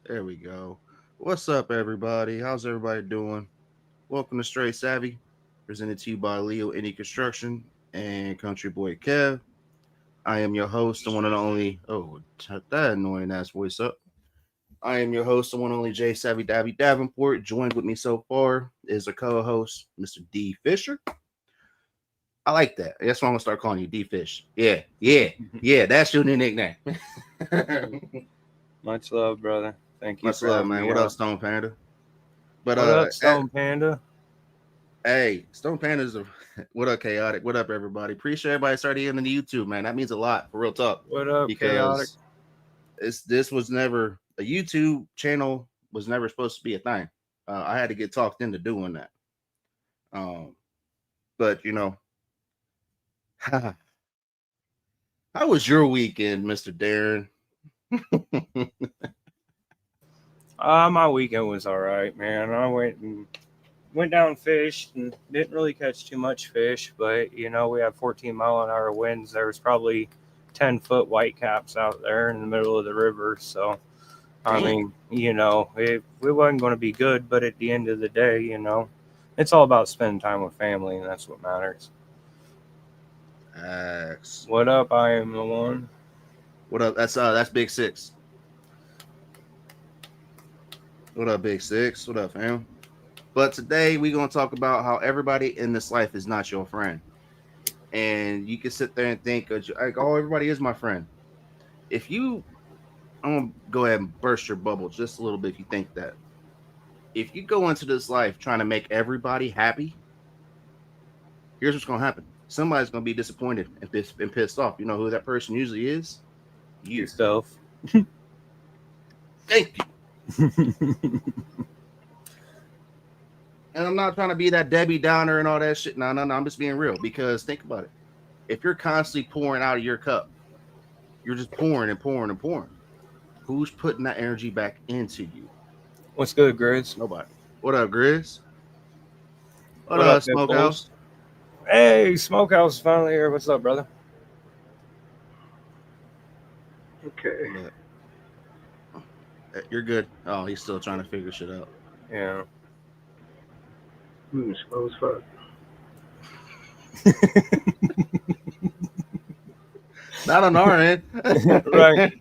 There we go. What's up, everybody? How's everybody doing? Welcome to Straight Savvy, presented to you by Leo Indie Construction and Country Boy Kev. I am your host, the one and only. Oh, shut that annoying ass voice up. I am your host, the one and only J Savvy Davy Davenport. Joined with me so far is a co-host, Mr. D Fisher. I like that. That's why I'm gonna start calling you D Fish. Yeah. That's your new nickname. Much love, brother. Thank you Much for love, having man. me What up, on. Stone Panda? But What up, Stone Panda? hey, Stone Panda's a what up, chaotic? What up, everybody? Appreciate everybody starting in the YouTube, man. That means a lot for real talk. What up, Chaotic? Because this was never a YouTube channel was never supposed to be a thing. I had to get talked into doing that. Um, but how was your weekend, Mister Darren? My weekend was all right, man. I went down and fished and didn't really catch too much fish, but we had 14-mile-an-hour winds. There was probably 10-foot whitecaps out there in the middle of the river. So I Damn. mean, it wasn't going to be good, but at the end of the day, it's all about spending time with family, and that's what matters. Ax. What up? I am the one. What up? That's Big Six. What up, Big Six? What up, fam? But today we're gonna talk about how everybody in this life is not your friend. And you can sit there and think like, oh, everybody is my friend. If you I'm gonna go ahead and burst your bubble just a little bit if you think that. If you go into this life trying to make everybody happy, here's what's gonna happen. Somebody's gonna be disappointed and pissed off. You know who that person usually is? You. Yourself. Thank you. And I'm not trying to be that Debbie Downer and all that shit. No. I'm just being real because think about it. If you're constantly pouring out of your cup, you're just pouring and pouring and pouring. Who's putting that energy back into you? What's good, Grizz? Nobody. What up, Grizz? What What up, up, Pitbulls? Smokehouse? Hey, Smokehouse is finally here. What's up, brother? Okay. What up? You're good. Oh, he's still trying to figure shit out. Yeah. Slow as fuck. Not on our end. Right.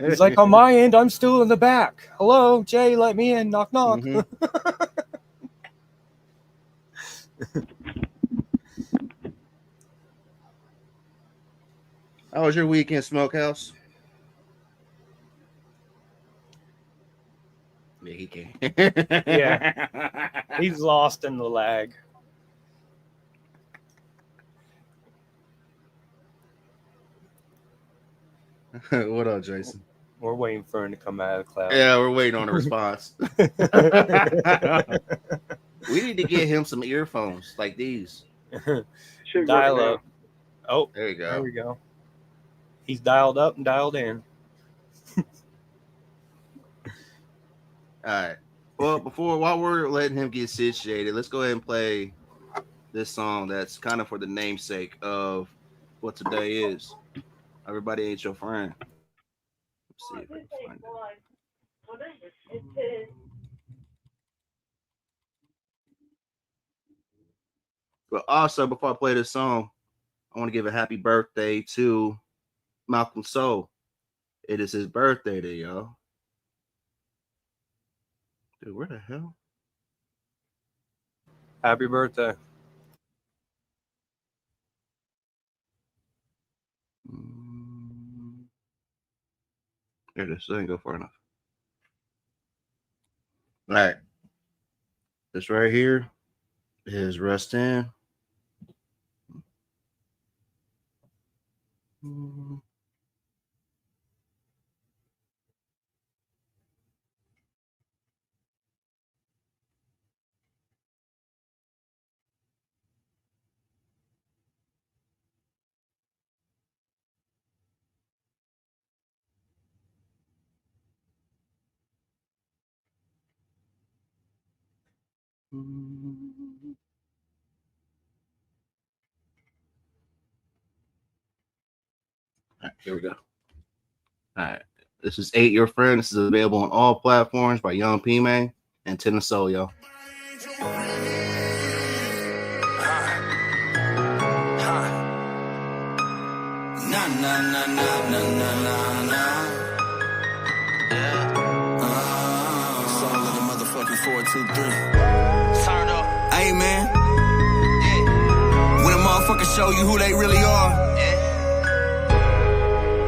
He's like, on my end, I'm still in the back. Hello, Jay, let me in. Knock, knock. Mhm. How was your weekend, Smokehouse? Yeah, he can't. Yeah. He's lost in the lag. What up, Jason? We're waiting for him to come out of the cloud. Yeah, we're waiting on a response. We need to get him some earphones like these. Should work Dial now. up. Oh, There you there go. we go. He's dialed up and dialed in. All right. Well, while we're letting him get situated, let's go ahead and play this song that's kind of for the namesake of what today is. Everybody ain't your friend. Let's see if I can find it. But also, before I play this song, I want to give a happy birthday to Malcolm Soul. It is his birthday today, y'all. Dude, where the hell? Happy birthday. Mm, There it is. It didn't go far enough. All right. This right here is Rest In. Mm. All right, here we go. All right. This is Ain't Your Friend. This is available on all platforms by Young P-Man and Tennis Soul, yo. Nah, nah, nah, nah, nah, nah, nah, nah. Song of the motherfucking 423. Turn up. Hey, man. Yeah. When a motherfucker show you who they really are, yeah,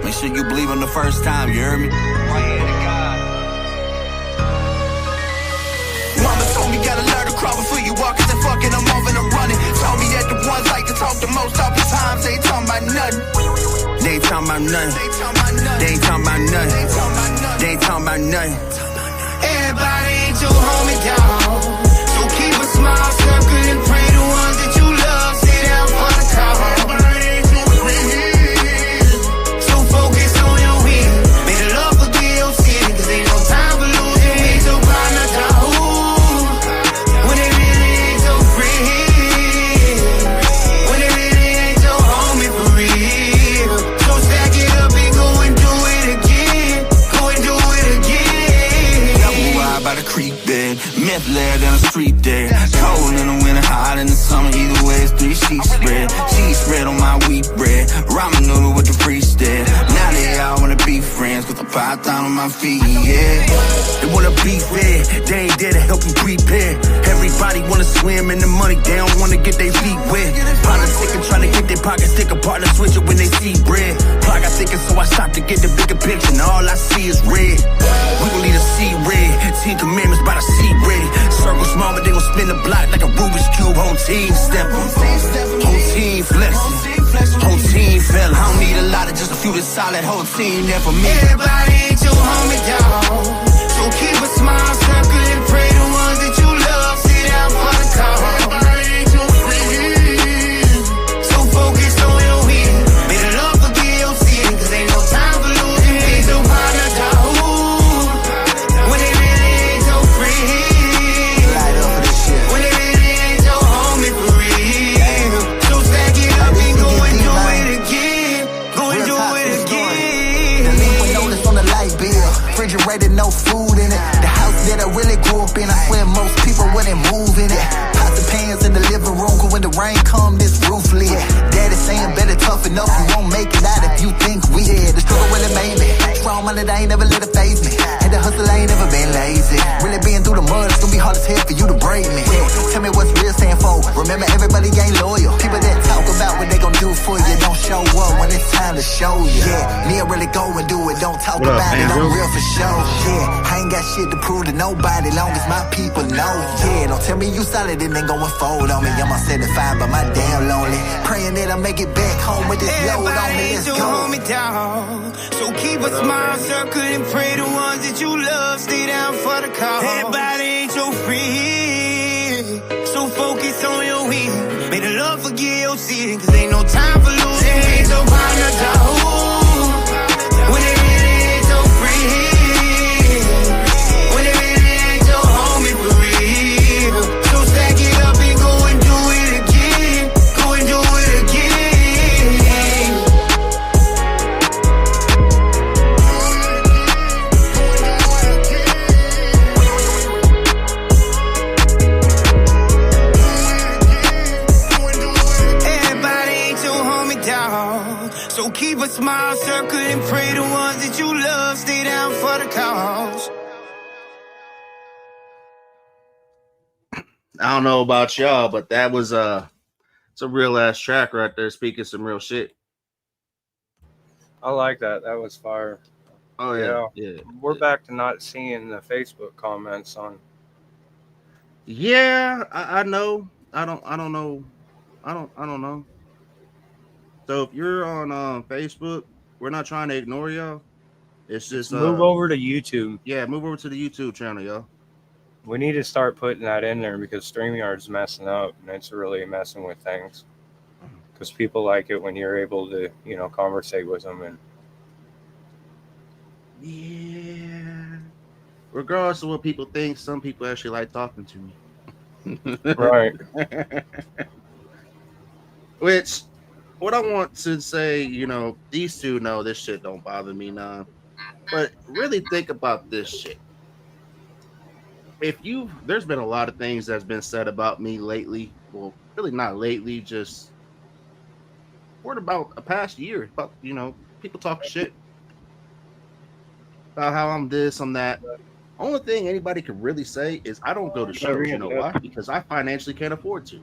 make sure you believe them the first time, you heard me? Right here to God. Mama told me gotta learn to crawl before you walk, 'cause they fucking I'm off and I'm running. Told me that the ones like to talk the most oftentimes, they ain't talking about nothing. They ain't talking about nothing. They ain't talking about nothing. They ain't talking about nothing. They ain't talking about nothing. Everybody ain't your homie, dog. So keep a smile circle and pray the ones that you love stay down for the call. Everybody ain't your friend. So focus on your win. May the love forgive your sin, 'cause ain't no time for losing. Ain't your partner, dog. When they really ain't your friend. When they really ain't your homie for real. So stack it up and go and do it again. Go and do it again. Double ride by the creek bed. Meth lair down the street there. Cold in the winter, hot in the summer. Either way, it's 3 sheets spread. Cheese spread on my wheat bread. Ramen noodle with the priest there. Now they all wanna be friends, 'cause the python on my feet, yeah. They wanna be fair, they ain't there to help you prepare. Everybody wanna swim in the money, they don't wanna get their feet wet. Politicking, trying to get their pockets stick apart and switch it when they see bread. Clock got thinking, so I stopped to get the bigger picture, and all I see is red. We gon' leave the sea red, 10 commandments by the sea ready. Circle small, but they gon' spin the block like a Rubik's Cube. Home team steppin', whole team flexin', whole team fellin'. I don't need a lot of just a few that's solid, whole team there for me. Everybody ain't your homie, dog. So keep a smile circle and pray the ones that you love stay down for the call. Everybody ain't your friend. So focus on your win. May the love forgive your sin, 'cause ain't no time for losing. Ain't your partner, dog. When they really ain't your friend. Light up for this shit. When they really ain't your homie for real. So stack it up and go and do it again. Go and do it again. Notice on the light bill, refrigerator, no food in it. The house that I really grew up in, I swear most people wouldn't move in it. Pots and pans in the living room, 'cause when the rain come, this roof lit. Daddy saying better toughen up, you won't make it out if you think we did. The struggle really made me strong, money that ain't never let it faze me. And the hustle ain't never been lazy. Really being through the mud, it's gonna be hard as hell for you to break me. Tell me what's real stand for. Remember, everybody ain't loyal. People that talk about what they gon' do for you don't show up when it's time to show you. Yeah, me really go and do it, don't talk What up, about it, Andrew? I'm real for sure. Yeah, I ain't got shit to prove to nobody, long as my people know. Yeah, don't tell me you solid and then go and fold on me. I'm on 75, but my damn lonely. Praying that I make it back home with this load on me. Let's go. So keep a smile circle and pray the ones that you love stay down for the call. Everybody ain't your friend. So focus on your win. May the love forgive your sin, 'cause ain't no time for losing. Ain't your partner, dog. When they really ain't your friend. When they really ain't your homie for real. So stack it up and go and do it again. Go and do it again. Everybody ain't your homie, dog. So keep a smile circle and pray the ones that you love stay down for the cause. I don't know about y'all, but that was it's a real ass track right there, speaking some real shit. I like that. That was fire. Oh yeah. We're back to not seeing the Facebook comments on. Yeah, I know. I don't know. I don't know. So if you're on Facebook, we're not trying to ignore y'all. It's just Move over to YouTube. Yeah, move over to the YouTube channel, y'all. We need to start putting that in there because StreamYard's messing up and it's really messing with things. Because people like it when you're able to, conversate with them. And yeah. Regardless of what people think, some people actually like talking to me. right. Which, what I want to say, these two know this shit don't bother me none. But really think about this shit. There's been a lot of things that's been said about me lately. Well, really not lately, just for about a past year. About, people talk shit about how I'm this, I'm that. Only thing anybody could really say is I don't go to shows. You know why? Because I financially can't afford to.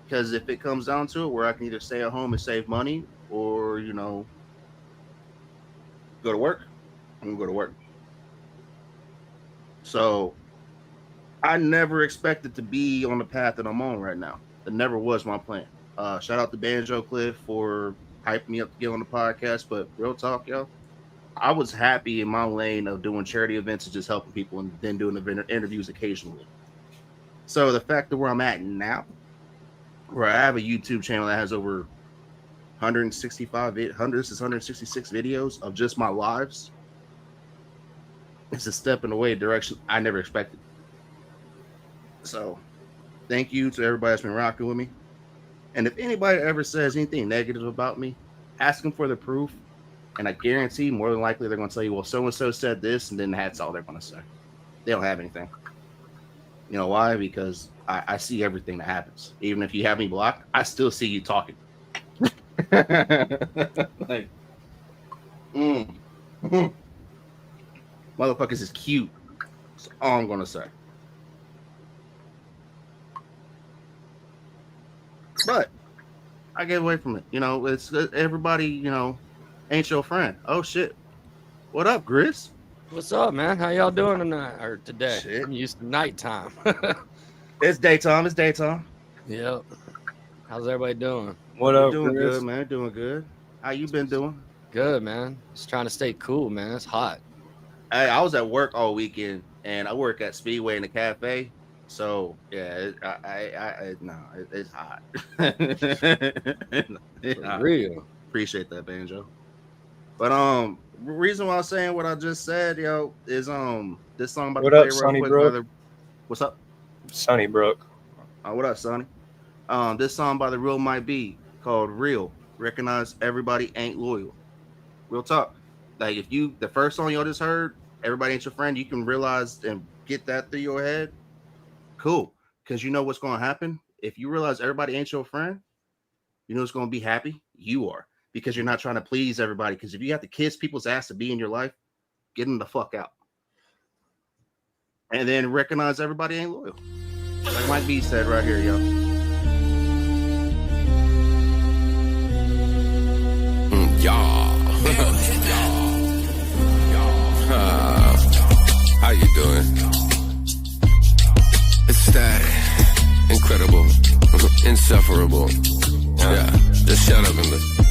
Because if it comes down to it, where I can either stay at home and save money, or go to work, I'm gonna go to work. So I never expected to be on the path that I'm on right now. That never was my plan. Shout out to Banjo Cliff for hyping me up to get on the podcast. But real talk, yo, I was happy in my lane of doing charity events and just helping people, and then doing interviews occasionally. So the fact that where I'm at now, where I have a YouTube channel that has over 166 videos of just my lives, it's a step in the way direction I never expected. So thank you to everybody that's been rocking with me. And if anybody ever says anything negative about me, ask them for the proof. And I guarantee more than likely they're going to tell you, well, so-and-so said this, and then that's all they're going to say. They don't have anything. You know why? Because I see everything that happens. Even if you have me blocked, I still see you talking. Like, motherfuckers is cute. That's all I'm going to say. But I get away from it. It's everybody, ain't your friend. Oh, shit. What up, Gris? What's up, man? How y'all doing tonight or today? Shit. I'm used to nighttime. It's daytime. Yep. How's everybody doing? What up, Doing Chris? good, man. Doing good. How you been doing? Good, man. Just trying to stay cool, man. It's hot. I was at work all weekend, and I work at Speedway in the cafe. So yeah, it's hot. It's For hot. real. Appreciate that, Banjo. But reason why I'm saying what I just said, yo, is this song about What to up, play real Sonny quick, Brook? brother. What's up? Sunnybrook. What up, Sonny? This song by The Real Might Be called Real. Recognize everybody ain't loyal. Real talk. Like if the first song y'all just heard, Everybody Ain't Your Friend, you can realize and get that through your head. Cool. Because you know what's going to happen? If you realize everybody ain't your friend, you know what's going to be happy? You are. Because you're not trying to please everybody. Because if you have to kiss people's ass to be in your life, get them the fuck out. And then recognize everybody ain't loyal. Like Mike B said right here, yo. How you doing? It's that incredible, insufferable. Yeah, just shut up and listen.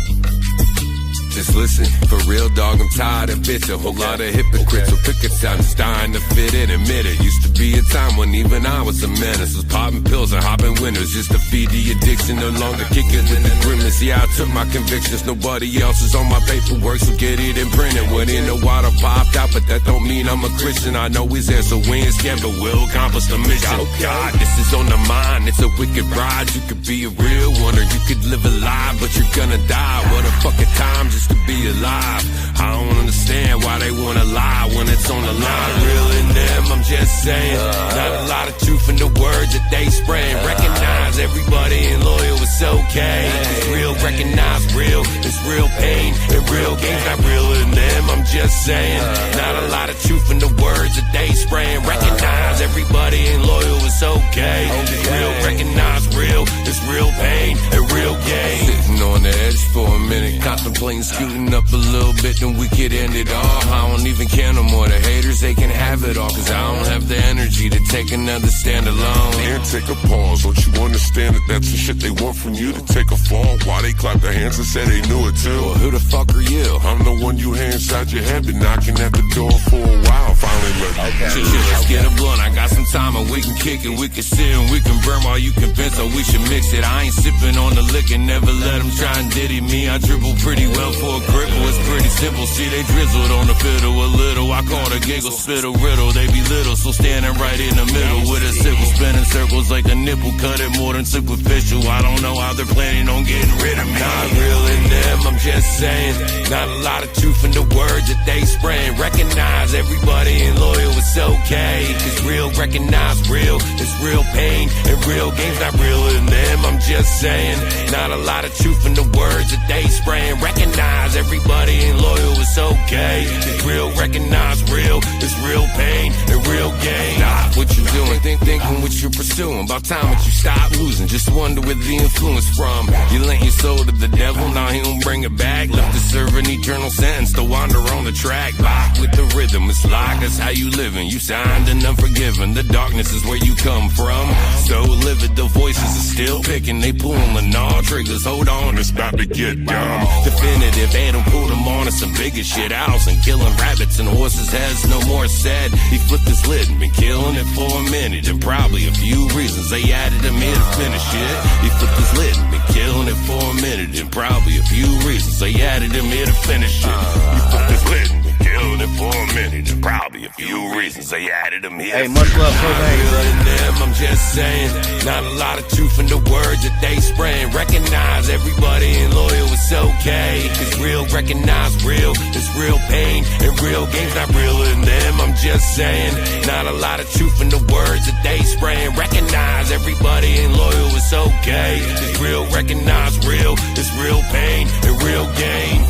Just listen, for real dog, I'm tired of bitch. A whole lot of hypocrites, so pick a time, just dying to fit in, admit it. Used to be a time when even I was a menace. Was popping pills and hopping windows just to feed the addiction. No longer kick it with the grimace. Yeah, I took my convictions, nobody else is on my paperwork, so get it and print it. Went in the water, popped out, but that don't mean I'm a Christian. I know he's there, so we ain't scared, but we'll accomplish the mission. Oh God, this is on the mind, it's a wicked ride. You could be a real one, or you could live a lie, but you're gonna die. What a fucking time just to be alive. I don't understand why they wanna lie when it's on the line. Real in them, I'm just saying. Not a lot of truth in the words that they spraying. Recognize everybody ain't loyal, it's okay. It's real, recognize real. It's real pain and real gains. Not real in them, I'm just saying. Not a lot of truth in the words that they spraying. Recognize everybody ain't loyal, it's okay. It's real, recognize real. It's real pain and real gain. Sitting on the edge for a minute, contemplating scooting up a little bit, then we could end it all. I don't even care no more. The haters, they can have it all, cause I don't have the energy to take another stand alone. And take a pause, don't you understand that that's the shit they want from you? To take a fall while they clap their hands and say they knew it too. Well, who the fuck are you? I'm the one you hear inside your head, been knocking at the door for a while, finally let me. Let's get a blunt, I got some time and we can kick it. We can sit and we can burn while you convinced, so we should mix it. I ain't sipping on the liquor, never let them try and diddy me. I dribble pretty well for a cripple, it's pretty simple. See, they drizzled on the fiddle a little. I caught a giggle, spit a riddle. They be little, so standing right in the middle with a sickle, spinning circles like a nipple, cut it more than superficial. I don't know how they're planning on getting rid of me. Not real in them, I'm just saying. Not a lot of truth in the words that they spraying. Recognize everybody ain't loyal, it's okay. Cause real recognize real, it's real pain. And real games not real in them, I'm just saying. Not a lot of truth in the words that they spraying. Recognize everybody ain't loyal, it's okay. Cause real recognize real, it's real pain and real gain. Stop what you doing, thinking what you're pursuing. About time that you stop losing, just wonder where the influence from. You lent your soul to the devil, now he don't bring it back. Left to serve an eternal sentence to wander on the track. Lock with the rhythm, it's like that's how you living. You signed and unforgiven, the darkness is where you come from. So livid, the voices are still picking. They pulling all triggers, hold on, it's about to get dumb. Definitive, they done pulled him on to some bigger shit. Owls and killing rabbits and horses' heads, no more said. He flipped his lid and been killing it for a minute. And probably a few reasons they added him here to finish it. He flipped his lid and been killing it for a minute. And probably a few reasons they added him here to finish it. He flipped his lid and been killing it for a minute. And probably a few reasons they added him here. Hey, much love, them, I'm just saying. Not a lot of truth in the words that they spraying. Recognize everybody ain't loyal, it's okay. Cause real recognize real, it's real pain. And real games not real in them, I'm just saying. Not a lot of truth in the words that they spraying. Recognize everybody ain't loyal, it's okay. Cause real recognize real, it's real pain and real gain.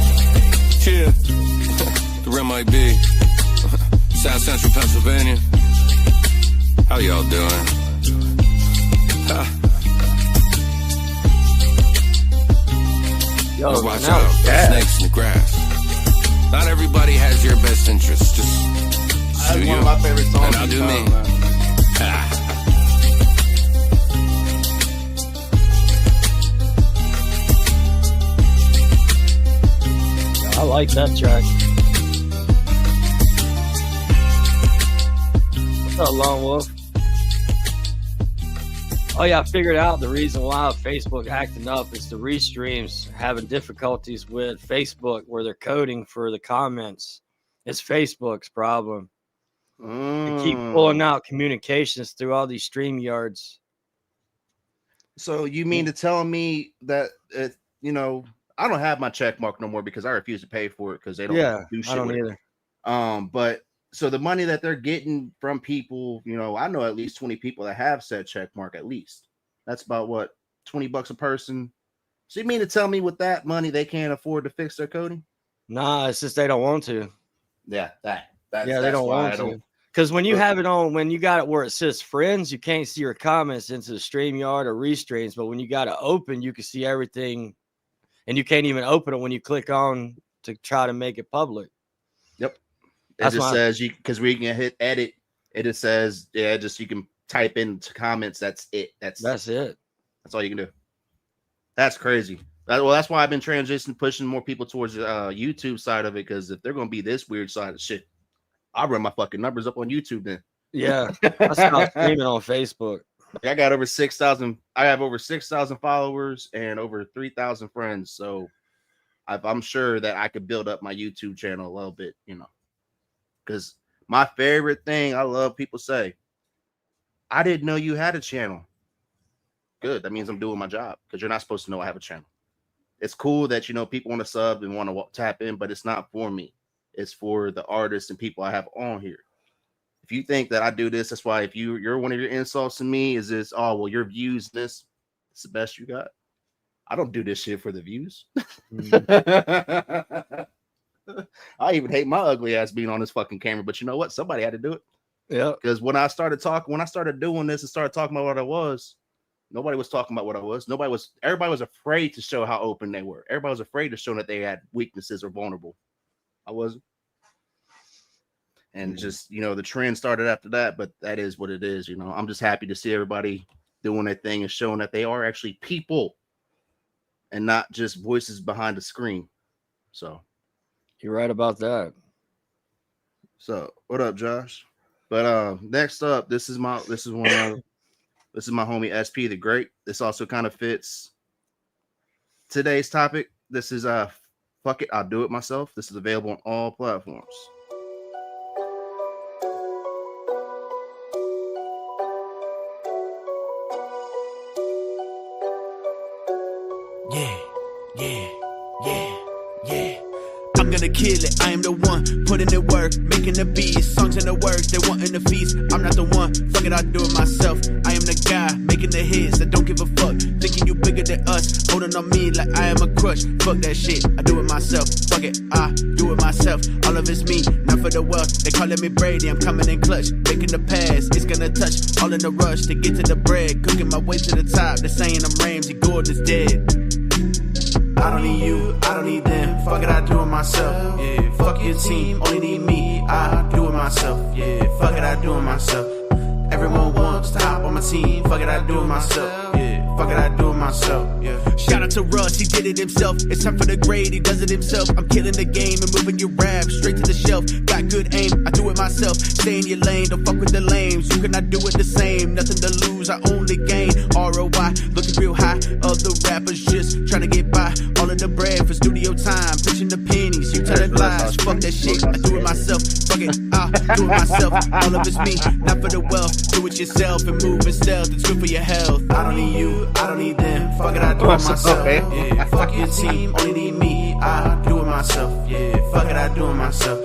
Yeah, the rim might be South Central Pennsylvania. How y'all doing? Yo, watch out, there's snakes in the grass. Not everybody has your best interest. Just do That's you, one of my favorite songs. and I'll do me. I like that track. What's up, Lone Wolf? Oh yeah, I figured out the reason why Facebook acting up is the restreams having difficulties with Facebook where they're coding for the comments. It's Facebook's problem. They keep pulling out communications through all these StreamYards. So you mean to tell me that I don't have my check mark no more because I refuse to pay for it because they don't do shit I don't with either. it. But so the money that they're getting from people, I know at least 20 people that have said check mark at least. That's about what, $20 a person. So you mean to tell me with that money they can't afford to fix their coding? Nah, it's just they don't want to. Yeah, that's They don't want to. Because when you have it on, when you got it where it says friends, you can't see your comments into the StreamYard or restreams. But when you got it open, you can see everything. And you can't even open it when you click on to try to make it public. Yep. It just says because we can hit edit. It just says, you can type into comments. That's it. That's it. That's all you can do. That's crazy. That's why I've been pushing more people towards the YouTube side of it. Because if they're going to be this weird side of shit, I'll run my fucking numbers up on YouTube then. Yeah. I stopped streaming on Facebook. I got over 6,000. I have over 6,000 followers and over 3,000 friends. So I'm sure that I could build up my YouTube channel a little bit, because my favorite thing I love people say, I didn't know you had a channel. Good. That means I'm doing my job because you're not supposed to know I have a channel. It's cool that, people want to sub and want to tap in, but it's not for me. It's for the artists and people I have on here. If you think that I do this, that's why if you're one of your insults to me is this, oh, well, your views, it's the best you got. I don't do this shit for the views. I even hate my ugly ass being on this fucking camera, but you know what? Somebody had to do it. Yeah. Because when I started doing this and started talking about what I was, nobody was talking about what I was. Everybody was afraid to show how open they were. Everybody was afraid to show that they had weaknesses or vulnerable. I wasn't. And just, the trend started after that, but that is what it is. I'm just happy to see everybody doing their thing and showing that they are actually people and not just voices behind the screen. So you're right about that. So what up, Josh? But next up, this is my homie SP the Great. This also kind of fits today's topic. This is fuck it, I'll do it myself. This is available on all platforms. kill it. I am the one putting in work, making the beats, songs in the works. They wanting the feast. I'm not the one. Fuck it, I do it myself. I am the guy making the hits. I don't give a fuck. Thinking you bigger than us, holding on me like I am a crush. Fuck that shit. I do it myself. Fuck it, I do it myself. All of it's me, not for the wealth. They calling me Brady. I'm coming in clutch, making the pass. It's gonna touch. All in the rush to get to the bread. Cooking my way to the top. They're saying I'm Ramsey Gordon's dead. I don't need you, I don't need them. Fuck it, I do it myself. Yeah, fuck your team, only need me. I do it myself. Yeah, fuck it, I do it myself. Everyone wants to hop on my team. Fuck it, I do it myself. Yeah, fuck it, I do it myself. Yeah. Shout out to Russ, he did it himself. It's time for the grade, he does it himself. I'm killing the game and moving your rap straight to the shelf. Got good aim, I do it myself. Stay in your lane, don't fuck with the lames. You cannot do it the same. Nothing to lose, I only gain. ROI, looking real high. Other rappers just trying to get by. All of the bread for studio time. Pushing the pennies, you telling lies. Fuck that shit, I do it myself. Fuck it, I do it myself. All of it's me, not for the wealth. Do it yourself and move in stealth. It's good for your health. I don't need you, I don't need them. Fuck it, I do it myself. Yeah, fuck your team, only need me. I do it myself. Yeah, fuck it, I do it myself.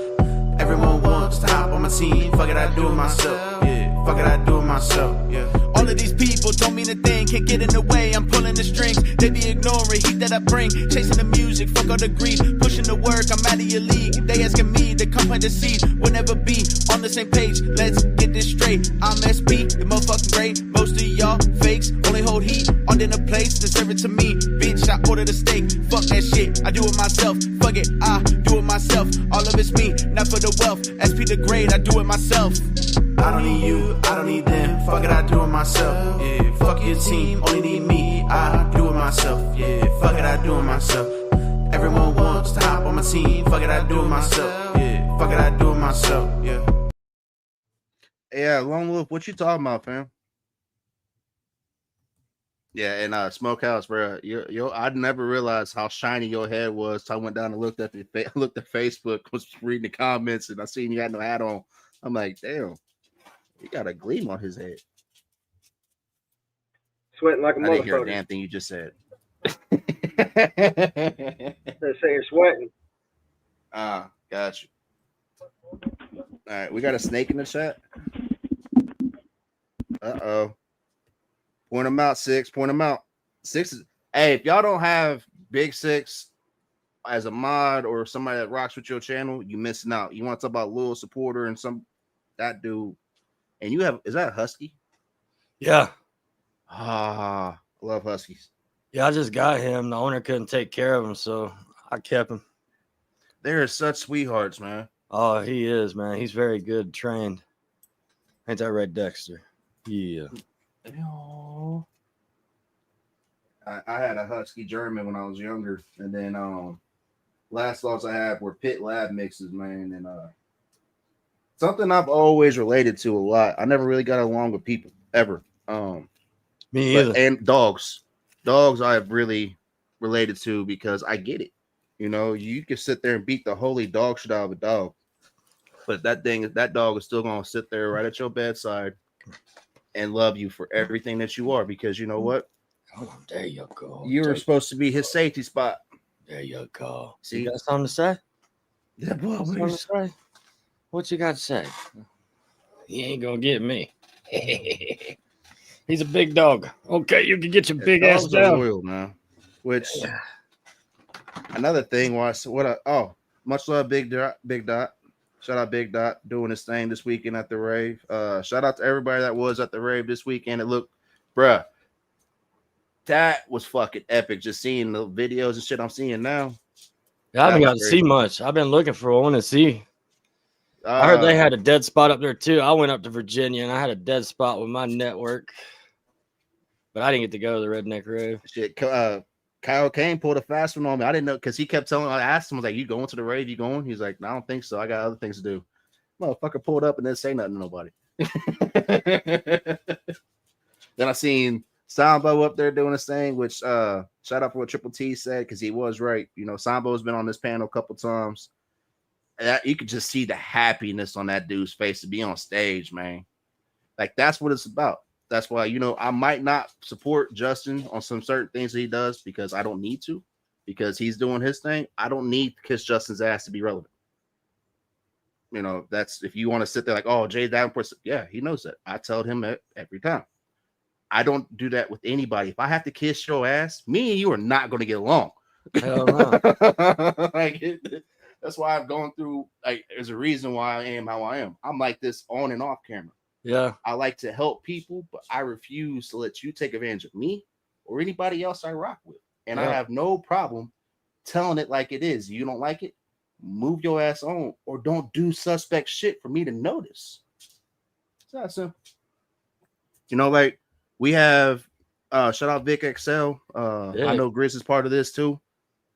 Everyone wants to hop on my team. Fuck it, I do it myself. Yeah, fuck it, I do it myself. Yeah. All of these people don't mean a thing, can't get in the way. I'm pulling the strings, they be ignoring heat that I bring. Chasing the music, fuck all the greed. Pushing the work, I'm out of your league. They asking me to come plant the seed. We'll never be on the same page. Let's get this straight. I'm SP, the motherfucking great. Most of y'all fakes only hold heat on dinner plates. They serve it to me, bitch. I order the steak. Fuck that shit, I do it myself. Fuck it, I do it myself. All of it's me, not for the wealth. SP the great, I do it myself. I don't need you, I don't need them. Fuck it, I do it myself. Yeah, fuck your team, only need me. I do it myself. Yeah, fuck it, I do it myself. Everyone wants to hop on my team. Fuck it, I do it myself. Yeah, fuck it, I do it myself. Yeah. Yeah, Lone Wolf, what you talking about, fam? Yeah, and Smokehouse, bro. I'd never realized how shiny your head was. So I went down and looked at Facebook, was reading the comments, and I seen you had no hat on. I'm like, damn, he got a gleam on his head. Sweating like a I didn't hear a motherfucker. damn thing you just said. They're saying sweating. Got you. All right, we got a snake in the chat. Uh-oh. Point them out, Six. Point them out. Six is, hey, if y'all don't have Big Six as a mod or somebody that rocks with your channel, you missing out. You want to talk about Lil Supporter and that dude. And you have, is that a Husky? Yeah. I love Huskies. Yeah, I just got him. The owner couldn't take care of him, so I kept him. They're such sweethearts, man. Oh, he is, man. He's very good trained. Ain't that right, Dexter? Yeah. Oh. I had a Husky German when I was younger, and then last dogs I had were pit lab mixes, man, and something I've always related to a lot. I never really got along with people ever. Me either. And dogs I've really related to because I get it. You know, you can sit there and beat the holy dog shit out of a dog, but that dog is still gonna sit there right at your bedside and love you for everything that you are, because you know what? Oh, there you go. You were supposed to be his safety spot. There you go. See, You got something to say? yeah, boy, Something to say? What you got to say? He ain't gonna get me. He's a big dog. Okay, you can get your big ass dogs are down. loyal, man. Which another thing was much love, Big Dot. Shout out Big Dot doing his thing this weekend at the rave. Shout out to everybody that was at the rave this weekend. It looked, bruh, that was fucking epic. Just seeing the videos and shit I'm seeing now. Yeah, I haven't That got was to see crazy. much. I've been looking for one to see. I heard they had a dead spot up there too. I went up to Virginia and I had a dead spot with my network, but I didn't get to go to the Redneck Rave. shit. Kyle Kane pulled a fast one on me. I didn't know because he kept telling. I asked him, I was like, "You going to the rave? You going?" He's like, "No, I don't think so. I got other things to do." Motherfucker pulled up and didn't say nothing to nobody. Then I seen Sambo up there doing his thing, which shout out for what Triple T said, because he was right. You know, Sambo's been on this panel a couple times. And you could just see the happiness on that dude's face to be on stage, man. Like, that's what it's about. That's why, you know, I might not support Justin on some certain things that he does because I don't need to, because he's doing his thing. I don't need to kiss Justin's ass to be relevant. You know, that's if you want to sit there like, oh, Jay Davenport, yeah, he knows that. I tell him that every time. I don't do that with anybody. If I have to kiss your ass, me and you are not going to get along. Hell no. That's why I've gone through. Like, there's a reason why I am how I am. I'm like this on and off camera. Yeah. I like to help people, but I refuse to let you take advantage of me or anybody else I rock with. And I have no problem telling it like it is. You don't like it? Move your ass on, or don't do suspect shit for me to notice. It's that simple. You know, like we have shout out Vic XL. I know Grizz is part of this too.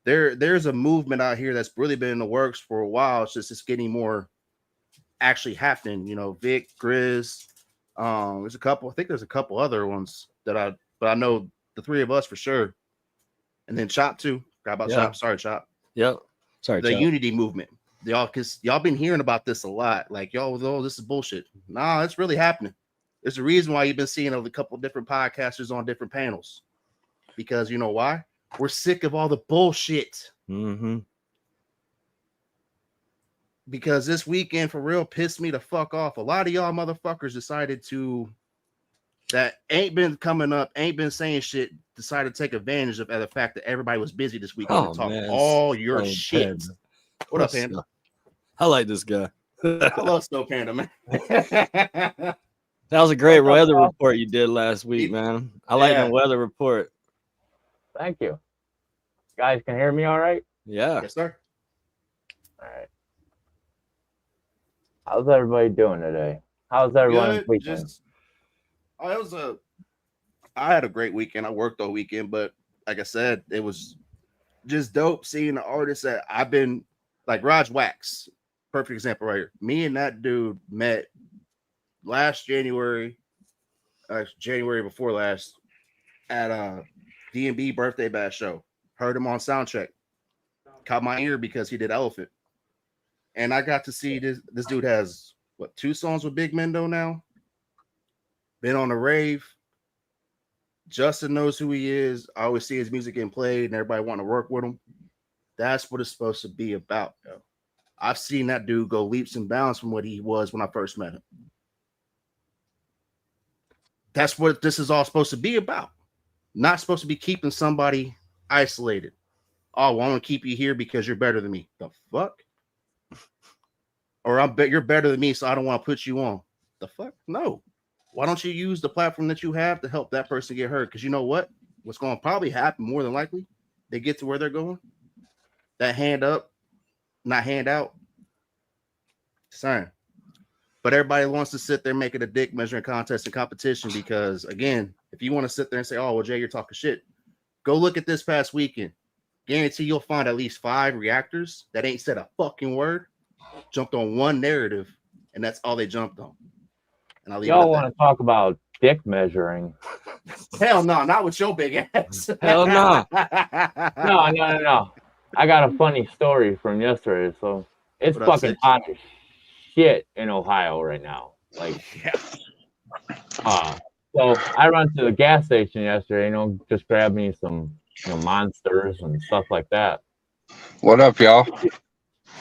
There's a movement out here that's really been in the works for a while. It's getting more actually happening. You know, Vic, Grizz. There's a couple. I think there's a couple other ones but I know the three of us for sure. And then Chop too. Forgot about Chop. Sorry, Chop. Yep. Sorry, the Chop. unity movement. Because y'all been hearing about this a lot. Like, y'all, oh, this is bullshit. Nah, it's really happening. There's a reason why you've been seeing a couple different podcasters on different panels. Because you know why? We're sick of all the bullshit. Mm-hmm. Because this weekend, for real, pissed me the fuck off. A lot of y'all motherfuckers decided that ain't been coming up, ain't been saying shit, decided to take advantage of the fact that everybody was busy this weekend and talk all your shit. Panda. What up, Panda? I like this guy. I love Snow Panda, man. That was a great weather report you did last week, man. I like the weather report. Thank you. Guys can hear me all right? Yeah. Yes, sir. All right. How's everybody doing today? How's everyone's weekend? I had a great weekend. I worked all weekend, but like I said, it was just dope seeing the artists that I've been like Raj Wax. Perfect example right here. Me and that dude met last January before last at a D&B birthday bash show. Heard him on Soundcheck. Caught my ear because he did Elephant. And I got to see this dude has, 2 songs with Big Mendo now? Been on a rave. Justin knows who he is. I always see his music getting played and everybody want to work with him. That's what it's supposed to be about, though. I've seen that dude go leaps and bounds from what he was when I first met him. That's what this is all supposed to be about. Not supposed to be keeping somebody isolated. Oh, well, I'm going to keep you here because you're better than me. The fuck? Or you're better than me, so I don't want to put you on. The fuck? No. Why don't you use the platform that you have to help that person get hurt? Because you know what? What's going to probably happen more than likely, they get to where they're going. That hand up, not hand out. Sorry. But everybody wants to sit there making a dick measuring contest and competition because, again, if you want to sit there and say, oh, well, Jay, you're talking shit, go look at this past weekend. Guarantee you'll find at least 5 reactors that ain't said a fucking word, jumped on one narrative, and that's all they jumped on. And I'll leave y'all want to talk about dick measuring? Hell no, not with your big ass. Hell no. No. I got a funny story from yesterday. So it's fucking hot as shit in Ohio right now. Like, so I run to the gas station yesterday, just grab me some Monsters and stuff like that. What up, y'all?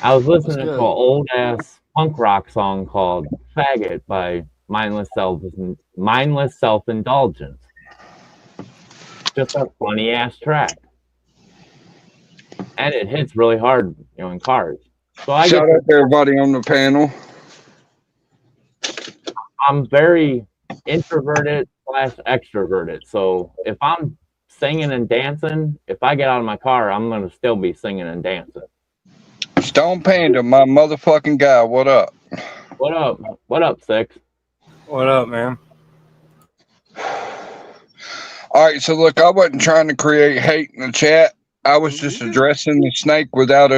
I was listening to an old ass punk rock song called "Faggot" by Mindless Self-Indulgence. Just a funny ass track, and it hits really hard, in cars. So I shout out to everybody on the panel. I'm very introverted / extroverted, so if I'm singing and dancing, if I get out of my car, I'm gonna still be singing and dancing. Stone Panda, my motherfucking guy. What up? What up? What up, Six? What up, man? All right, so look, I wasn't trying to create hate in the chat. I was just addressing the snake without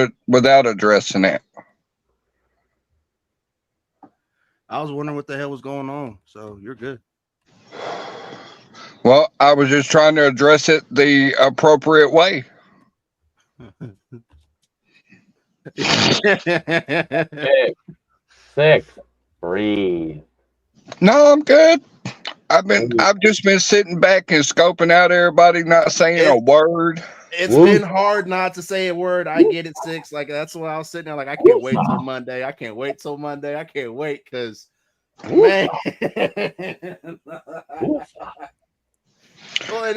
addressing it. I was wondering what the hell was going on, so you're good. Well, I was just trying to address it the appropriate way. Six, breathe. No, I'm good. I've just been sitting back and scoping out everybody, not saying a word. It's been hard not to say a word. I get it, 6. Like that's why I was sitting there. Like I can't wait till Monday. I can't wait till Monday. I can't wait because man.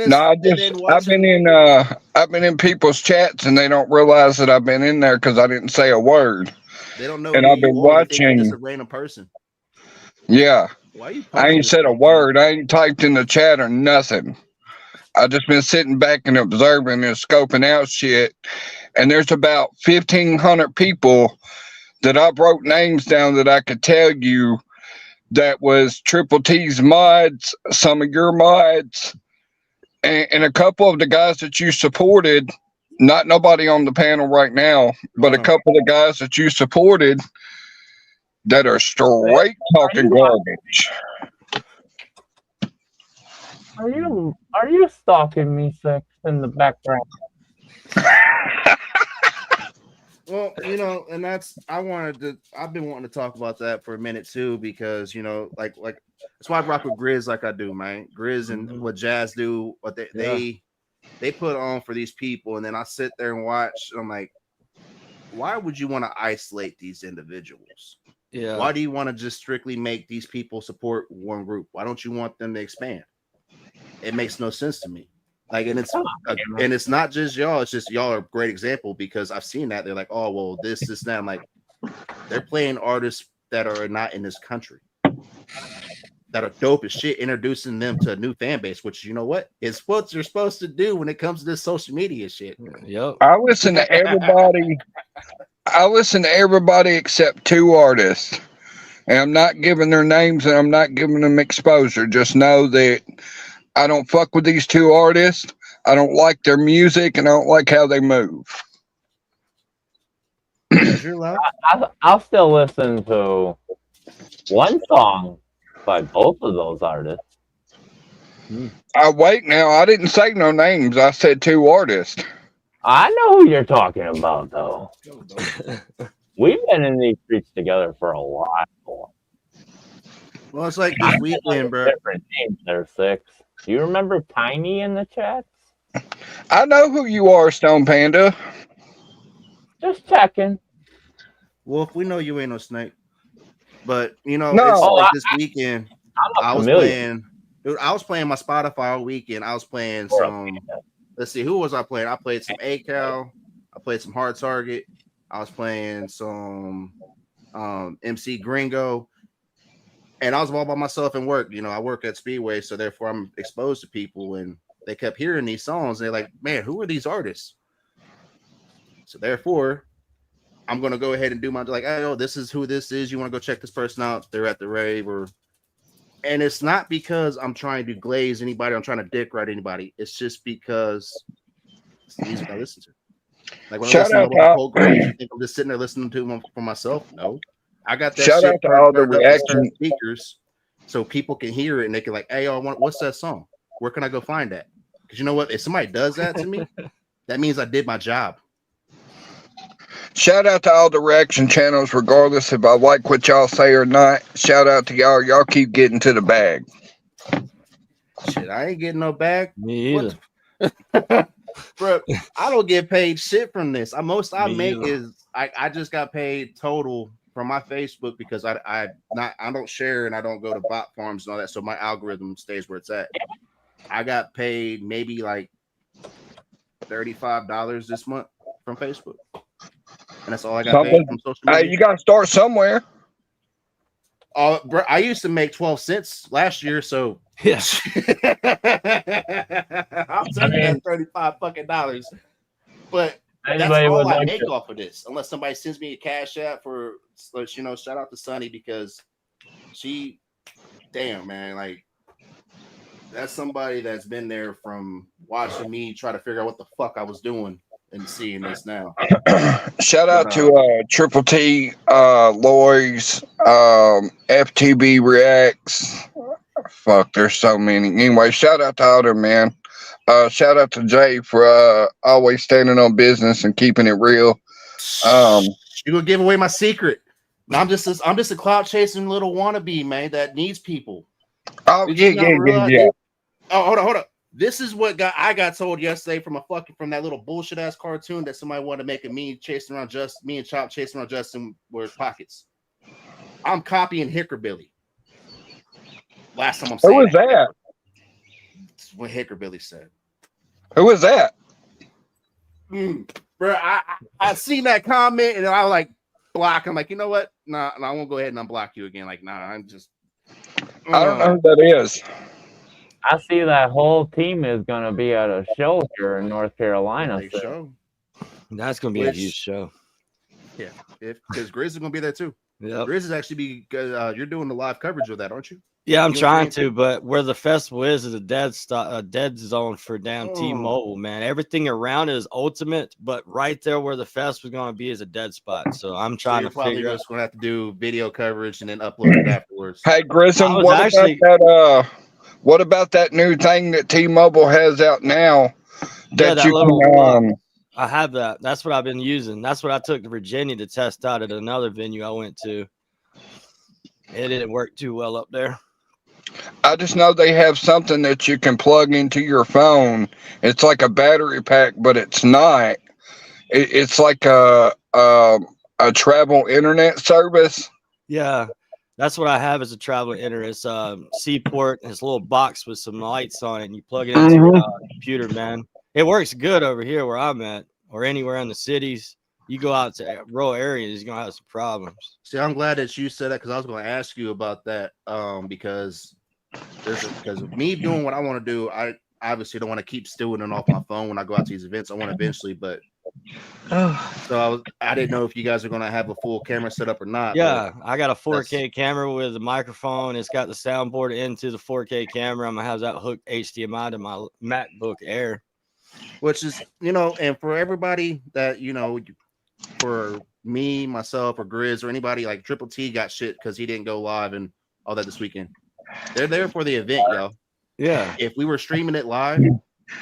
No, I've been in people's chats and they don't realize that I've been in there because I didn't say a word. They don't know. And I've been watching. Just a random person. Yeah. Why you? I ain't said a word. I ain't typed in the chat or nothing. I just been sitting back and observing and scoping out shit. And there's about 1,500 people that I wrote names down that I could tell you that was Triple T's mods, some of your mods, and a couple of the guys that you supported. Not nobody on the panel right now, but a couple of guys that you supported that are straight talking garbage. Are you stalking me, 6, in the background? Well, and I've been wanting to talk about that for a minute too, because like that's why I rock with Grizz like I do, man. Grizz and what Jazz do, what they put on for these people, and then I sit there and watch, and I'm like, why would you want to isolate these individuals? Yeah. Why do you want to just strictly make these people support one group? Why don't you want them to expand? It makes no sense to me. Like, and it's not just y'all. It's just y'all are a great example because I've seen that. They're like, oh, well, this, that. I'm like, they're playing artists that are not in this country, that are dope as shit, introducing them to a new fan base, which, you know what? It's what you're supposed to do when it comes to this social media shit. Yep. I listen to everybody. I listen to everybody except 2 artists. And I'm not giving their names and I'm not giving them exposure. Just know that I don't fuck with these 2 artists. I don't like their music and I don't like how they move. I'll still listen to one song by both of those artists. Wait now. I didn't say no names. I said 2 artists. I know who you're talking about, though. We've been in these streets together for a while. Well, it's like this weekend, bro. Different names there, 6. Do you remember Tiny in the chats? I know who you are, Stone Panda. Just checking. Well, if we know you ain't no snake. But, it's No. like this weekend, I was familiar. playing my Spotify all weekend. I was playing some, let's see, who was I playing? I played some ACAL. I played some Hard Target. I was playing some MC Gringo. And I was all by myself in work. I work at Speedway, so therefore I'm exposed to people, and they kept hearing these songs. And they're like, man, who are these artists? So therefore, I'm going to go ahead and do my, like, oh, this is who this is. You want to go check this person out? They're at the rave. And it's not because I'm trying to glaze anybody. I'm trying to dick ride anybody. It's just because it's the music I listen to. Like when I listen to Cold Grades, you think I'm just sitting there listening to them for myself? No. I got that Shout shit out to all the turned up reaction to speakers so people can hear it and they can like, hey, y'all, what's that song? Where can I go find that? Because you know what? If somebody does that to me, that means I did my job. Shout out to all the reaction channels, regardless if I like what y'all say or not. Shout out to y'all. Y'all keep getting to the bag. Shit, I ain't getting no bag. Me either. Bro, I don't get paid shit from this. Most I make is I just got paid total from my Facebook because I don't share and I don't go to bot farms and all that, so my algorithm stays where it's at. I got paid maybe like $35 this month from Facebook, and that's all I got paid from social media. You got to start somewhere. Bro, I used to make 12 cents last year, so yeah. I'm taking that $35 fucking dollars, but that's all I make off of this, unless somebody sends me a cash app for, shout out to Sunny because damn man, like that's somebody that's been there from watching me try to figure out what the fuck I was doing and seeing this now. Shout out to Triple T, Loy's, FTB Reacts. Fuck, there's so many. Anyway, shout out to all them, man. Shout out to Jay for always standing on business and keeping it real. You gonna give away my secret? I'm just a clout chasing little wannabe, man, that needs people. Oh yeah. Oh, hold on. This is what I got told yesterday from that little bullshit ass cartoon that somebody wanted to make of me chasing around me and Chop chasing around Justin with pockets. I'm copying Hickerbilly. Last time I'm saying Who was that? That's what Hickerbilly said. Who was that? Bro, I seen that comment and I was like block. I'm like, you know what? Nah, I won't go ahead and unblock you again. Like, nah, I'm just I don't know who that is. I see that whole team is going to be at a show here in North Carolina. Big show. That's going to be a huge show. Yeah, because Grizz is going to be there too. Yeah, Grizz is actually you're doing the live coverage of that, aren't you? Yeah, I'm trying to, but where the festival is a dead zone for damn T-Mobile, man. Everything around it is ultimate, but right there where the festival is going to be is a dead spot. So I'm trying to probably figure out. just going to have to do video coverage and then upload it afterwards. Hey, Grissom, what about that new thing that T-Mobile has out now? That you can. I have that. That's what I've been using. That's what I took to Virginia to test out at another venue I went to. It didn't work too well up there. I just know they have something that you can plug into your phone. It's like a battery pack, but it's not. It's like a travel internet service. Yeah, that's what I have as a travel internet. It's Seaport. It's a little box with some lights on it, and you plug it into your computer, man. It works good over here where I'm at, or anywhere in the cities. You go out to rural areas, you're gonna have some problems. See, I'm glad that you said that because I was going to ask you about that. Because of me doing what I want to do, I obviously don't want to keep stealing it off my phone when I go out to these events. I want to eventually, but so I didn't know if you guys are going to have a full camera set up or not. Yeah, I got a 4K camera with a microphone. It's got the soundboard into the 4K camera. I'm gonna have that hooked HDMI to my MacBook Air, which is and for everybody that for me, myself, or Grizz, or anybody like Triple T got shit because he didn't go live and all that this weekend. They're there for the event, yo. Yeah. If we were streaming it live,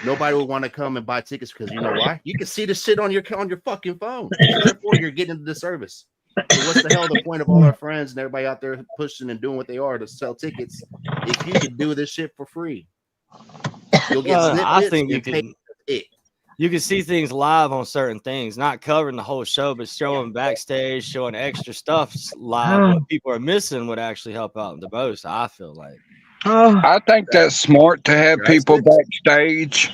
nobody would want to come and buy tickets because you know why? You can see the shit on your fucking phone. So therefore, you're getting the service. So what's the hell the point of all our friends and everybody out there pushing and doing what they are to sell tickets if you can do this shit for free? You'll get I think you can. It. You can see things live on certain things, not covering the whole show, but showing backstage, showing extra stuff live. What people are missing would actually help out the most, I feel like. I think that's smart to have people backstage.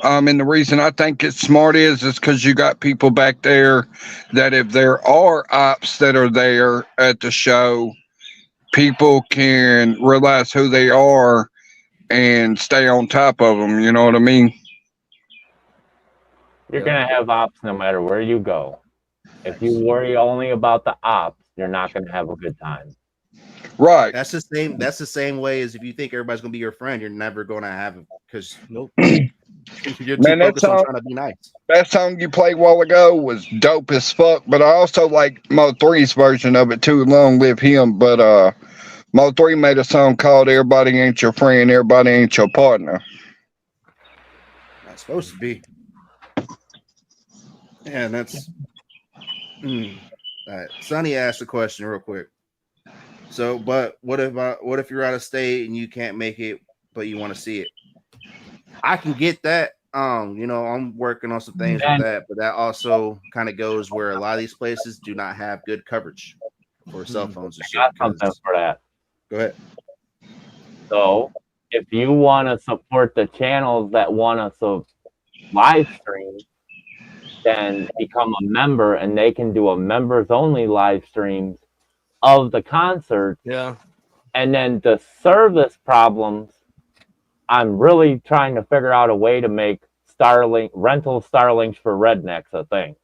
And the reason I think it's smart is because you got people back there that if there are ops that are there at the show, people can realize who they are and stay on top of them. You know what I mean? You're going to have ops no matter where you go. If you worry only about the ops, you're not going to have a good time. Right. That's the same way as if you think everybody's going to be your friend, you're never going to have it because you're too focused on trying to be nice. That song you played a while ago was dope as fuck, but I also like Mo 3's version of it too. Long live him. But Mo 3 made a song called "Everybody Ain't Your Friend, Everybody Ain't Your Partner." That's supposed to be. Yeah, and that's. All right. Sonny asked a question real quick. So, but what if you're out of state and you can't make it, but you want to see it? I can get that. I'm working on some things with that, but that also kind of goes where a lot of these places do not have good coverage for cell phones and shit. I got something for that. Go ahead. So, if you want to support the channels that want to live stream, then become a member, and they can do a members only live streams of the concert. Yeah. And then the service problems, I'm really trying to figure out a way to make rental Starlinks for rednecks a thing.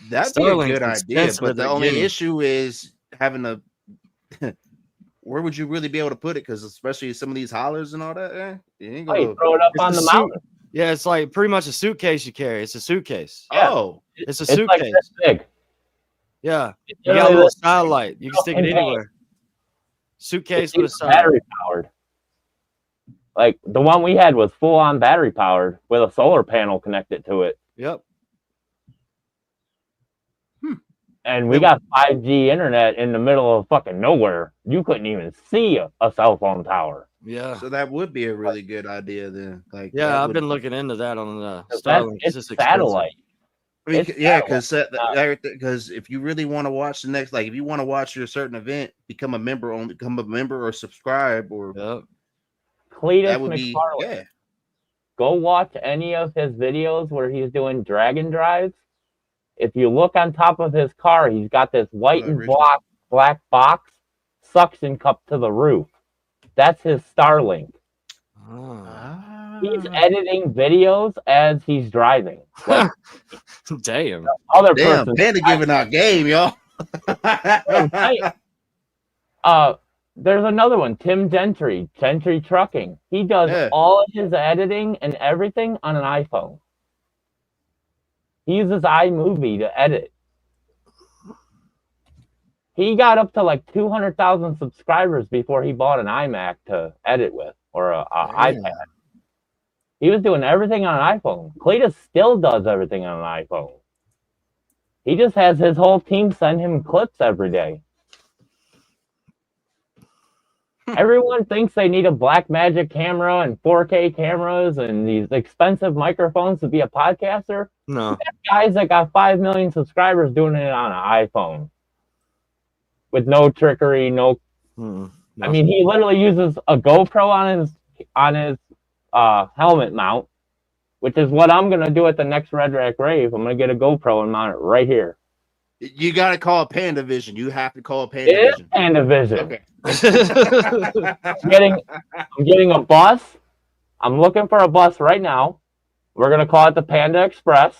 That'd be a good idea, but the only issue is having a where would you really be able to put it? Because especially some of these hollers and all that, you ain't gonna throw it up on the mountain. Yeah, it's like pretty much a suitcase you carry. It's a suitcase. Yeah. Oh, it's a suitcase. Like this big. Yeah, you got a little satellite. You can stick it anywhere. Suitcase with a satellite. Battery powered. Like the one we had was full on battery powered with a solar panel connected to it. Yep. And we got 5G internet in the middle of fucking nowhere. You couldn't even see a cell phone tower. Yeah. So that would be a really good idea then. Like, Yeah, that I've would, been looking into that on the That's Starlink. it's just expensive. satellite. I mean, It's yeah, satellite. because if you really want to watch the next, like if you want to watch your certain event, become a member or subscribe, or Yep. Cletus that would be McFarlane. Go watch any of his videos where he's doing dragon drives. If you look on top of his car, he's got this white and black box suction cup to the roof. That's his Starlink. He's editing videos as he's driving. Like, damn. Other damn, person. Panda giving out game, y'all. There's another one, Tim Gentry Trucking. He does all of his editing and everything on an iPhone. He uses iMovie to edit. He got up to like 200,000 subscribers before he bought an iMac to edit with, or an iPad. He was doing everything on an iPhone. Cletus still does everything on an iPhone. He just has his whole team send him clips every day. Everyone thinks they need a Blackmagic camera and 4K cameras and these expensive microphones to be a podcaster. No. Guys that got 5 million subscribers doing it on an iPhone. With no trickery, no. I mean, he literally uses a GoPro on his helmet mount, which is what I'm gonna do at the next Red Rack Rave. I'm gonna get a GoPro and mount it right here. You got to call it Panda Vision. You have to call it Panda Vision. It is Panda Vision. Okay. I'm getting a bus. I'm looking for a bus right now. We're gonna call it the Panda Express.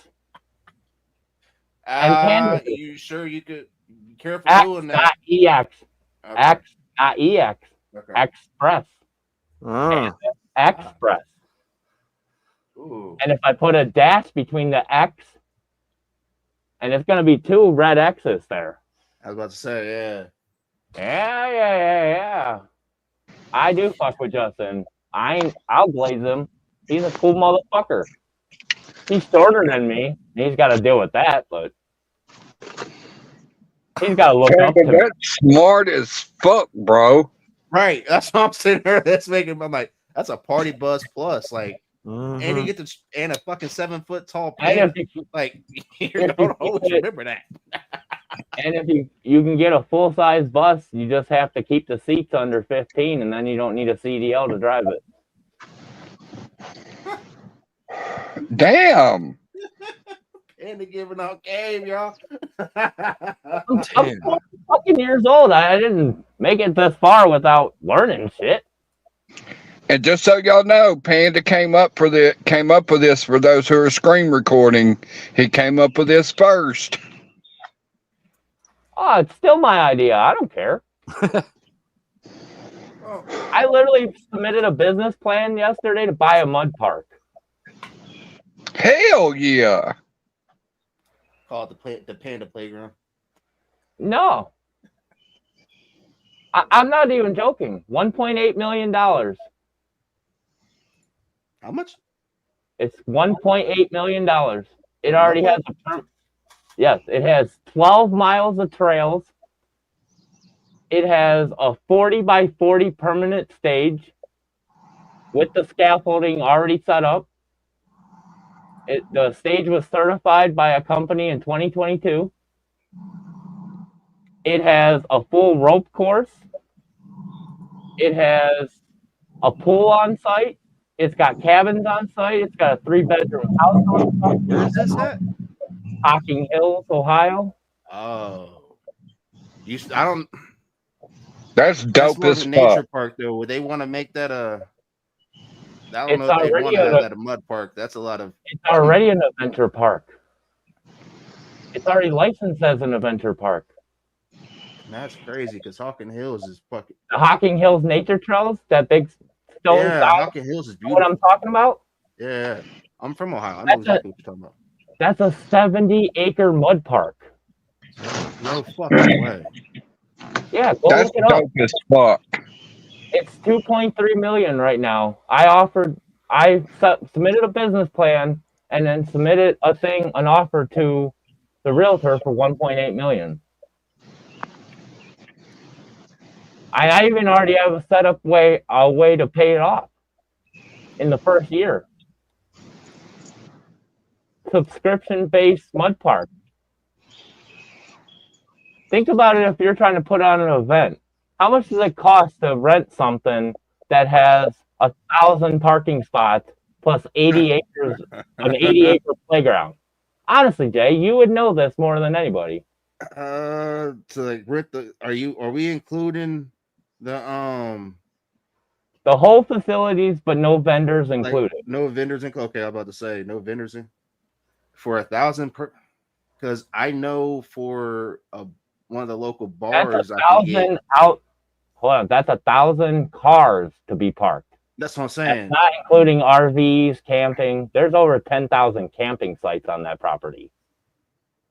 And Panda. You sure you could? Be careful doing that. X.EX. Okay. X.EX. Okay. Express. Express. Ooh. And if I put a dash between the X, and it's going to be 2 red X's there. I was about to say, yeah. Yeah. I do fuck with Justin. I'll blaze him. He's a cool motherfucker. He's shorter than me. He's got to deal with that, but he's got to look up to me. That's smart as fuck, bro. Right. That's what I'm sitting there. That's making. I'm like, that's a party bus plus. Like, and you get to and a fucking 7 foot tall Panda. Like, you don't always remember that. And if you can get a full size bus, you just have to keep the seats under 15, and then you don't need a CDL to drive it. Damn. Panda giving out game, y'all. I'm 40 fucking years old. I didn't make it this far without learning shit. And just so y'all know, Panda came up with this for those who are screen recording. He came up with this first. Oh, it's still my idea. I don't care. I literally submitted a business plan yesterday to buy a mud park. Hell yeah. Call it the Panda Playground. No. I'm not even joking. $1.8 million. How much? It's $1.8 million. It already has yes, it has 12 miles of trails. It has a 40 by 40 permanent stage with the scaffolding already set up. The stage was certified by a company in 2022. It has a full rope course. It has a pool on site. It's got cabins on site. It's got a 3-bedroom house on site. Where is this at? Hocking Hills, Ohio. Oh, I don't. That's dope as fuck. Nature park though. Would they want to make that a? I don't know if they want to have that a mud park. That's a lot of. It's already an adventure park. It's already licensed as an adventure park. That's crazy because Hocking Hills is fucking. The Hocking Hills Nature Trails, that big stone. Yeah, Hocking Hills is beautiful. What I'm talking about? Yeah, I'm from Ohio. I know exactly what you're talking about. That's a 70-acre mud park. No fucking way. Yeah, go that's look it up. Dope as fuck. It's $2.3 million right now. I submitted a business plan and then submitted an offer to the realtor for $1.8 million. I even already have a setup a way to pay it off in the first year. Subscription-based mud park. Think about it if you're trying to put on an event. How much does it cost to rent something that has 1,000 parking spots plus 80 acres, an 80-acre playground? Honestly, Jay, you would know this more than anybody. To like rent are we including the whole facilities, but no vendors included? Like, no vendors included. Okay, I'm about to say no vendors in for 1,000 per. Because I know for one of the local bars, that's 1,000 out. Hold on, that's 1,000 cars to be parked. That's what I'm saying. That's not including RVs, camping. There's over 10,000 camping sites on that property.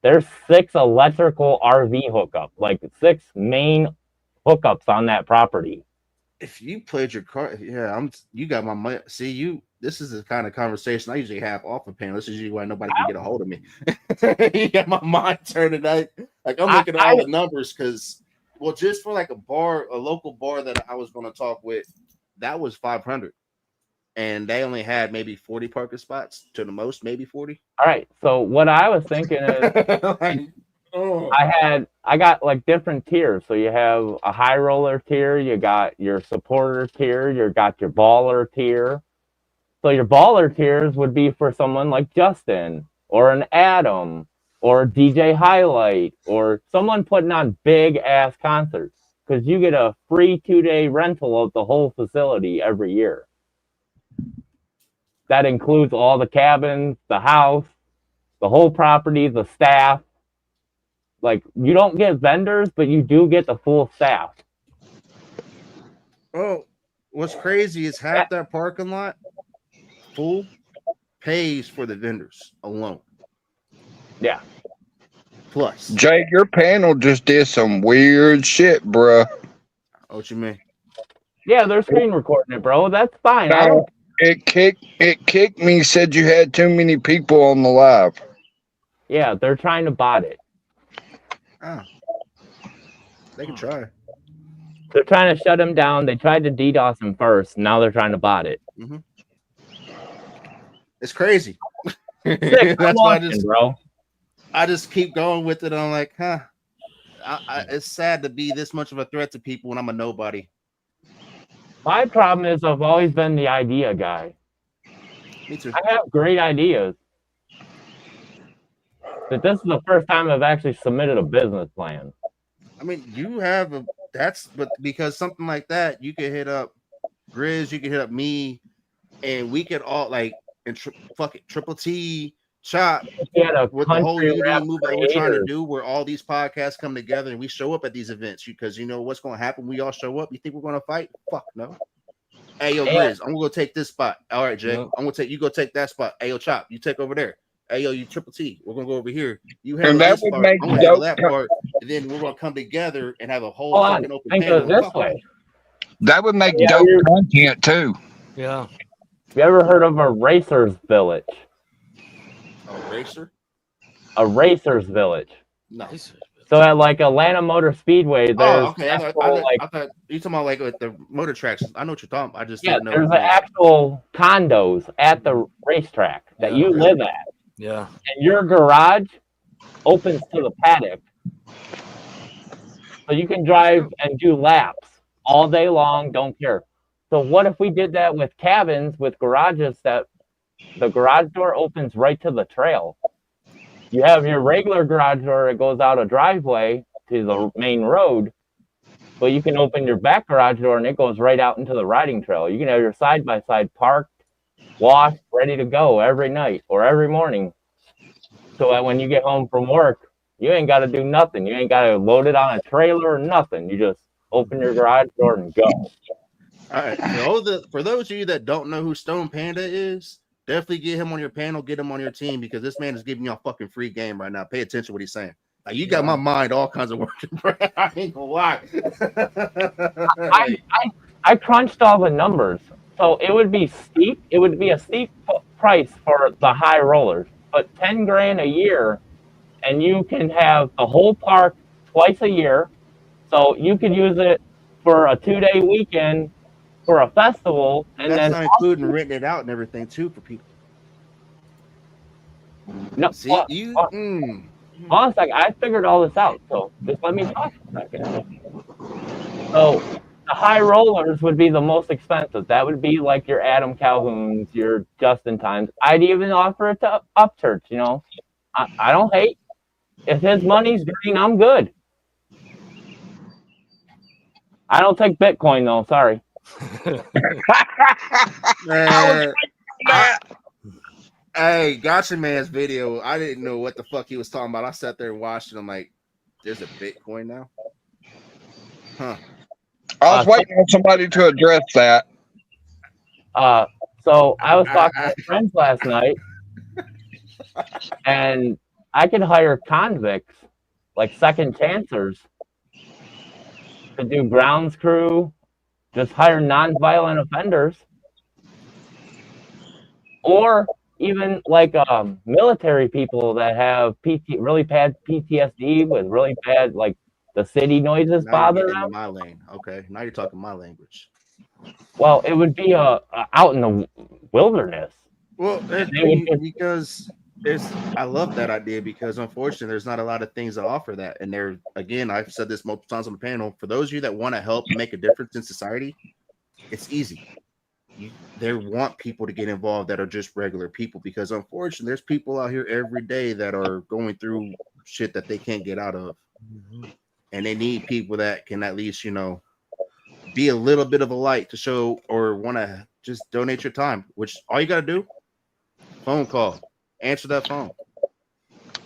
There's 6 electrical RV hookups, like 6 main hookups on that property. If you played your card, yeah, you got my money. See, this is the kind of conversation I usually have off of panel. This is usually why nobody can get a hold of me. You got my mind turned tonight. Like I'm looking at all the numbers because, well, just for like a local bar that I was going to talk with, that was 500, and they only had maybe 40 parking spots to the most, maybe 40. All right. So what I was thinking is, I got like different tiers. So you have a high roller tier, you got your supporter tier, you got your baller tier. So your baller tiers would be for someone like Justin or an Adam or DJ Highlight or someone putting on big ass concerts, because you get a free 2-day rental of the whole facility every year. That includes all the cabins, the house, the whole property, the staff. Like, you don't get vendors, but you do get the full staff. Oh, what's crazy is half that parking lot full pays for the vendors alone. Yeah. Plus, Jake, your panel just did some weird shit, bruh. What you mean? Yeah, they're screen recording it, bro. That's fine. No, it kicked me, said you had too many people on the live. Yeah, they're trying to bot it. Oh. They can try. They're trying to shut him down. They tried to DDoS him first. Now they're trying to bot it. Mm-hmm. It's crazy. That's why I just keep going with it. I'm like, huh. It's sad to be this much of a threat to people when I'm a nobody. My problem is I've always been the idea guy. Me too. I have great ideas. But this is the first time I've actually submitted a business plan. I mean, you have but because something like that, you could hit up Grizz, you could hit up me, and we could all like, and fuck it, Triple T, Chop, with the whole unity move that we're trying to do, where all these podcasts come together and we show up at these events, because you know what's going to happen. We all show up. You think we're going to fight? Fuck no. Hey, yo, Grizz, I'm going to go take this spot. All right, Jay, I'm going to take, you go take that spot. Hey, yo, Chop, you take over there. Hey, yo, you Triple T, we're going to go over here. You handle this part, I'm going to handle that part, and then we're going to come together and have a whole fucking open panel. This way. That would make dope content, too. Yeah. You ever heard of a racer's village? A racer? A racer's village. No. So at like Atlanta Motor Speedway, there's okay. I thought you talking about like with the motor tracks. I know what you're talking about. I just didn't know. There's actual condos at the racetrack that you live at. Yeah. And your garage opens to the paddock. So you can drive and do laps all day long, don't care. So what if we did that with cabins, with garages, that the garage door opens right to the trail? You have your regular garage door that goes out a driveway to the main road, but you can open your back garage door and it goes right out into the riding trail. You can have your side-by-side parked, washed, ready to go every night or every morning. So that when you get home from work, you ain't got to do nothing. You ain't got to load it on a trailer or nothing. You just open your garage door and go. All right. For those of you that don't know who Stone Panda is, definitely get him on your panel, get him on your team, because this man is giving you a fucking free game right now. Pay attention to what he's saying. Like, you got my mind all kinds of working, bro. I ain't gonna lie. I crunched all the numbers. So it would be steep. It would be a steep price for the high rollers, but $10,000 a year, and you can have the whole park twice a year. So you could use it for a 2-day weekend for a festival, and That's then not including renting it out and everything too for people. no. See, you. Hold on a second. I figured all this out, so just let me talk for a second. So the high rollers would be the most expensive. That would be like your Adam Calhoun's, your Justin Times. I'd even offer it to Upchurch, you know. I don't hate. If his money's green, I'm good. I don't take Bitcoin though, sorry. Man, hey, Gotcha Man's video, I didn't know what the fuck he was talking about. I sat there and watched it. I'm like, there's a Bitcoin now? Huh. I was waiting on somebody to address that. So I was talking to friends last night, and I could hire convicts, like second chancers, to do grounds crew, just hire non-violent offenders, or even like military people that have really bad PTSD with really bad, like the city noises bother them. My lane. Okay, now you're talking my language. Well, it would be out in the wilderness. Well, because I love that idea because unfortunately there's not a lot of things that offer that. And there, again, I've said this multiple times on the panel. For those of you that want to help make a difference in society, it's easy. They want people to get involved that are just regular people because unfortunately there's people out here every day that are going through shit that they can't get out of. And they need people that can at least, you know, be a little bit of a light to show or want to just donate your time, which all you got to do, phone call, answer that phone,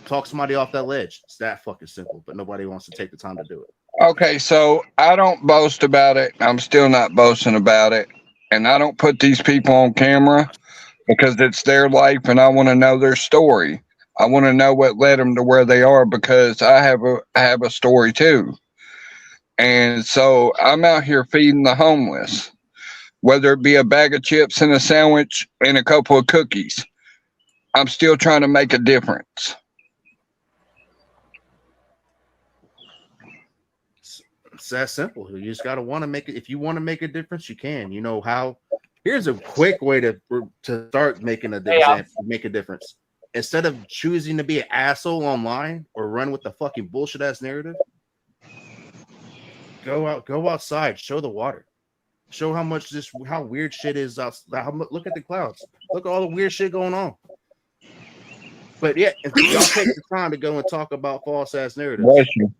talk somebody off that ledge. It's that fucking simple, but nobody wants to take the time to do it. Okay, so I don't boast about it. I'm still not boasting about it. And I don't put these people on camera because it's their life and I want to know their story. I want to know what led them to where they are because I have a story too. And so I'm out here feeding the homeless, whether it be a bag of chips and a sandwich and a couple of cookies. I'm still trying to make a difference. It's that simple. You just gotta want to make it. If you want to make a difference, you can. You know how? Here's a quick way to start making make a difference. Instead of choosing to be an asshole online or run with the fucking bullshit ass narrative, go outside, show the water, show how weird shit is outside. Look at the clouds. Look at all the weird shit going on. But yeah, if y'all take the time to go and talk about false ass narratives. Bless you.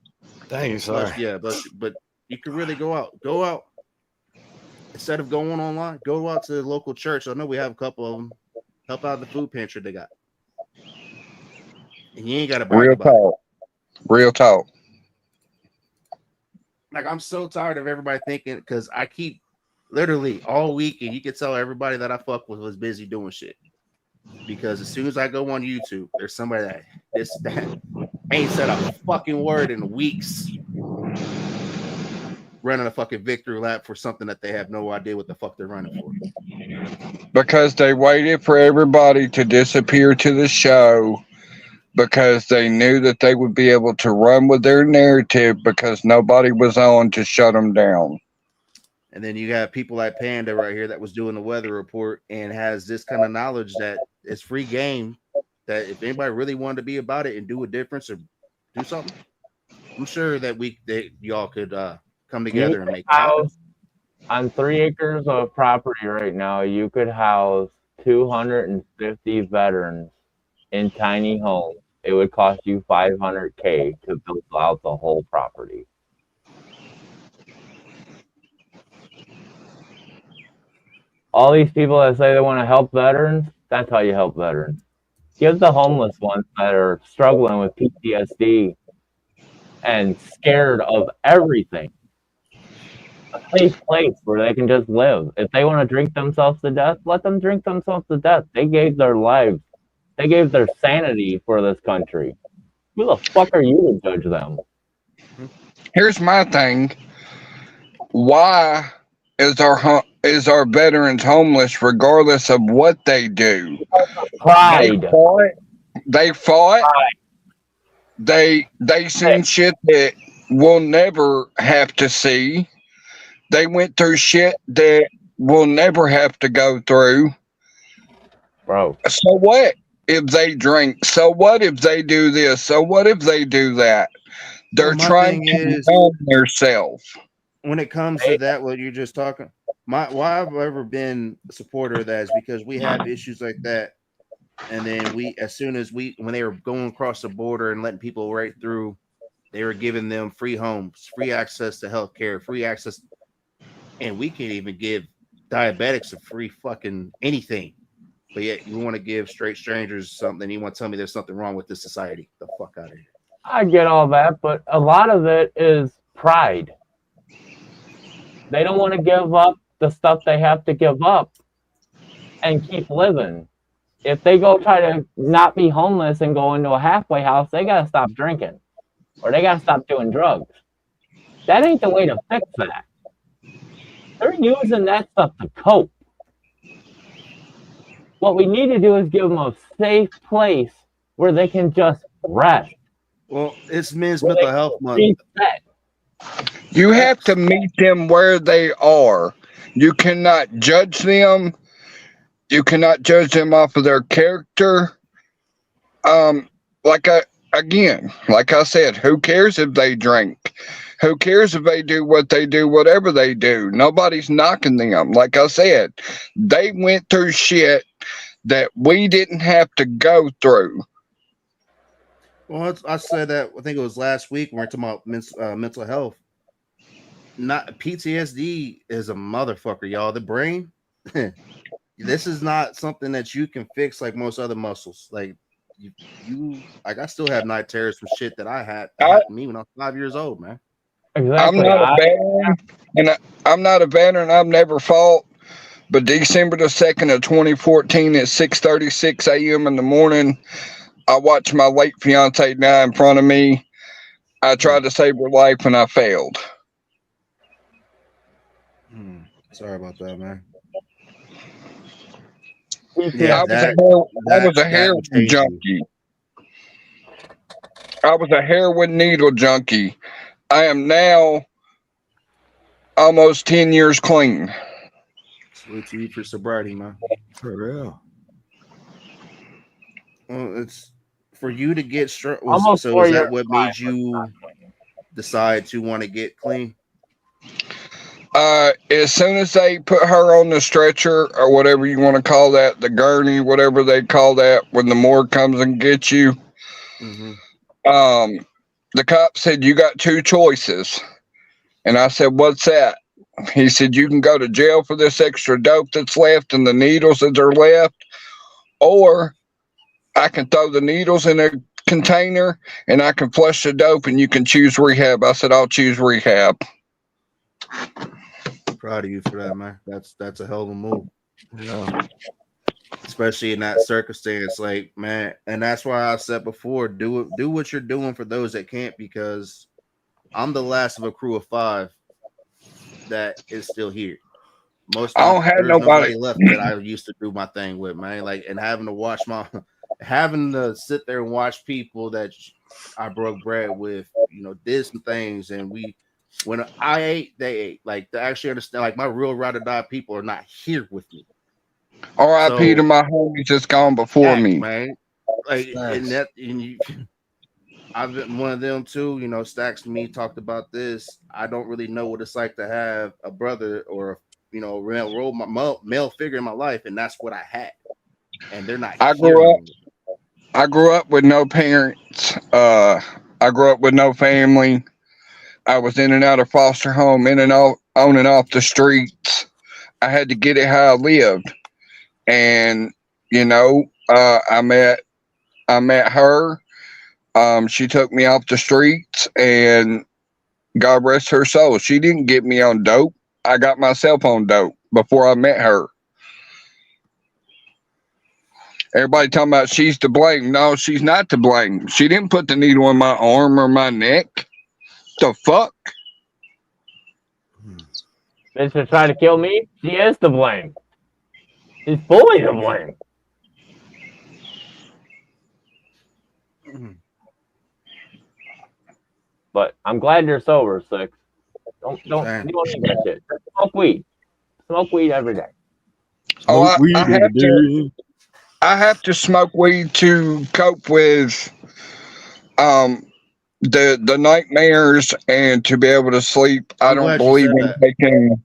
Thanks. Yeah, but you can really go out instead of going online. Go out to the local church. I know we have a couple of them. Help out the food pantry they got, and you ain't got to brag about it. Real talk. Like I'm so tired of everybody thinking because I keep literally all week, and you can tell everybody that I fuck with was busy doing shit. Because as soon as I go on YouTube, there's somebody that ain't said a fucking word in weeks, running a fucking victory lap for something that they have no idea what the fuck they're running for. Because they waited for everybody to disappear to the show because they knew that they would be able to run with their narrative because nobody was on to shut them down. And then you got people like Panda right here that was doing the weather report and has this kind of knowledge that it's free game. That if anybody really wanted to be about it and do a difference or do something, I'm sure that y'all could come together and make it happen. On 3 acres of property right now, you could house 250 veterans in tiny homes. It would cost you $500K to build out the whole property. All these people that say they want to help veterans, that's how you help veterans. Give the homeless ones that are struggling with PTSD and scared of everything a safe place where they can just live. If they want to drink themselves to death, let them drink themselves to death. They gave their lives. They gave their sanity for this country. Who the fuck are you to judge them? Here's my thing. Why is our veterans homeless regardless of what they do? Pride. They fought. They seen shit that we'll never have to see. They went through shit that we'll never have to go through. Bro. So what if they drink? So what if they do this? So what if they do that? They're Well, my trying thing to is, numb themselves. when it comes to that, what you're just talking, why I've ever been a supporter of that is because we have issues like that, and then as soon as when they were going across the border and letting people right through, they were giving them free homes, free access to healthcare, free access, and we can't even give diabetics a free fucking anything. But yet you want to give straight strangers something. You want to tell me there's something wrong with this society? The fuck out of here. I get all that, but a lot of it is pride. They don't want to give up the stuff they have to give up and keep living. If they go try to not be homeless and go into a halfway house, they got to stop drinking or they got to stop doing drugs. That ain't the way to fix that. They're using that stuff to cope. What we need to do is give them a safe place where they can just rest. Well, it's Men's Mental Health Month. Reset. You have to meet them where they are. You cannot judge them. You cannot judge them off of their character. Like I said, who cares if they drink? Who cares if they do what they do, whatever they do? Nobody's knocking them. Like I said, they went through shit that we didn't have to go through. Well, I said that, I think it was last week when we were talking about mental health. Not PTSD is a motherfucker, y'all. The brain, this is not something that you can fix like most other muscles. Like you like I still have night terrors from shit that I had to me when I was 5 years old, man. Exactly. I'm not a veteran. I've never fought. But December the 2nd of 2014 at 6:36 a.m. in the morning, I watched my late fiance die in front of me. I tried to save her life and I failed. Sorry about that, man. Yeah, I was a heroin junkie. I was a heroin needle junkie. I am now almost 10 years clean. Salute to you for sobriety, man. For real. Well, it's for you to get straight. So is that what made you decide to want to get clean? As soon as they put her on the stretcher or whatever you want to call that, the gurney, whatever they call that, when the morgue comes and gets you, the cop said, you got two choices. And I said, what's that? He said, you can go to jail for this extra dope that's left and the needles that are left, or I can throw the needles in a container and I can flush the dope and you can choose rehab. I said, I'll choose rehab. Proud of you for that, man. That's a hell of a move. Yeah. Especially in that circumstance, like, man, and that's why I said before, do what you're doing for those that can't, because I'm the last of a crew of 5 that is still here. Most I don't have nobody left that I used to do my thing with, man. Like, and having to sit there and watch people that I broke bread with, did some things, and when I ate, they ate. Like, to actually understand, like, my real ride or die people are not here with me. R.I.P. to my homies that's gone before me, man. Like, I've been one of them too. Stacks and me talked about this. I don't really know what it's like to have a brother or male figure in my life, and that's what I had. And they're not. I grew up with no parents. I grew up with no family. I was in and out of foster home, in and out, on and off the streets. I had to get it how I lived, and I met her. She took me off the streets, and God rest her soul, she didn't get me on dope. I got myself on dope before I met her. Everybody talking about she's to blame. No, she's not to blame. She didn't put the needle in my arm or my neck. The fuck? Bitch to try to kill me? She is to blame. She's fully to blame. But I'm glad you're sober, Six. Don't you don't need that shit. Smoke weed. Smoke weed every day. Oh, I have to smoke weed to cope with the nightmares and to be able to sleep. I'm glad you said that.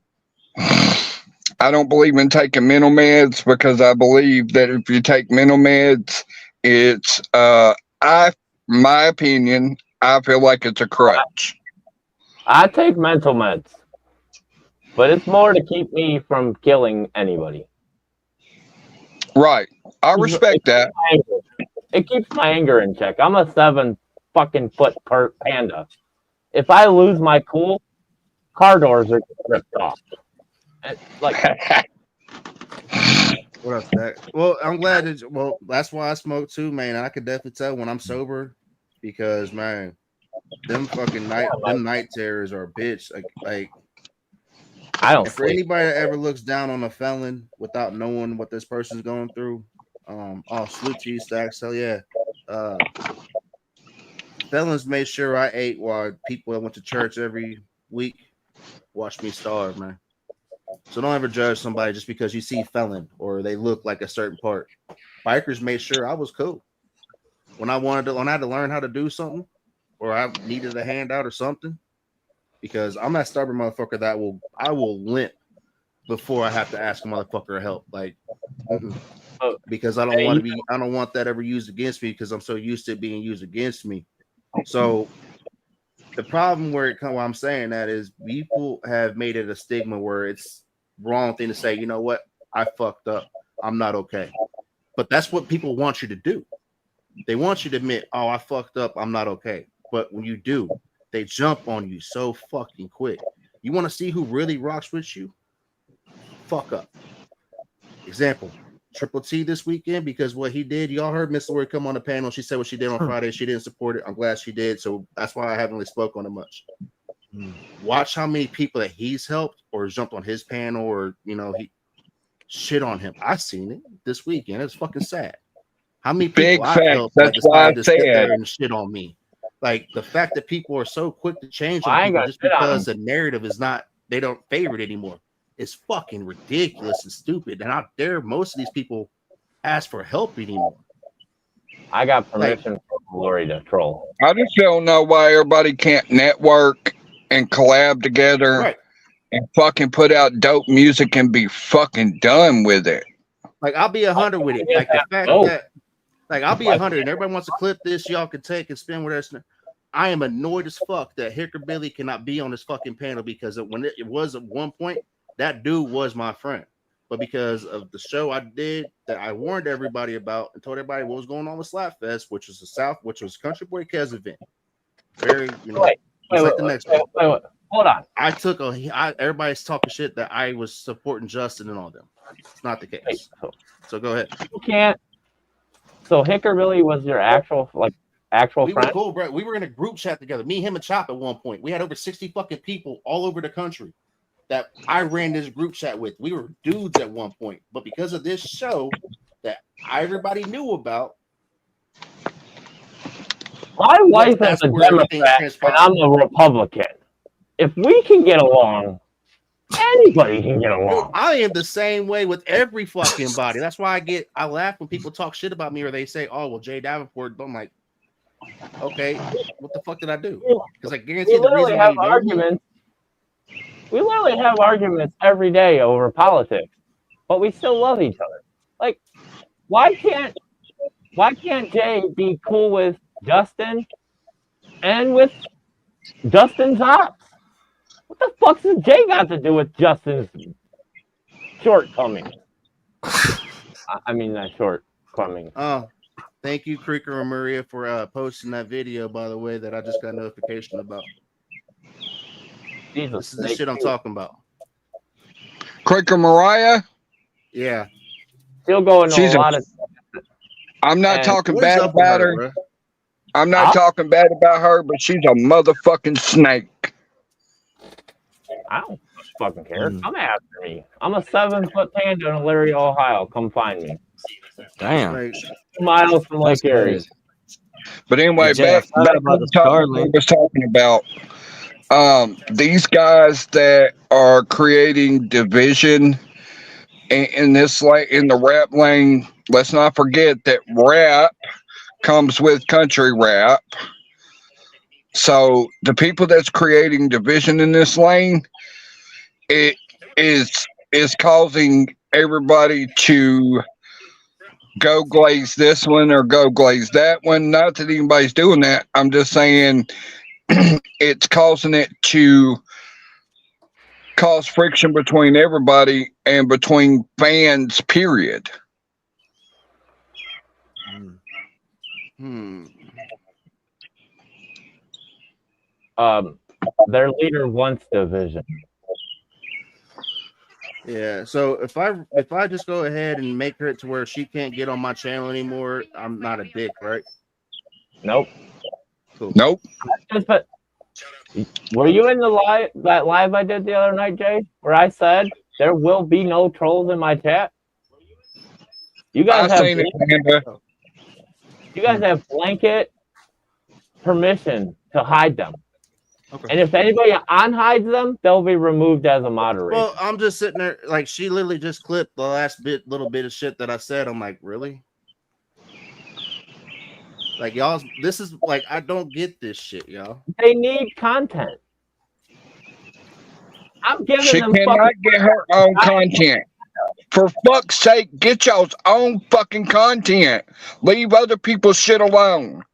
I don't believe in taking mental meds because I believe that if you take mental meds, it's my opinion, I feel like it's a crutch. I take mental meds, but it's more to keep me from killing anybody. Right. I respect that. It keeps my anger in check. I'm a 7 fucking foot panda. If I lose my cool, car doors are ripped off. Like, what else, Zach? Well, I'm glad that. Well, that's why I smoke too, man. I could definitely tell when I'm sober because, man, them fucking night terrors are a bitch. Like I don't. For anybody that ever looks down on a felon without knowing what this person's going through, salute to you, Stacks. Hell yeah. Felons made sure I ate while people that went to church every week watched me starve, man. So don't ever judge somebody just because you see felon or they look like a certain part. Bikers made sure I was cool. When I had to learn how to do something or I needed a handout or something, because I'm that stubborn motherfucker that I will limp before I have to ask a motherfucker for help. Like, because I don't want that ever used against me because I'm so used to it being used against me. So the problem why I'm saying that is people have made it a stigma where it's wrong thing to say, you know what, I fucked up. I'm not okay. But that's what people want you to do. They want you to admit, oh, I fucked up. I'm not okay. But when you do, they jump on you so fucking quick. You want to see who really rocks with you? Fuck up. Example, Triple T this weekend, because what he did, y'all heard Miss Lori come on the panel. She said what she did on Friday. She didn't support it. I'm glad she did. So that's why I haven't really spoke on it much. Watch how many people that he's helped or jumped on his panel or, he shit on him. I seen it this weekend. It's fucking sad. How many people I helped that decided to sit there and shit on me? Like the fact that people are so quick to change on people just because the narrative is not, they don't favor it anymore. It's fucking ridiculous and stupid. And out there, most of these people ask for help anymore. I got permission from Lori to troll. I just don't know why everybody can't network and collab together and fucking put out dope music and be fucking done with it. Like I'll be 100 with it. Like the fact that, like I'll be 100 and everybody wants to clip this, y'all can take and spin with us. I am annoyed as fuck that Hicker Billy cannot be on this fucking panel because when it was at one point, that dude was my friend. But because of the show I did that I warned everybody about and told everybody what was going on with Slapfest, which was Country Boy Kez event. Very, wait, the next one. Hold on. Everybody's talking shit that I was supporting Justin and all them. It's not the case. So go ahead. You can't. So Hicker Billy was your actual friend? We were cool, bro. We were in a group chat together. Me, him, and Chop at one point. We had over 60 fucking people all over the country that I ran this group chat with. We were dudes at one point, but because of this show that everybody knew about, my wife is a Democrat and I'm a Republican. If we can get along, anybody can get along. I am the same way with every fucking body. That's why I laugh when people talk shit about me or they say, "Oh, well, Jay Davenport." I'm like, okay, what the fuck did I do? Because I guarantee the reason why you arguments. We literally have arguments every day over politics, but we still love each other. Like, why can't Jay be cool with Justin and with Justin's ops? What the fuck does Jay got to do with Justin's shortcomings? I mean, that shortcomings. Oh, thank you, Creeker and Maria, for posting that video, by the way, that I just got notification about. This is the shit I'm talking about. Creeker Mariah? Yeah. Still going on a lot of. I'm not talking bad about her. I'm not talking bad about her, but she's a motherfucking snake. I don't fucking care. Come after me. I'm a 7-foot panda in Elyria, Ohio. Come find me. Damn. 2 miles from Lake Erie. But anyway, back to the topic we was talking about. These guys that are creating division in this in the rap lane, let's not forget that rap comes with country rap. So the people that's creating division in this lane, it is causing everybody to go glaze this one or go glaze that one. Not that anybody's doing that. I'm just saying it's causing it to cause friction between everybody and between fans, period. Their leader wants division. Yeah. So if I just go ahead and make her to where she can't get on my channel anymore, I'm not a dick, right? Nope. Cool. Nope. But were you in that live I did the other night, Jay, where I said there will be no trolls in my chat? You guys have blanket permission to hide them. Okay. And if anybody unhides them, they'll be removed as a moderator. Well, I'm just sitting there, like, she literally just clipped the last little bit of shit that I said. I'm like, really? Like, y'all, this is like, I don't get this shit, y'all. They need content. I'm giving she them. She cannot get her own content. For fuck's sake, get y'all's own fucking content. Leave other people's shit alone.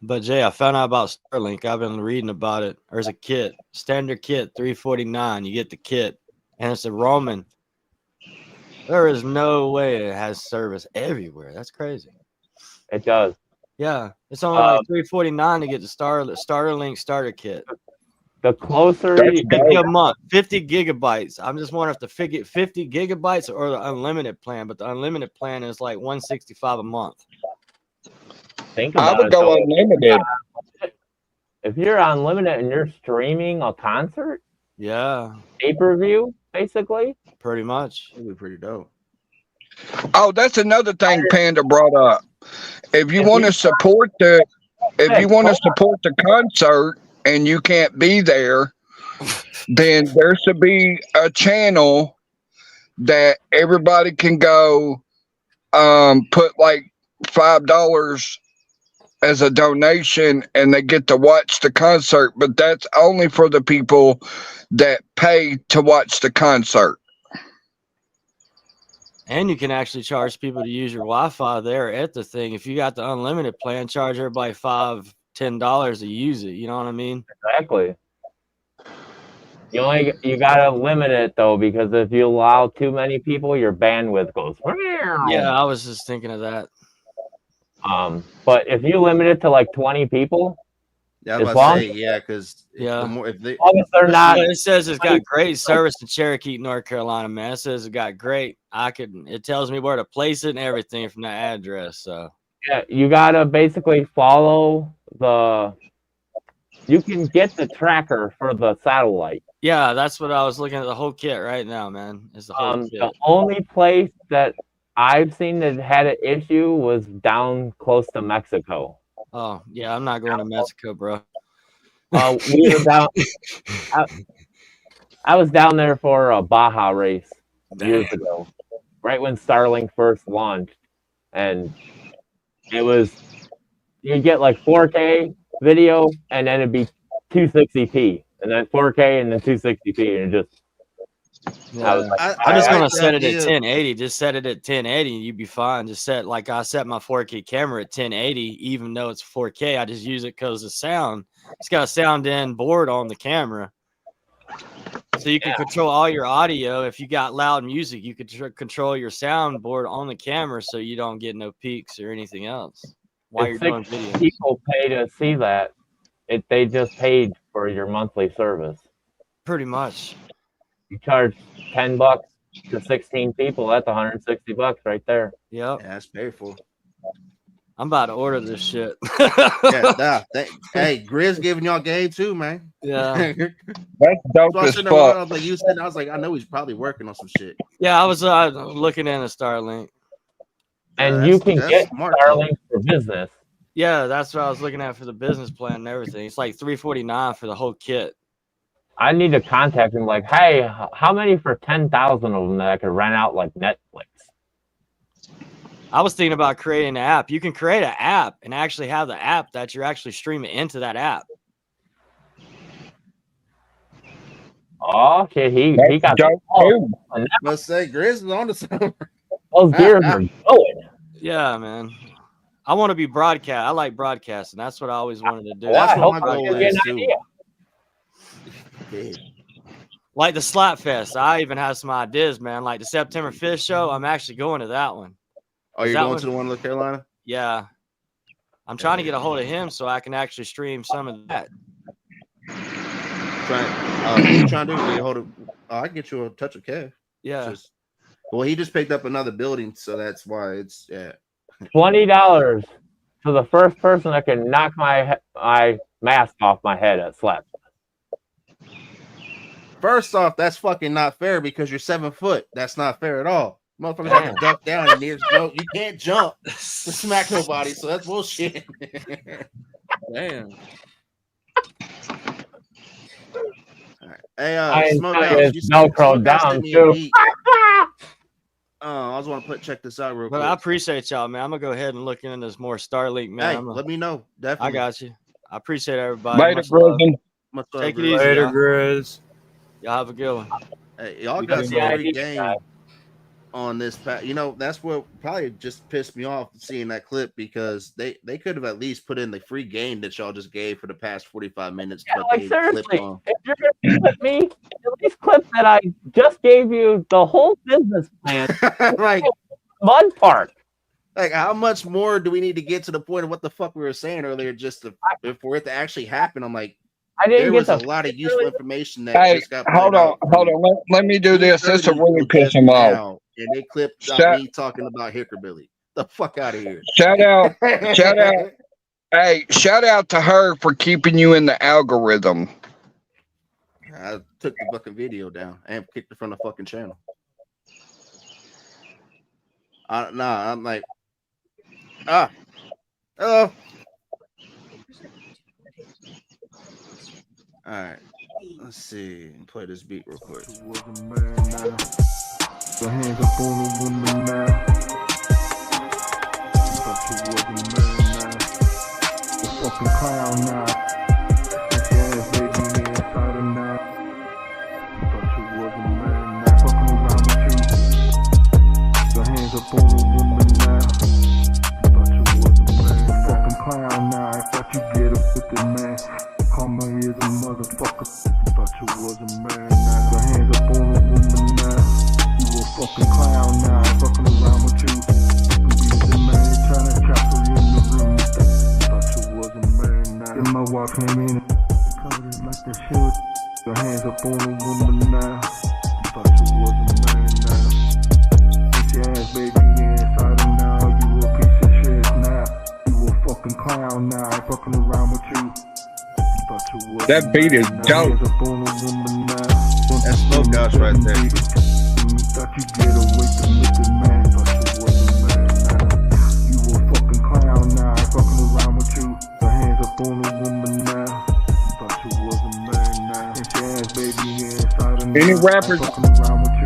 But Jay, I found out about Starlink. I've been reading about it. There's a kit, standard kit, $349. You get the kit, and it's a Roman. There is no way it has service everywhere. That's crazy. It does. Yeah, it's only like $349 to get the Starlink starter kit. The closer a month, 50 gigabytes. I'm just wondering if the 50 gigabytes or the unlimited plan, but the unlimited plan is like $165 a month. I would go unlimited. If you're unlimited and you're streaming a concert, yeah, pay-per-view, basically, pretty much. It'd be pretty dope. Oh, that's another thing Panda brought up. If you want to support the concert and you can't be there, then there should be a channel that everybody can go put like $5 as a donation and they get to watch the concert, but that's only for the people that pay to watch the concert. And you can actually charge people to use your Wi-Fi there at the thing. If you got the unlimited plan, charge everybody $5-10 to use it. You know what I mean? Exactly. You gotta limit it though, because if you allow too many people, your bandwidth goes. Yeah, I was just thinking of that. But if you limit it to like 20 people, yeah, because they're not. It says it's got great service in Cherokee, North Carolina, man. It says it got great. It tells me where to place it and everything from that address. So yeah, you gotta basically follow you can get the tracker for the satellite. Yeah, that's what I was looking at, the whole kit right now, man. It's the whole kit. The only place that I've seen that had an issue was down close to Mexico. Oh, yeah, I'm not going to Mexico, bro. We were down. I was down there for a Baja race years ago, right when Starlink first launched, and it was you'd get like 4K video, and then it'd be 260p, and then 4K, and then 260p, and just. Yeah. I'm just gonna set it at 1080. Just set it at 1080, and you'd be fine. Just set I set my 4K camera at 1080, even though it's 4K. I just use it because the sound. It's got a sound in board on the camera, so you can control all your audio. If you got loud music, you could control your soundboard on the camera, so you don't get no peaks or anything else while you're doing videos. People pay to see that. They just paid for your monthly service. Pretty much. You charge $10 to 16 people. That's $160 right there. Yep. Yeah, that's painful. I'm about to order this shit. Hey, Grizz giving y'all game too, man. Yeah. That's dope as fuck. I was like, I know he's probably working on some shit. Yeah, I was looking in a Starlink. And you can get Starlink for business. Yeah, that's what I was looking at for the business plan and everything. It's like $349 for the whole kit. I need to contact him. Like, hey, how many for 10,000 of them that I could rent out like Netflix? I was thinking about creating an app. You can create an app and actually have the app that you're actually streaming into that app. Oh, okay, he got dope, too. Let's say Grizz is on the summer. those gears are going. Yeah, man. I want to be broadcast. I like broadcasting. That's what I always wanted to do. Well, That's I what my hope I goal can get is an too. idea. Like the Slap Fest. I even have some ideas, man. Like the September 5th show. I'm actually going to that one. Oh, you're that going one- to the one in North Carolina? Yeah. I'm trying to get a hold of him so I can actually stream some of that. What you trying to do? Get a hold of, I can get you a touch of Kev. Yeah. Well, he just picked up another building, so that's why it's $20 for the first person that can knock my mask off my head at Slap. First off, that's fucking not fair because you're 7 foot. That's not fair at all. Motherfuckers have to duck down and there's no, you can't jump to smack nobody, so that's bullshit. Damn. All right. Hey, I Smokehouse, you Velcro down too. I just want to check this out real But quick. I appreciate y'all, man. I'm gonna go ahead and look into this more Starlink, man. Hey, let me know. Definitely. I got you. I appreciate everybody. Later, Much love. Grizzly. Much love, Take it bro. easy. Later, y'all. Grizz. Y'all have a good one. Hey, y'all We got got some the free ID game guy. on this pack. You know, that's what probably just pissed me off seeing that clip because they could have at least put in the free game that y'all just gave for the past 45 minutes. Yeah, but like they seriously, clipped on. if you're gonna clip me, at least clip that I just gave you the whole business plan. like, Mud Park. like, how much more do we need to get to the point of what the fuck we were saying earlier just for it to actually happen? I'm like, I there didn't was get a the lot of useful information that Hey, just got hold played on, out hold on. Let me do this. This will 2:30 really till piss just him off. now, and they clipped out Shout- me talking about Hickerbilly. The fuck out of here. Shout out, shout out. Hey, shout out to her for keeping you in the algorithm. I took the fucking video down and kicked it from the fucking channel. I'm like, hello. All right, let's see. Play this beat real quick. Was a man now. Your hands up on a woman now. Thought you was a man now. The fucking clown now. Get your ass baby inside her now. Thought you was a man now. Fucking around with you. Your hands up on a woman now. Thought you was a man. The fucking clown now. I thought you get up with the man. Karma is a motherfucker. Thought you was a man now. Your hands up on a woman now. You a fucking clown now. Fucking around with you. You be the man trying to trap her in the room. Thought you was a man now. Then my wife came in and covered it like the should. Your hands up on a woman now. Thought you was a man now. Get your ass baby inside her now. You a piece of shit now. You a fucking clown now. Fucking around with you. That beat is dope. That's Smokehouse right there. Thought you get away from looking man. Thought you was a man now. You a fucking clown now. Fucking around with you. Your hands up on a woman now. Thought you was a man now. Get your ass baby inside of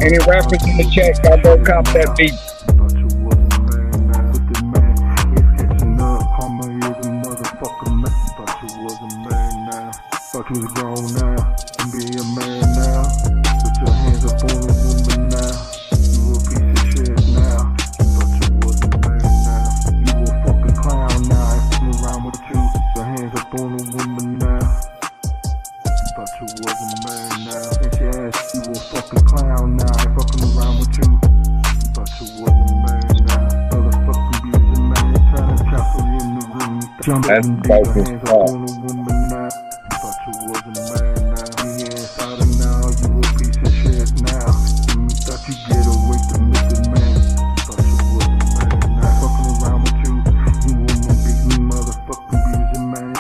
Any rappers in the chat, y'all go cop that beat. Thought you was a man now. But the man is catching up. Karma is a motherfucker man. Thought you was a man now. Thought you was grown now. And be a man now. Put your hands up on a woman now. You a piece of shit now. Thought you was a man now. You a fucking clown now. Fucking around with you. Your hands up on a woman now. Thought you was a man now. Get your ass. You a fucking clown now. Fucking around with you. Thought you was a man now. Motherfucking be a man. Trying to trap her in the room. Jump That's and dope your as hands fuck. up on a woman now. Thought you was a man now. You inside her now. You a piece of shit now. Thought you get away from Mr. Man. Thought you was a man now. Fucking around with you. You a big motherfucking busy man.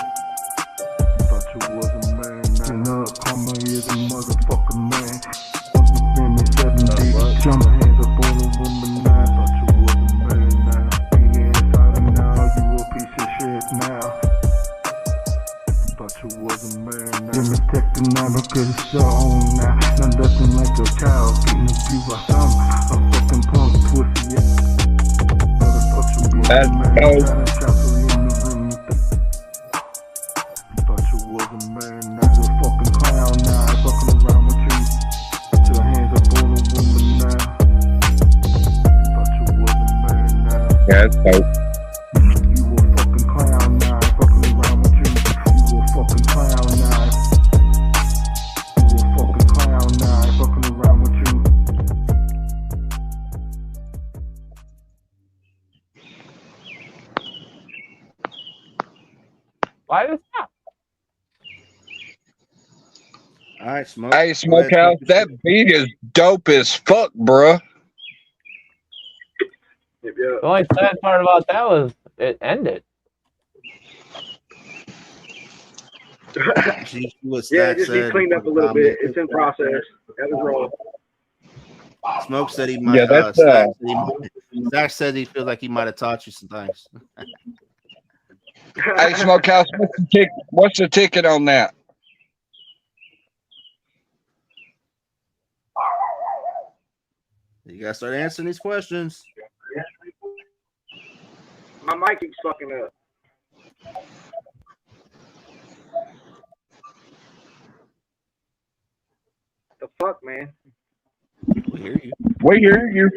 Thought you was a man now. And karma is a motherfucking man. Fucking 70. Jump hands up on a woman now. Thought you was a man now. You inside her now. You a piece of shit now. gonna take the number cause it's your own now. Not nothing like your child getting abused by some a fucking punk pussy. That's dope. Thought you was a man, now you a fucking clown now. I fucking around with you. Put your hands up on a woman now. Thought you was a man now. Yeah, that's dope. You a fucking clown now. I fucking around with you. You a fucking clown now. You a fucking clown now. I fucking around with you. Why is that? All right, Smoke. Hey, Smokehouse, that beat is dope as fuck, bruh. Yep, The only sad part about that was it ended. See what Yeah, Stack it just needs said. cleaned up a little bit. It's in process. That was wrong. Smoke said he might. Yeah, that's Stack said he feels like he might have taught you some things. Hey, Smokehouse, what's the ticket on that? You gotta start answering these questions. My mic keeps fucking up. The fuck, man? We hear you. We hear you.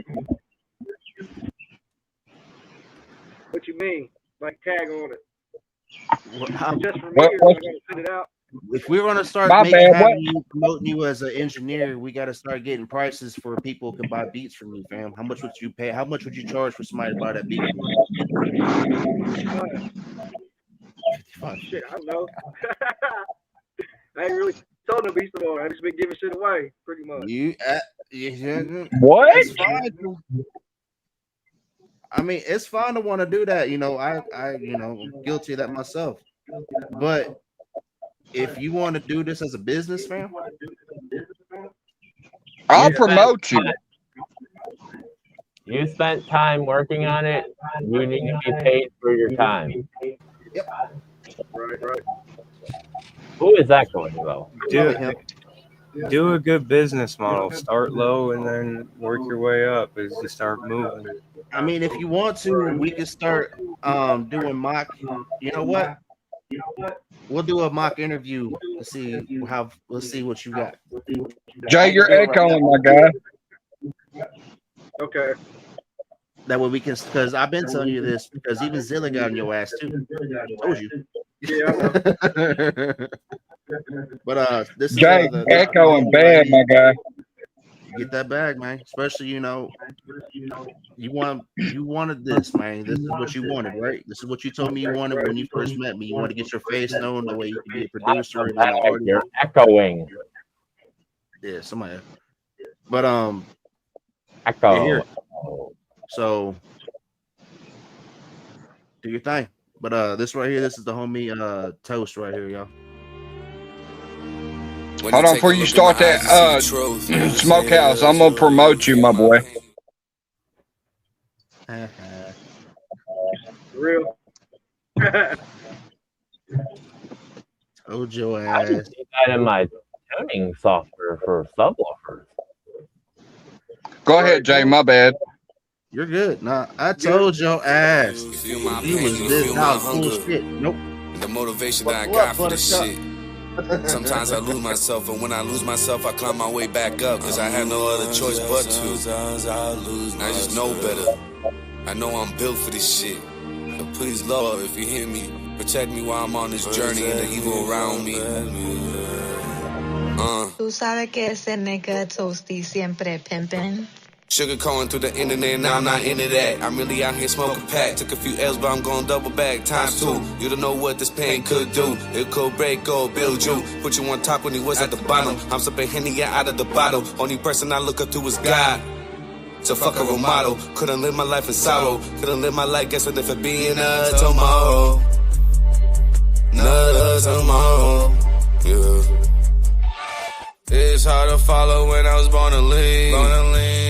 What you mean? Like tag on it? How- Just for me, What- or what- I gotta send it out? If we're gonna start My bad, having you promoting you as an engineer, we gotta start getting prices for people who can buy beats from you, fam. How much would you pay? How much would you charge for somebody to buy that beat from you? 55. Shit, I don't know. I ain't really sold no beats no more. I just been giving shit away, pretty much. What? It's fine. I mean, it's fine to want to do that. You know, I'm guilty of that myself. But if you want to do this as a business, fam, I'll promote you. You spent time working on it. You need to be paid for your time. Yep. Right. Who is that going though? Do a good business model. Start low and then work your way up as you start moving. I mean, if you want to, we can start doing mock. You know what? We'll do a mock interview to see how. Let's see what you got. Jay, you're echoing, my guy. Okay. That way we can, because I've been telling you this, because even Zilla got on your ass too. Told you. Yeah, I know. But this is Jay, echoing bad, my guy. Get that bag, man. Especially, you wanted this, man. This is what you wanted, right? This is what you told me you wanted when you first met me. You want to get your face known, the way you can be a producer and an artist. You're echoing. Yeah, somebody. But Echo. yeah, here. So do your thing. But this right here, this is the homie Toast right here, y'all. Hold on, before you start that, Smokehouse, I'm gonna promote you, my boy. Real. Told your I ass. just did that in my tuning software for subwoofers. Go ahead, Jay. My bad. You're good. Nah, I told your ass. You was this now full shit. Nope. The motivation that I got for this shit. Sometimes I lose myself, and when I lose myself, I climb my way back up, cause I have no other choice but to. I just know better. I know I'm built for this shit. But please, Lord, if you hear me, protect me while I'm on this journey and the evil around me. Tú sabes que ese nigga Toasty siempre pimpin'. Sugar calling through the internet, now I'm not into that. I'm really out here smoking pack. Took a few L's, but I'm going double back times 2. You don't know what this pain could do. It could break or build you. Put you on top when he was at the bottom. I'm sipping Henny out of the bottle. Only person I look up to is God. So fuck a role model. Couldn't live my life in sorrow. Couldn't live my life guessing if it being a tomorrow. Another tomorrow. Yeah. It's hard to follow when I was born to lead.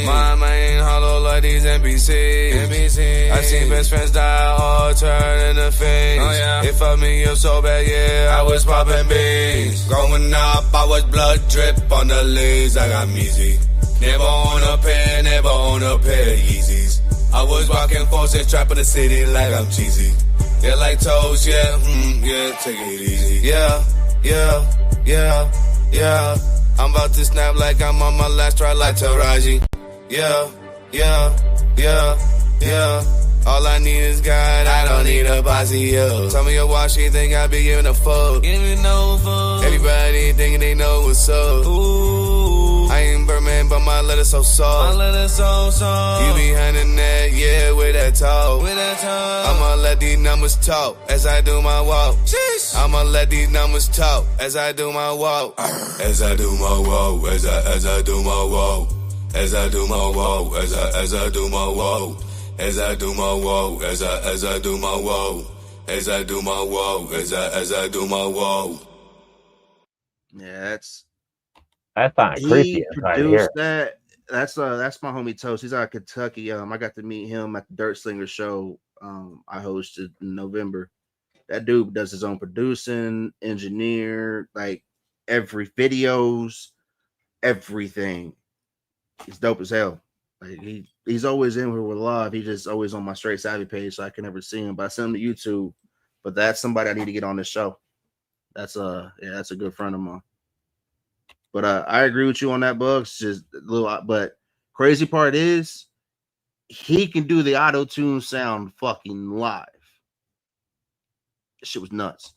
My mind hollow like of these NPCs. I seen best friends die, all turn into fiends. Oh, yeah. It fucked me up so bad, yeah, I was popping beans. Growing up, I was blood drip on the leaves, I got measy. Never on a pair of Yeezys. I was rocking forces, trapping the city like I'm cheesy. Yeah, like toes, yeah, yeah, take it easy. Yeah. I'm about to snap like I'm on my last try like Taraji. Yeah. All I need is God, I don't need a posse, yo. Tell me why she think I be giving a fuck. Everybody thinking they know what's up. Ooh. I ain't Birdman, but my letter so soft. You behind the net, yeah, with that talk. I'ma let these numbers talk as I do my walk. I'ma let these numbers talk as I do my walk. As I do my walk, as I do my walk. As I do my walk, as I do my walk. As I do my walk, as I do my walk. As I do my walk, as I do my walk. Yeah, That's not he creepy. produced that. That's my homie Toast. He's out of Kentucky. I got to meet him at the Dirt Slinger show I hosted in November. That dude does his own producing, engineer, like every videos, everything. He's dope as hell. Like he's always in here with live. He's just always on my Straight Savvy page, so I can never see him. But I send him to YouTube. But that's somebody I need to get on this show. That's a good friend of mine. But I agree with you on that, Bugs. Just a little, but crazy part is he can do the auto tune sound fucking live. This shit was nuts.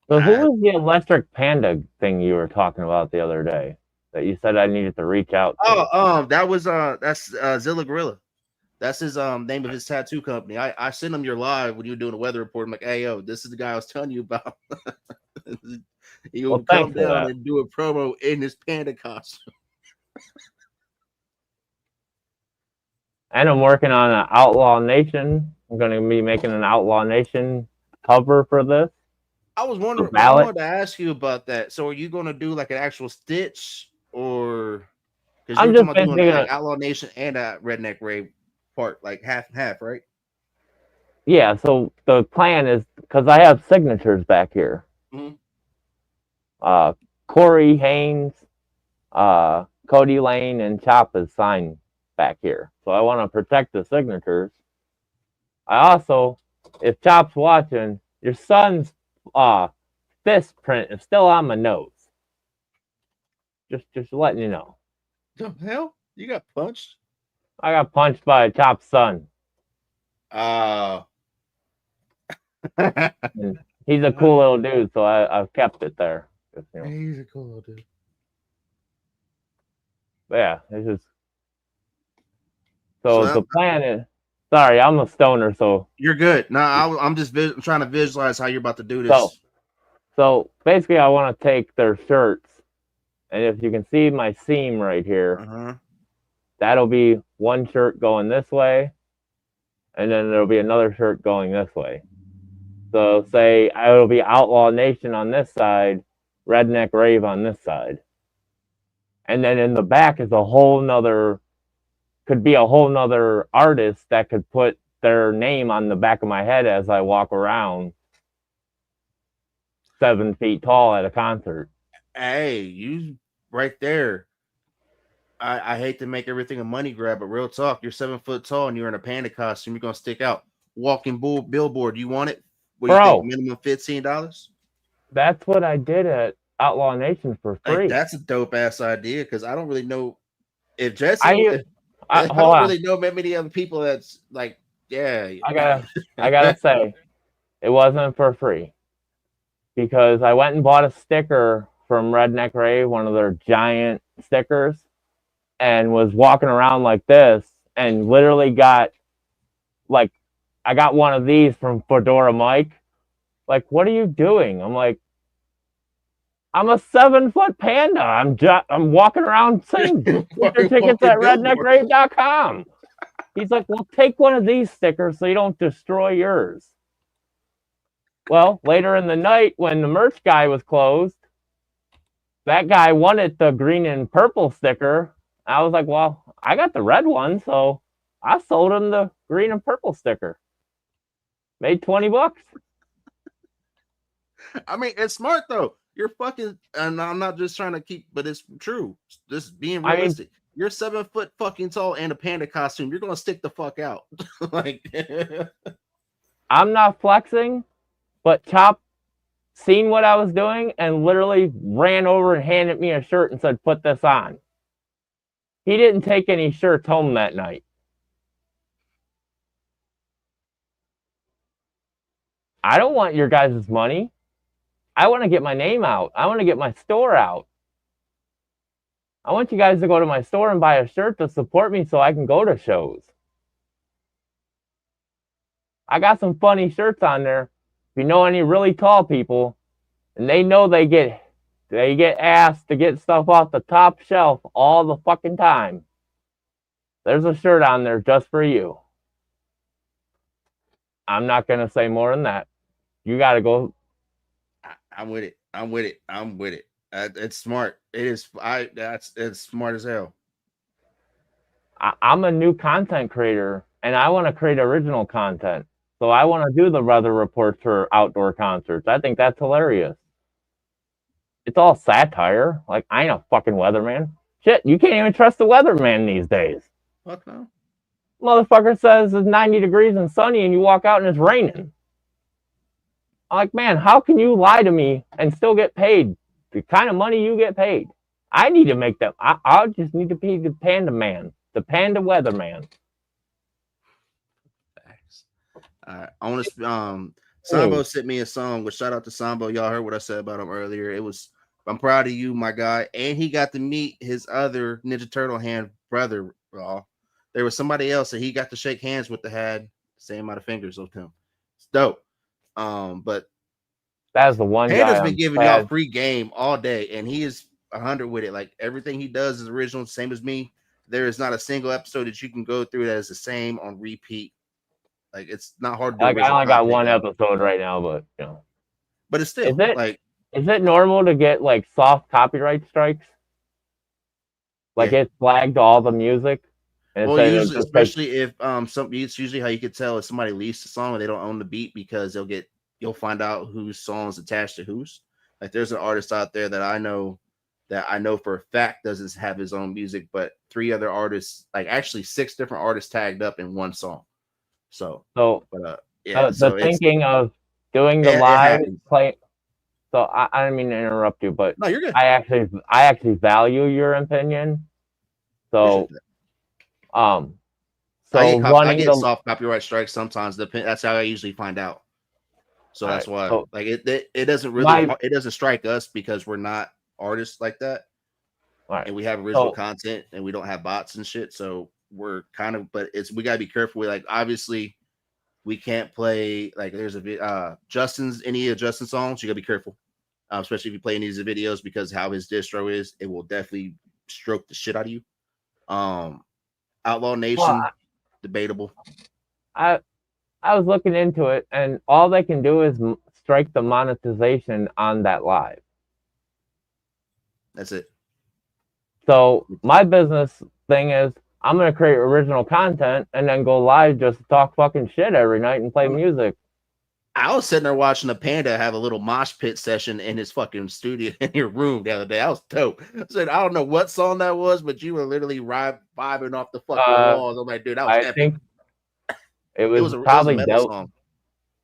So who was the electric panda thing you were talking about the other day that you said I needed to reach out to? That was that's Zilla Gorilla. That's his name of his tattoo company. I sent him your live when you were doing a weather report. I'm like, hey yo, this is the guy I was telling you about. He will come down and do a promo in his panda costume. And I'm working on an Outlaw Nation. I'm going to be making an Outlaw Nation cover for this. I was wondering. I wanted to ask you about that. So, are you going to do like an actual stitch, or because you're talking about doing like Outlaw Nation and a Redneck Rave part, like half and half, right? Yeah. So the plan is because I have signatures back here. Mm-hmm. Corey Haynes, Cody Lane, and Chop is signed back here. So I want to protect the signatures. I also, if Chop's watching, your son's fist print is still on my nose. Just letting you know. The hell? You got punched? I got punched by Chop's son. He's a cool little dude, so I've kept it there. You know. He's a cool little dude. But yeah, it's just so the plan is. Sorry, I'm a stoner, so you're good. No, I'm just trying to visualize how you're about to do this. So basically, I want to take their shirts, and if you can see my seam right here, that'll be one shirt going this way, and then there'll be another shirt going this way. So say it'll be Outlaw Nation on this side, Redneck Rave on this side. And then in the back is a whole nother artist that could put their name on the back of my head as I walk around 7 feet tall at a concert. Hey, you right there. I hate to make everything a money grab, but real talk, you're 7 foot tall and you're in a panda costume, you're gonna stick out. Walking billboard, you want it? What do you think, minimum $15? That's what I did at Outlaw Nation for free. Like, that's a dope ass idea because I don't really know if Jesse. I don't really know many other people that's like, yeah. I gotta say, it wasn't for free because I went and bought a sticker from Redneck Rave, one of their giant stickers, and was walking around like this, and literally got like. I got one of these from Fedora Mike. Like, what are you doing? I'm like, I'm a 7 foot panda. I'm walking around saying, get your tickets at redneckrave.com. He's like, well, take one of these stickers so you don't destroy yours. Well, later in the night when the merch guy was closed, that guy wanted the green and purple sticker. I was like, well, I got the red one, so I sold him the green and purple sticker. Made $20. I mean, it's smart though. You're fucking, and I'm not just trying to keep, but it's true. Just being I mean, realistic. You're 7 foot fucking tall and a panda costume. You're gonna stick the fuck out. Like, I'm not flexing, but Chop seen what I was doing and literally ran over and handed me a shirt and said, "Put this on." He didn't take any shirts home that night. I don't want your guys' money. I want to get my name out. I want to get my store out. I want you guys to go to my store and buy a shirt to support me so I can go to shows. I got some funny shirts on there. If you know any really tall people, and they know they get asked to get stuff off the top shelf all the fucking time, there's a shirt on there just for you. I'm not going to say more than that. You got to go. I'm with it. I'm with it. I'm with it. It's smart. It is. It's smart as hell. I'm a new content creator, and I want to create original content. So I want to do the weather reports for outdoor concerts. I think that's hilarious. It's all satire. Like, I ain't a fucking weatherman. Shit, you can't even trust the weatherman these days. Fuck no. Motherfucker says it's 90 degrees and sunny, and you walk out and it's raining. I'm like, man, how can you lie to me and still get paid the kind of money you get paid? I need to make that. I just need to be the panda man, the panda weatherman. I want to. Sambo sent me a song. Which shout out to Sambo. Y'all heard what I said about him earlier. It was. I'm proud of you, my guy. And he got to meet his other Ninja Turtle hand brother. There was somebody else that he got to shake hands with. The had same amount of fingers with him. It's dope. But that's the one Panda's guy been giving y'all free game all day, and he is 100 with it. Like, everything he does is original, same as me. There is not a single episode that you can go through that is the same on repeat. Like, it's not hard to do. Like, I only got one episode right now, but you know. But it's still is it normal to get like soft copyright strikes? Like, it's flagged all the music. And well, usually, especially if it's usually how you could tell if somebody leased a song and they don't own the beat, because you'll find out whose song's attached to whose. Like, there's an artist out there that I know for a fact doesn't have his own music, but 3 other artists, like actually 6 different artists tagged up in one song. So thinking of doing the live play. So I didn't mean to interrupt you, but no, you're good. I actually value your opinion. So I get soft copyright strikes sometimes. That's how I usually find out. So that's why, like, it doesn't really it doesn't strike us because we're not artists like that, and we have original content and we don't have bots and shit. So we're kind of, but we gotta be careful. Like, obviously, we can't play like there's any of Justin's songs. You gotta be careful, especially if you play any of his videos, because how his distro is, it will definitely stroke the shit out of you. Outlaw Nation, debatable. I was looking into it, and all they can do is strike the monetization on that live. That's it. So my business thing is, I'm going to create original content and then go live just to talk fucking shit every night and play music. I was sitting there watching a panda have a little mosh pit session in his fucking studio in your room the other day. That was dope. I said, I don't know what song that was, but you were literally vibing off the fucking walls. I'm like, dude, that was epic. Think it was probably Devil.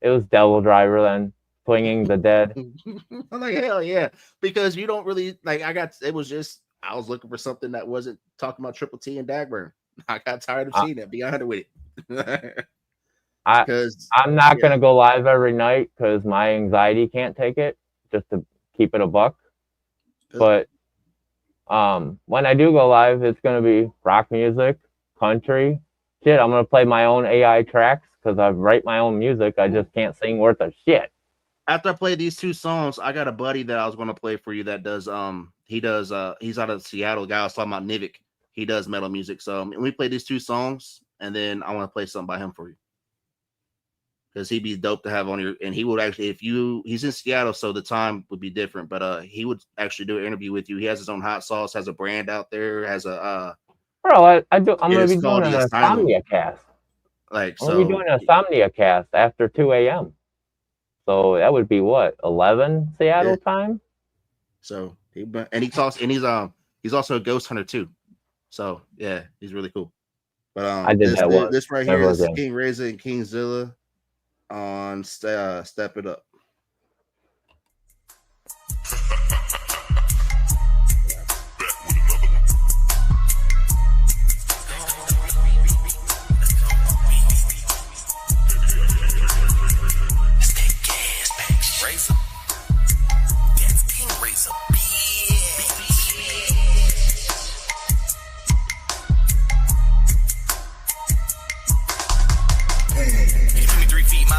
It was Devil Driver then, Swinging the Dead. I'm like, hell yeah, because you don't really like. I was looking for something that wasn't talking about Triple T and Dagburn. I got tired of seeing that. Be 100 with it. I'm not gonna go live every night because my anxiety can't take it. Just to keep it a buck. But when I do go live, it's gonna be rock music, country. Shit, I'm gonna play my own AI tracks because I write my own music. I just can't sing worth a shit. After I play these 2 songs, I got a buddy that I was gonna play for you that does he's out of Seattle. Guy I was talking about, Nivik. He does metal music. So we play these 2 songs, and then I want to play something by him for you. Because he'd be dope to have on your, and he would actually, he's in Seattle, so the time would be different, but he would actually do an interview with you. He has his own hot sauce, has a brand out there, has a Bro, I'm gonna It's be doing called an the Asylum. insomnia cast. Like, I'm gonna be so doing an insomnia cast after 2 a.m. So that would be what, 11 Seattle Yeah. time? so he talks, and he's also a ghost hunter too. So yeah, he's really cool. But I did that once. this right here Never is again. King Reza and King Zilla on Step It Up.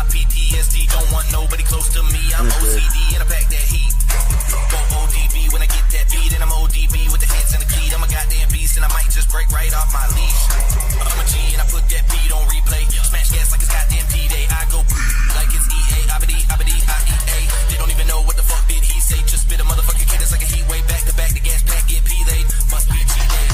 PTSD, don't want nobody close to me. I'm OCD and I pack that heat. Go ODB when I get that beat, and I'm ODB with the hands and the cleat. I'm a goddamn beast, and I might just break right off my leash. I'm a G and I put that beat on replay. Smash gas like it's goddamn D-Day. I go like it's EA, abadi, IEA. They don't even know what the fuck did he say. Just spit a motherfucking kid, it's like a heat wave. Back to back, the gas pack get P-laid. Must be G-Day.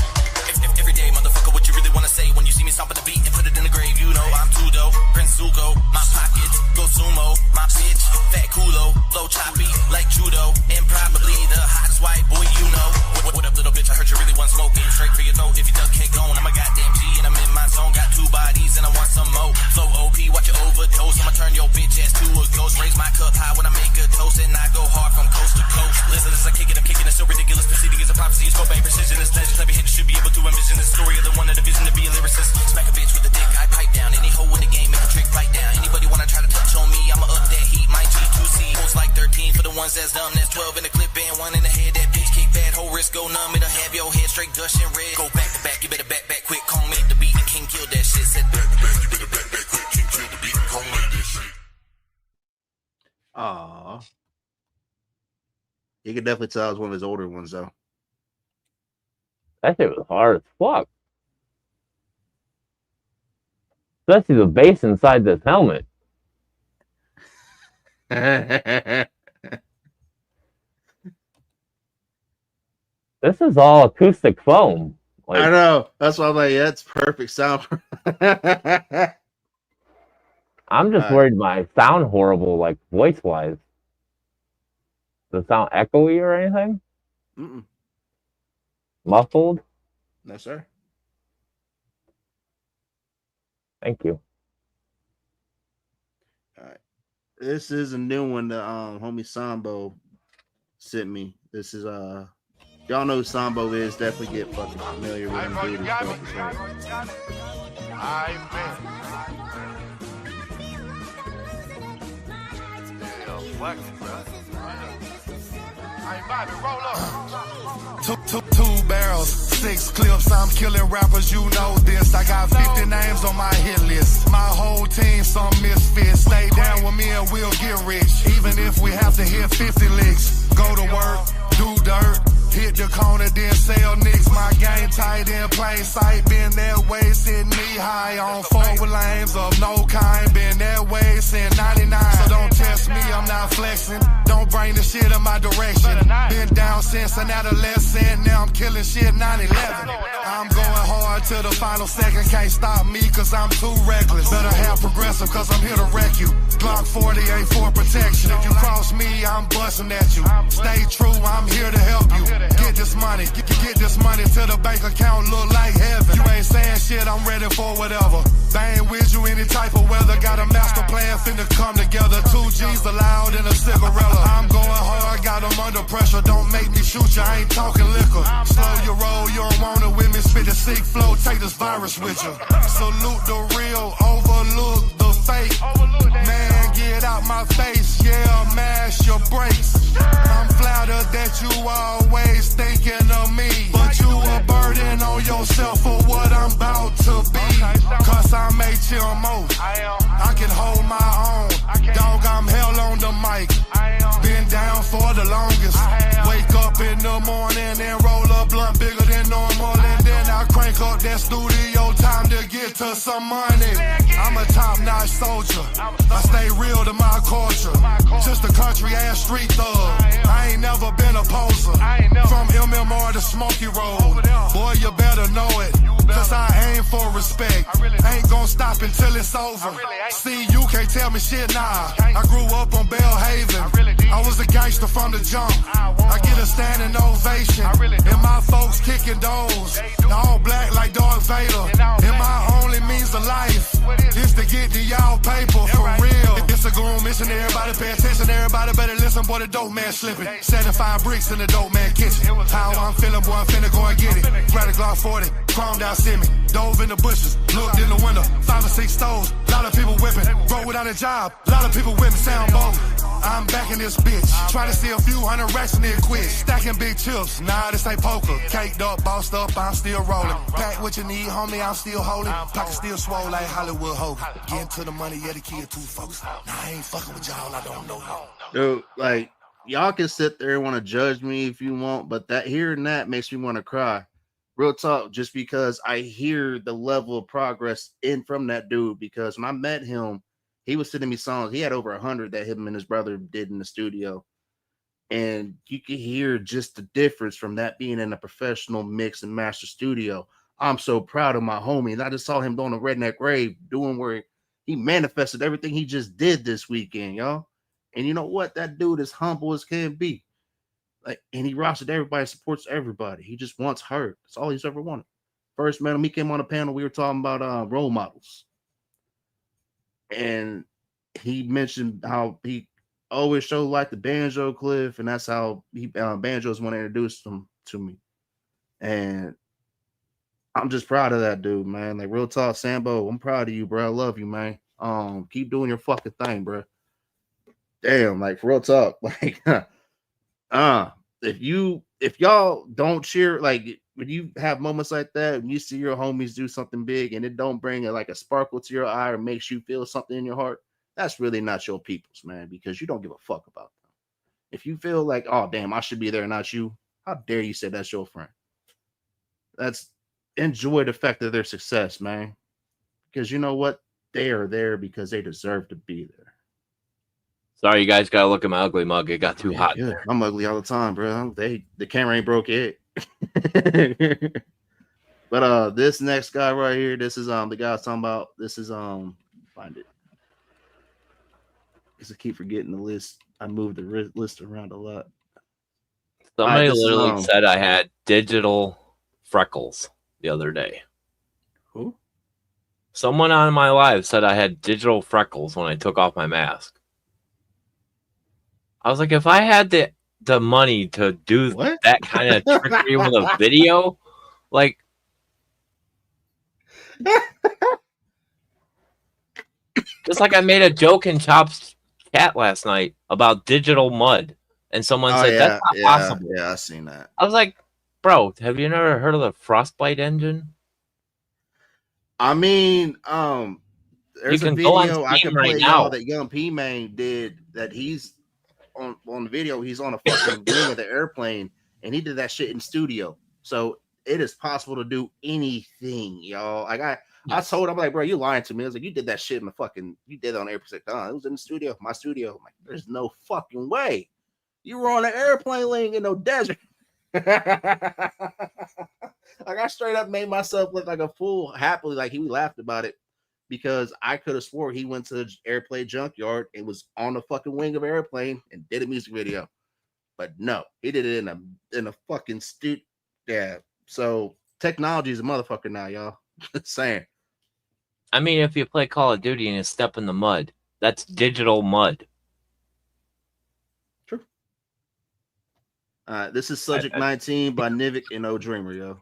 Every day, motherfucker, what you really wanna say when you see me stomping the beat and put it in the grave? You know I'm Tudo, Prince Zuko, my pockets go sumo, my bitch, fat culo, low choppy like judo, and probably the hottest white boy you know. What up, little bitch? I heard you really want smoking. Straight for your throat if you duck can't go. I'm a goddamn G and I'm in my zone. Got 2 bodies and I want some more. Flow OP, watch your overdose. I'ma turn your bitch ass to a ghost. Raise my cup high when I make a toast, and I go hard from coast to coast. Listen, as I kick it, I'm kicking it so ridiculous. Proceeding is a prophecy, it's scope and precision. It's legend. Every hit should be able to envision the story of the one of the vision to be a lyricist. Smack a bitch with a dick, I pipe down. Any hoe in the game, make a trick right down. Anybody wanna try to touch on me, I'ma up that heat. My G2C, post like 13 for the ones that's dumb. That's 12 in the clip and 1 in the head. That bitch kick bad, whole wrist go numb. It'll have your head straight gushing red. Go back to back, you better back quick. Call me the beat and King kill that shit. Said back to back, you better back quick. King kill the beat and call me this shit. Aw. You can definitely tell it was one of his older ones though. That shit was hard as fuck. Especially the bass inside this helmet. This is all acoustic foam. Like, I know. That's why I'm like, yeah, it's perfect sound. I'm just worried my sound horrible, like voice wise. Does it sound echoey or anything? Mm-mm. Muffled? No, sir. Thank you. All right. This is a new one that homie Sambo sent me. This is y'all know who Sambo is. Definitely get fucking familiar with him. Dude, Two barrels, 6 clips, I'm killing rappers, you know this. I got 50 names on my hit list. My whole team, some misfits. Stay down with me and we'll get rich. Even if we have to hit 50 licks. Go to work, do dirt, hit the corner, then sell nicks. My game tight in plain sight. Been that way since knee high. On forward lanes of no kind. Been that way since 99. So don't test me, I'm not flexing. Don't bring the shit in my direction. Been down since an adolescent. Now I'm killing shit 9/11. I'm going hard to the final second. Can't stop me cause I'm too reckless. Better have progressive cause I'm here to wreck you. Glock 40 ain't for protection. If you cross me, I'm busting at you. Stay true, I'm here to help you. Get this money, get this money to the bank account, look like heaven. You ain't saying shit, I'm ready for whatever. Bang with you any type of weather. Got a master plan finna come together. 2 G's allowed in a cigarella. I'm going hard, got them under pressure. Don't make me shoot you, I ain't talking liquor. Slow your roll, you don't want it with me. Spit the sick flow, take this virus with you. Salute the real, overlook the fake. Man, get out my face, yeah, mash your brakes. I'm flattered that you always thinking of me, but you a burden on yourself for what I'm about to be. Cause I'm HMO, I can hold my own. Dog, I'm hell on the mic. Been down for the longest. Wake up in the morning and roll a blunt bigger than normal, and then I crank up that studio time to get to some money. I'm a top-notch soldier. I stay real to my culture. Just a country ass street thug. I ain't never been a poser. From MMR to Smoky Road. Boy, you better know it. up until it's over. See, you can't tell me shit, nah. I grew up on Bellhaven. I was a gangster from the jump. I get a standing ovation. And my folks kicking doors. All black like Darth Vader. And my only means of life is to get to y'all paper for real. It's a goon mission. Everybody pay attention. Everybody better listen. Boy, the dope man slipping. 75 bricks in the dope man kitchen. How I'm feeling, boy, I'm finna go and get it. Grab a Glock 40, chromed out semi. Dove in the bushes, looked in the window. 5 or 6 stoves, lot of people whipping. Bro without a job, lot of people whipping. Sound bold. I'm back in this bitch. Try to steal a few hundred racks and then quit. Stacking big chips, nah, this ain't poker. Caked up, bossed up, I'm still rolling. Pack what you need, homie, I'm still holding. Pocket still swole like Hollywood Hogan. Getting to the money, yeah, the kid too folks. Nah, I ain't fucking with y'all, I don't know y'all. Dude, like, y'all can sit there and want to judge me if you want, but that hearing that makes me want to cry. Real talk, just because I hear the level of progress in from that dude. Because when I met him, he was sending me songs. He had over 100 that him and his brother did in the studio. And you can hear just the difference from that being in a professional mix and master studio. I'm so proud of my homie. And I just saw him doing a Redneck Rave, doing where he manifested everything he just did this weekend, y'all. And you know what? That dude is humble as can be. Like, and he rocks with everybody, supports everybody. He just wants heard. That's all he's ever wanted. First met him, he came on a panel. We were talking about role models. And he mentioned how he always showed like the Banjo Cliff, and that's how he Banjo's want to introduce him to me. And I'm just proud of that dude, man. Like, real talk, Sambo, I'm proud of you, bro. I love you, man. Keep doing your fucking thing, bro. Damn, like, real talk, like, if y'all don't cheer, like, when you have moments like that, when you see your homies do something big and it don't bring a sparkle to your eye or makes you feel something in your heart, that's really not your peoples, man, because you don't give a fuck about them. If you feel like, oh damn, I should be there, not you, how dare you say that's your friend? That's enjoy the fact of their success, man, because you know what, they are there because they deserve to be there. Sorry, you guys gotta look at my ugly mug. It got too hot. Yeah, I'm ugly all the time, bro. The camera ain't broke yet. But this next guy right here, this is the guy I was talking about. This is find it. Because I keep forgetting the list. I moved the list around a lot. Somebody literally said I had digital freckles the other day. Who? Someone on my live said I had digital freckles when I took off my mask. I was like, if I had the money to do that kind of trickery with a video, like, just like I made a joke in Chop's chat last night about digital mud, and someone said that's not possible. Yeah, I seen that. I was like, bro, have you never heard of the frostbite engine? I mean, there's a video I can play now that Young P-Man did that he's on the video. He's on a fucking wing of the airplane, and he did that shit in studio. So it is possible to do anything, y'all. Like I told him, I'm like, bro, you lying to me. I was like, you did that shit in the fucking, you did it on airplane. It was in the studio, my studio. I'm like, there's no fucking way. You were on an airplane laying in no desert. Like, I straight up made myself look like a fool happily. Like, he laughed about it because I could have swore he went to the airplane junkyard and was on the fucking wing of an airplane and did a music video. But no, he did it in a fucking studio. Yeah. So technology is a motherfucker now, y'all. Just saying. I mean, if you play Call of Duty and you step in the mud, that's digital mud. True. This is Subject 19 by Nivik and No Dreamer, yo.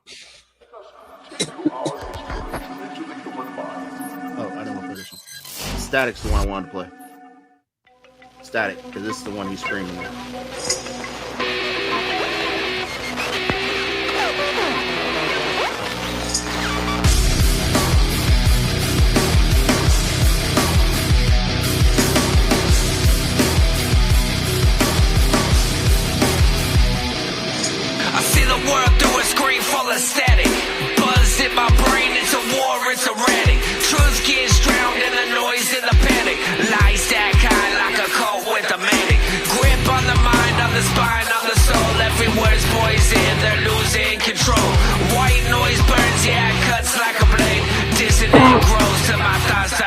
Static's the one I wanted to play. Static, because this is the one he's screaming at. I see the world through a screen full of static. Buzz in my brain, it's a war, it's erratic. Truth gets drowned in the noise and the panic. Lies that kind like a cold with a manic. Grip on the mind, on the spine, on the soul. Every word's poison, they're losing control. White noise burns, yeah, it cuts like a blade. Dissonant grows to my thoughts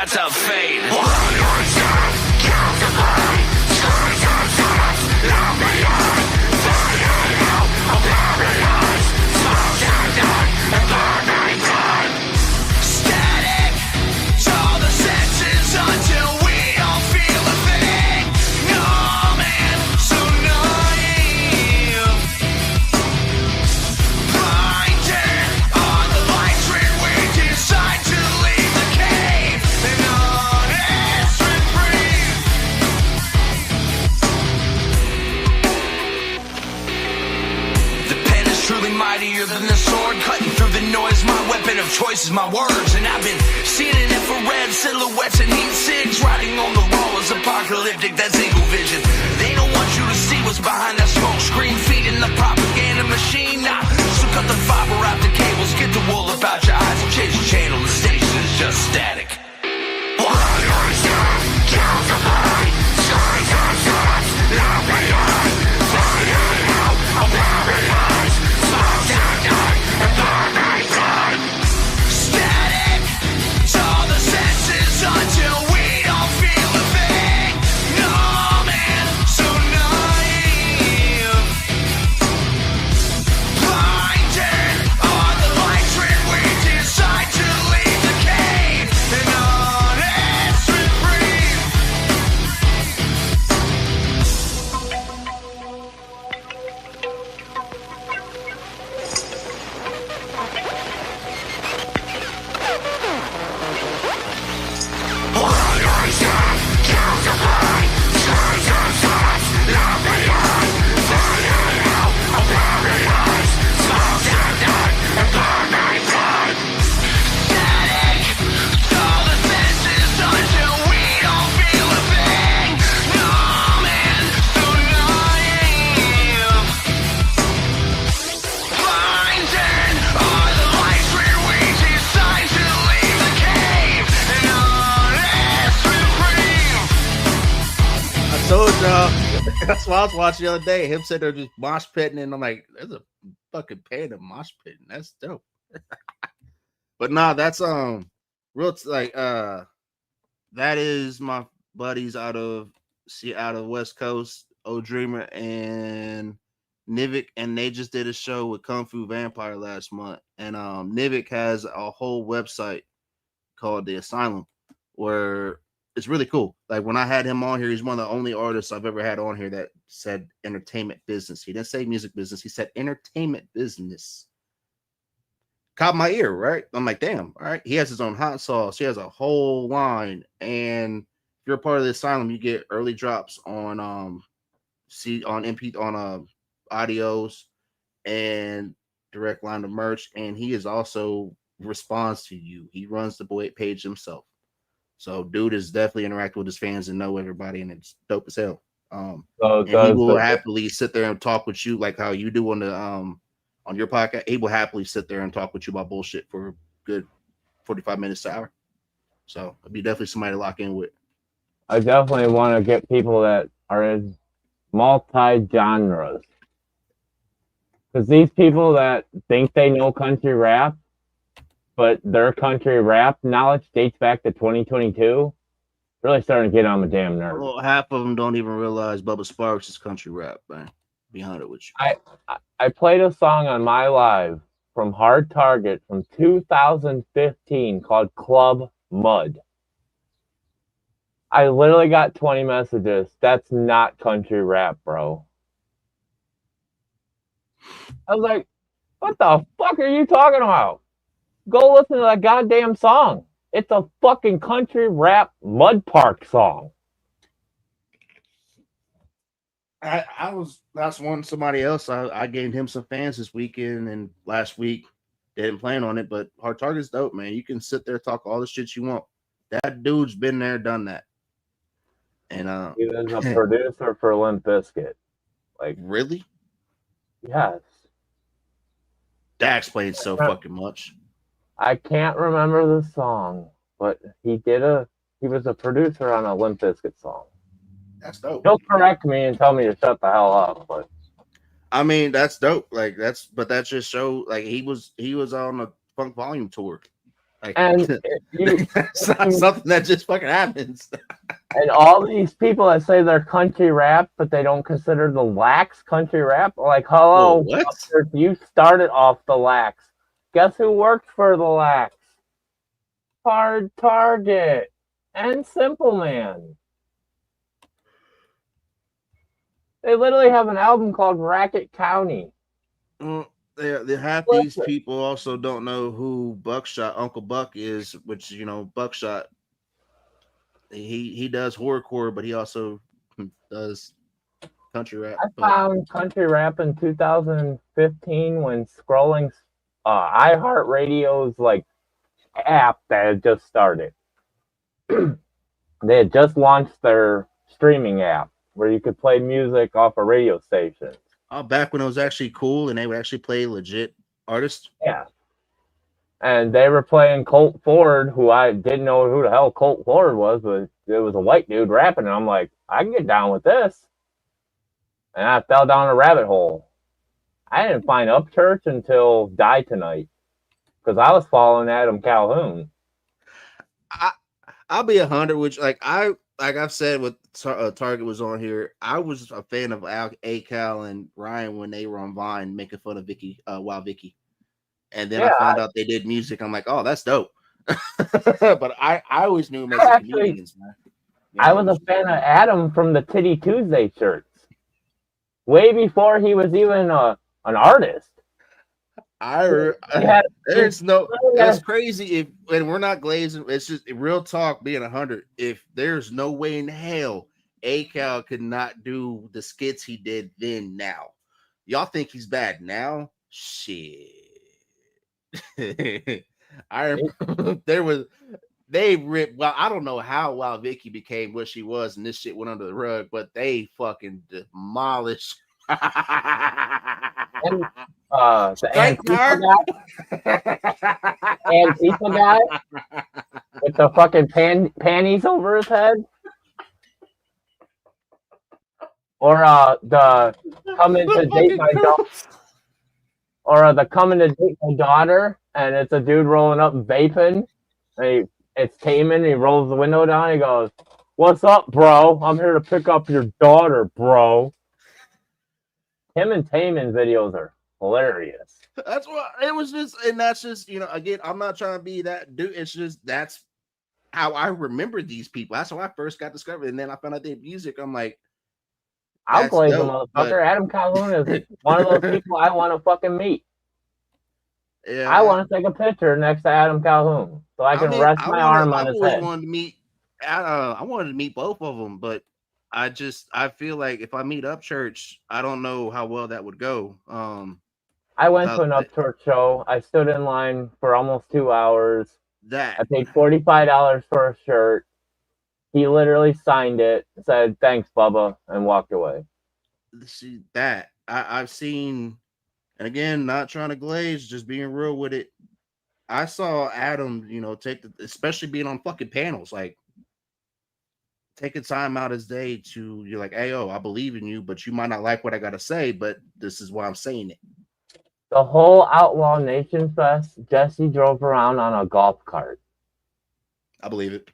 truly mightier than the sword, cutting through the noise. My weapon of choice is my words, and I've been seeing in infrared silhouettes and heat sigs, riding on the wall is apocalyptic. That's eagle vision. They don't want you to see what's behind that smoke screen, feeding the propaganda machine. Nah, so cut the fiber optic cables, get the wool about your eyes, and change the channel. The station is just static. Static to all the senses until we don't feel a thing. No man, so naive. Blinded are the lights when we decide to leave the cave. And honest reprieve. I told y'all. That's what I was watching the other day. Him sitting there just mosh pitting, and I'm like, "There's a fucking panda mosh pitting. That's dope." But nah, that's real like that is my buddies out of West Coast, O Dreamer and Nivik, and they just did a show with Kung Fu Vampire last month. And Nivik has a whole website called The Asylum where it's really cool. Like when I had him on here, he's one of the only artists I've ever had on here that said entertainment business. He didn't say music business, he said entertainment business. Caught my ear, right? I'm like, damn, all right. He has his own hot sauce. He has a whole line. And if you're a part of the Asylum, you get early drops on audios and direct line of merch. And he is also responds to you. He runs the page himself. So dude is definitely interacting with his fans and know everybody, and it's dope as hell. And he will happily sit there and talk with you like how you do on the on your podcast. He will happily sit there and talk with you about bullshit for a good 45 minutes to an hour. So it'd be definitely somebody to lock in with. I definitely want to get people that are in multi-genres. Because these people that think they know country rap, but their country rap knowledge dates back to 2022, really starting to get on my damn nerves. Well, half of them don't even realize Bubba Sparks is country rap, man. Be honest with you. I played a song on my live from Hard Target from 2015 called Club Mud. I literally got 20 messages. That's not country rap, bro. I was like, what the fuck are you talking about? Go listen to that goddamn song. It's a fucking country rap Mud Park song. That's somebody else. I gained him some fans this weekend and last week. Didn't plan on it, but Hard Target's dope, man. You can sit there, talk all the shit you want. That dude's been there, done that. And he was a producer for Limp Bizkit. Like, really? Yes. That explains so fucking much. I can't remember the song, but he was a producer on a Limp Bizkit song. That's dope. He'll correct me and tell me to shut the hell up, but I mean that's dope. Like that just show like he was on a Funk Volume tour. Like, and it's not something that just fucking happens. And all these people that say they're country rap, but they don't consider the Lax country rap, like, hello, what? You started off the Lax. Guess who worked for the Lax? Hard Target and Simple Man. They literally have an album called Racket County. Half these people also don't know who Uncle Buck is, which Buckshot. He does horrorcore, but he also does country rap. I found country rap in 2015 when scrolling iHeartRadio's like app that had just started. They had just launched their streaming app where you could play music off a radio station. Oh, back when it was actually cool and they would actually play legit artists. Yeah. And they were playing Colt Ford, who I didn't know who the hell Colt Ford was, but it was a white dude rapping, and I'm like, I can get down with this. And I fell down a rabbit hole. I didn't find Upchurch until Die Tonight, because I was following Adam Calhoun. I'll be 100, which like I've said with Target was on here. I was a fan of Cal and Ryan when they were on Vine making fun of Vicky, Wild Vicky, and then I found out they did music. I'm like, oh, that's dope. But I always knew him as comedians, man. I was a fan of Adam from the Titty Tuesday shirts, way before he was even an artist. It's crazy if, and we're not glazing, it's just real talk being 100. If there's no way in hell Cal could not do the skits he did then now. Y'all think he's bad now? Shit. I remember they ripped, well, I don't know how Wild Vicky became what she was and this shit went under the rug, but they fucking demolished. And, the Antifa guy with the fucking panties over his head, or the coming to date my daughter, or the coming to date my daughter, and it's a dude rolling up vaping. And it's Taman. He rolls the window down. He goes, "What's up, bro? I'm here to pick up your daughter, bro." Him and Taman videos are hilarious. That's what it was just, and that's just, again, I'm not trying to be that dude. It's just that's how I remember these people. That's how I first got discovered, and then I found out their music. I'm like, I'll glaze the motherfucker. Adam Calhoun is one of those people I want to fucking meet. Yeah, I want to take a picture next to Adam Calhoun so I can rest my arm on his head. I wanted to meet both of them, but I feel like if I meet Upchurch, I don't know how well that would go. I went to an Upchurch show. I stood in line for almost 2 hours. I paid $45 for a shirt. He literally signed it, said, "Thanks, Bubba," and walked away. See that I've seen, and again, not trying to glaze, just being real with it. I saw Adam, take especially being on fucking panels, like taking time out his day to, you're like, hey, I believe in you, but you might not like what I gotta say, but this is why I'm saying it. The whole Outlaw Nation Fest, Jesse drove around on a golf cart. I believe it.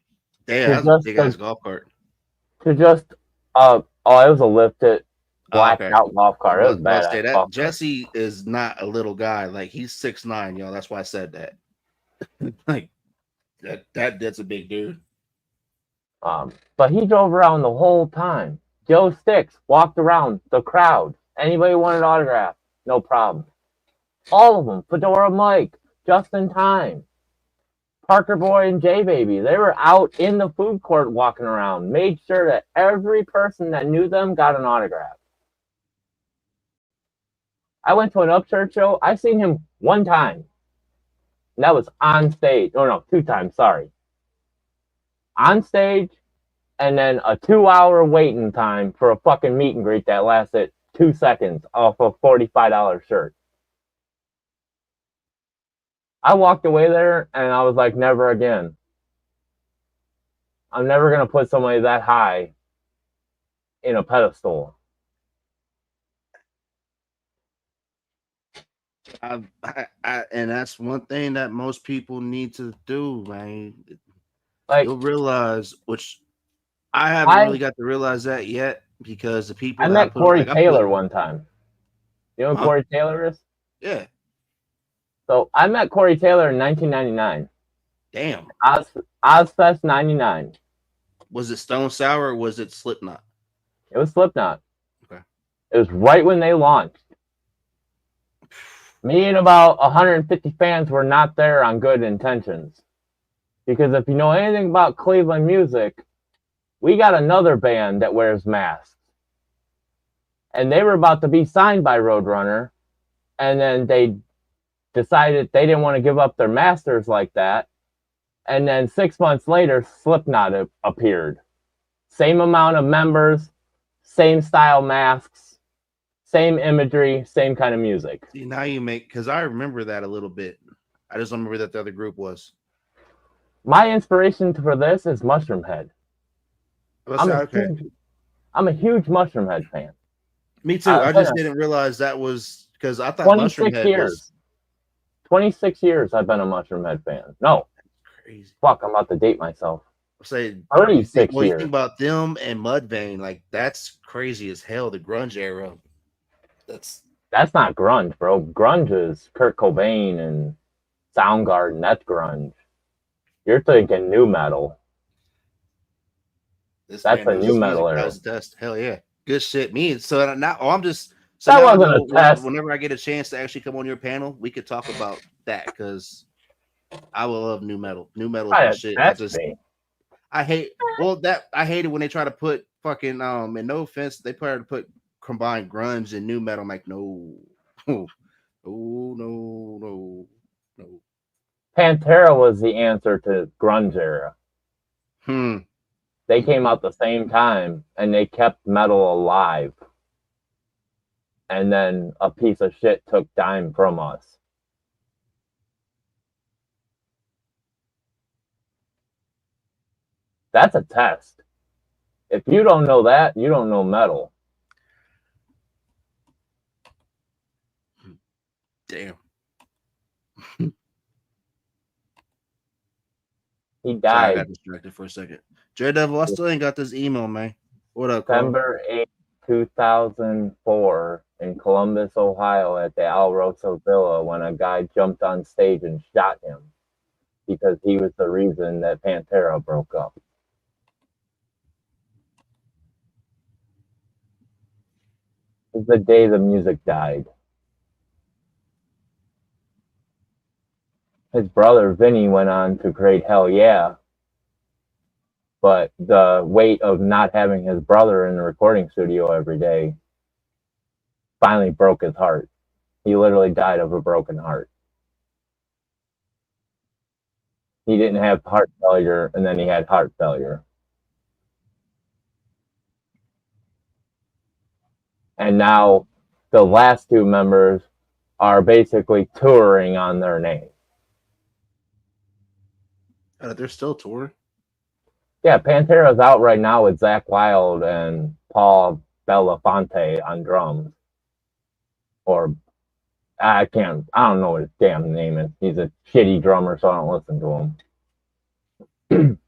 Damn, that's a big ass golf cart. To just it was a lifted blacked out golf cart. It was bad. Jesse is not a little guy. Like, he's 6'9", y'all. That's why I said that. Like that's a big dude. But he drove around the whole time. Joe Sticks walked around the crowd. Anybody wanted an autograph? No problem. All of them. Fedora Mike, Justin Time, Parker Boy, and J Baby. They were out in the food court walking around. Made sure that every person that knew them got an autograph. I went to an Upchurch show. I seen him one time. And that was on stage. Oh, no, 2 times. Sorry. On stage, and then a 2-hour waiting time for a fucking meet and greet that lasted 2 seconds off a $45 shirt. I walked away there and I was like, never again. I'm never going to put somebody that high in a pedestal. And that's one thing that most people need to do, man. Like, you'll realize, which I haven't really got to realize that yet, because the people I met Corey Taylor one time. You know who Corey Taylor is? Yeah. So I met Corey Taylor in 1999. Damn. Ozfest 99. Was it Stone Sour or was it Slipknot? It was Slipknot. Okay. It was right when they launched. Me and about 150 fans were not there on good intentions. Because if you know anything about Cleveland music, we got another band that wears masks. and they were about to be signed by Roadrunner, and then they decided they didn't want to give up their masters like that. And then 6 months later, Slipknot appeared. Same amount of members, same style masks, same imagery, same kind of music. See, now you make, because I remember that a little bit. I just don't remember that the other group was. My inspiration for this is Mushroom Head. I'm a huge Mushroom Head fan. Me too. I just didn't realize that was, because I thought Mushroom Head was 26 years I've been a Mushroom Head fan. No. Crazy. Fuck, I'm about to date myself. I'll say 36 years. You years. think about them and Mudvayne, like that's crazy as hell. The grunge era. That's not grunge, bro. Grunge is Kurt Cobain and Soundgarden. That's grunge. You're thinking new metal. That's a new metal era. Dust. Hell yeah, good shit. Me. So now, I'm just. So that now wasn't a test. Whenever I get a chance to actually come on your panel, we could talk about that because I will love new metal. New metal is shit. I hate it when they try to put fucking and no offense, they try to put combined grunge and new metal. I'm like, no. No. Pantera was the answer to grunge era. They came out the same time and they kept metal alive. And then a piece of shit took dime from us. That's a test. If you don't know that, you don't know metal. Damn. He died. Sorry, I got distracted for a second. Daredevil, I still ain't got this email, man. What up, Carl? December 8th, 2004, in Columbus, Ohio, at the Al Rosso Villa, when a guy jumped on stage and shot him because he was the reason that Pantera broke up. It was the day the music died. His brother Vinny went on to create Hell Yeah, but the weight of not having his brother in the recording studio every day finally broke his heart. He literally died of a broken heart. He didn't have heart failure, and then he had heart failure. And now the last two members are basically touring on their name. They're still touring? Yeah, Pantera's out right now with Zakk Wylde and Paul Belafonte on drums. Or, I don't know what his damn name is. He's a shitty drummer, so I don't listen to him.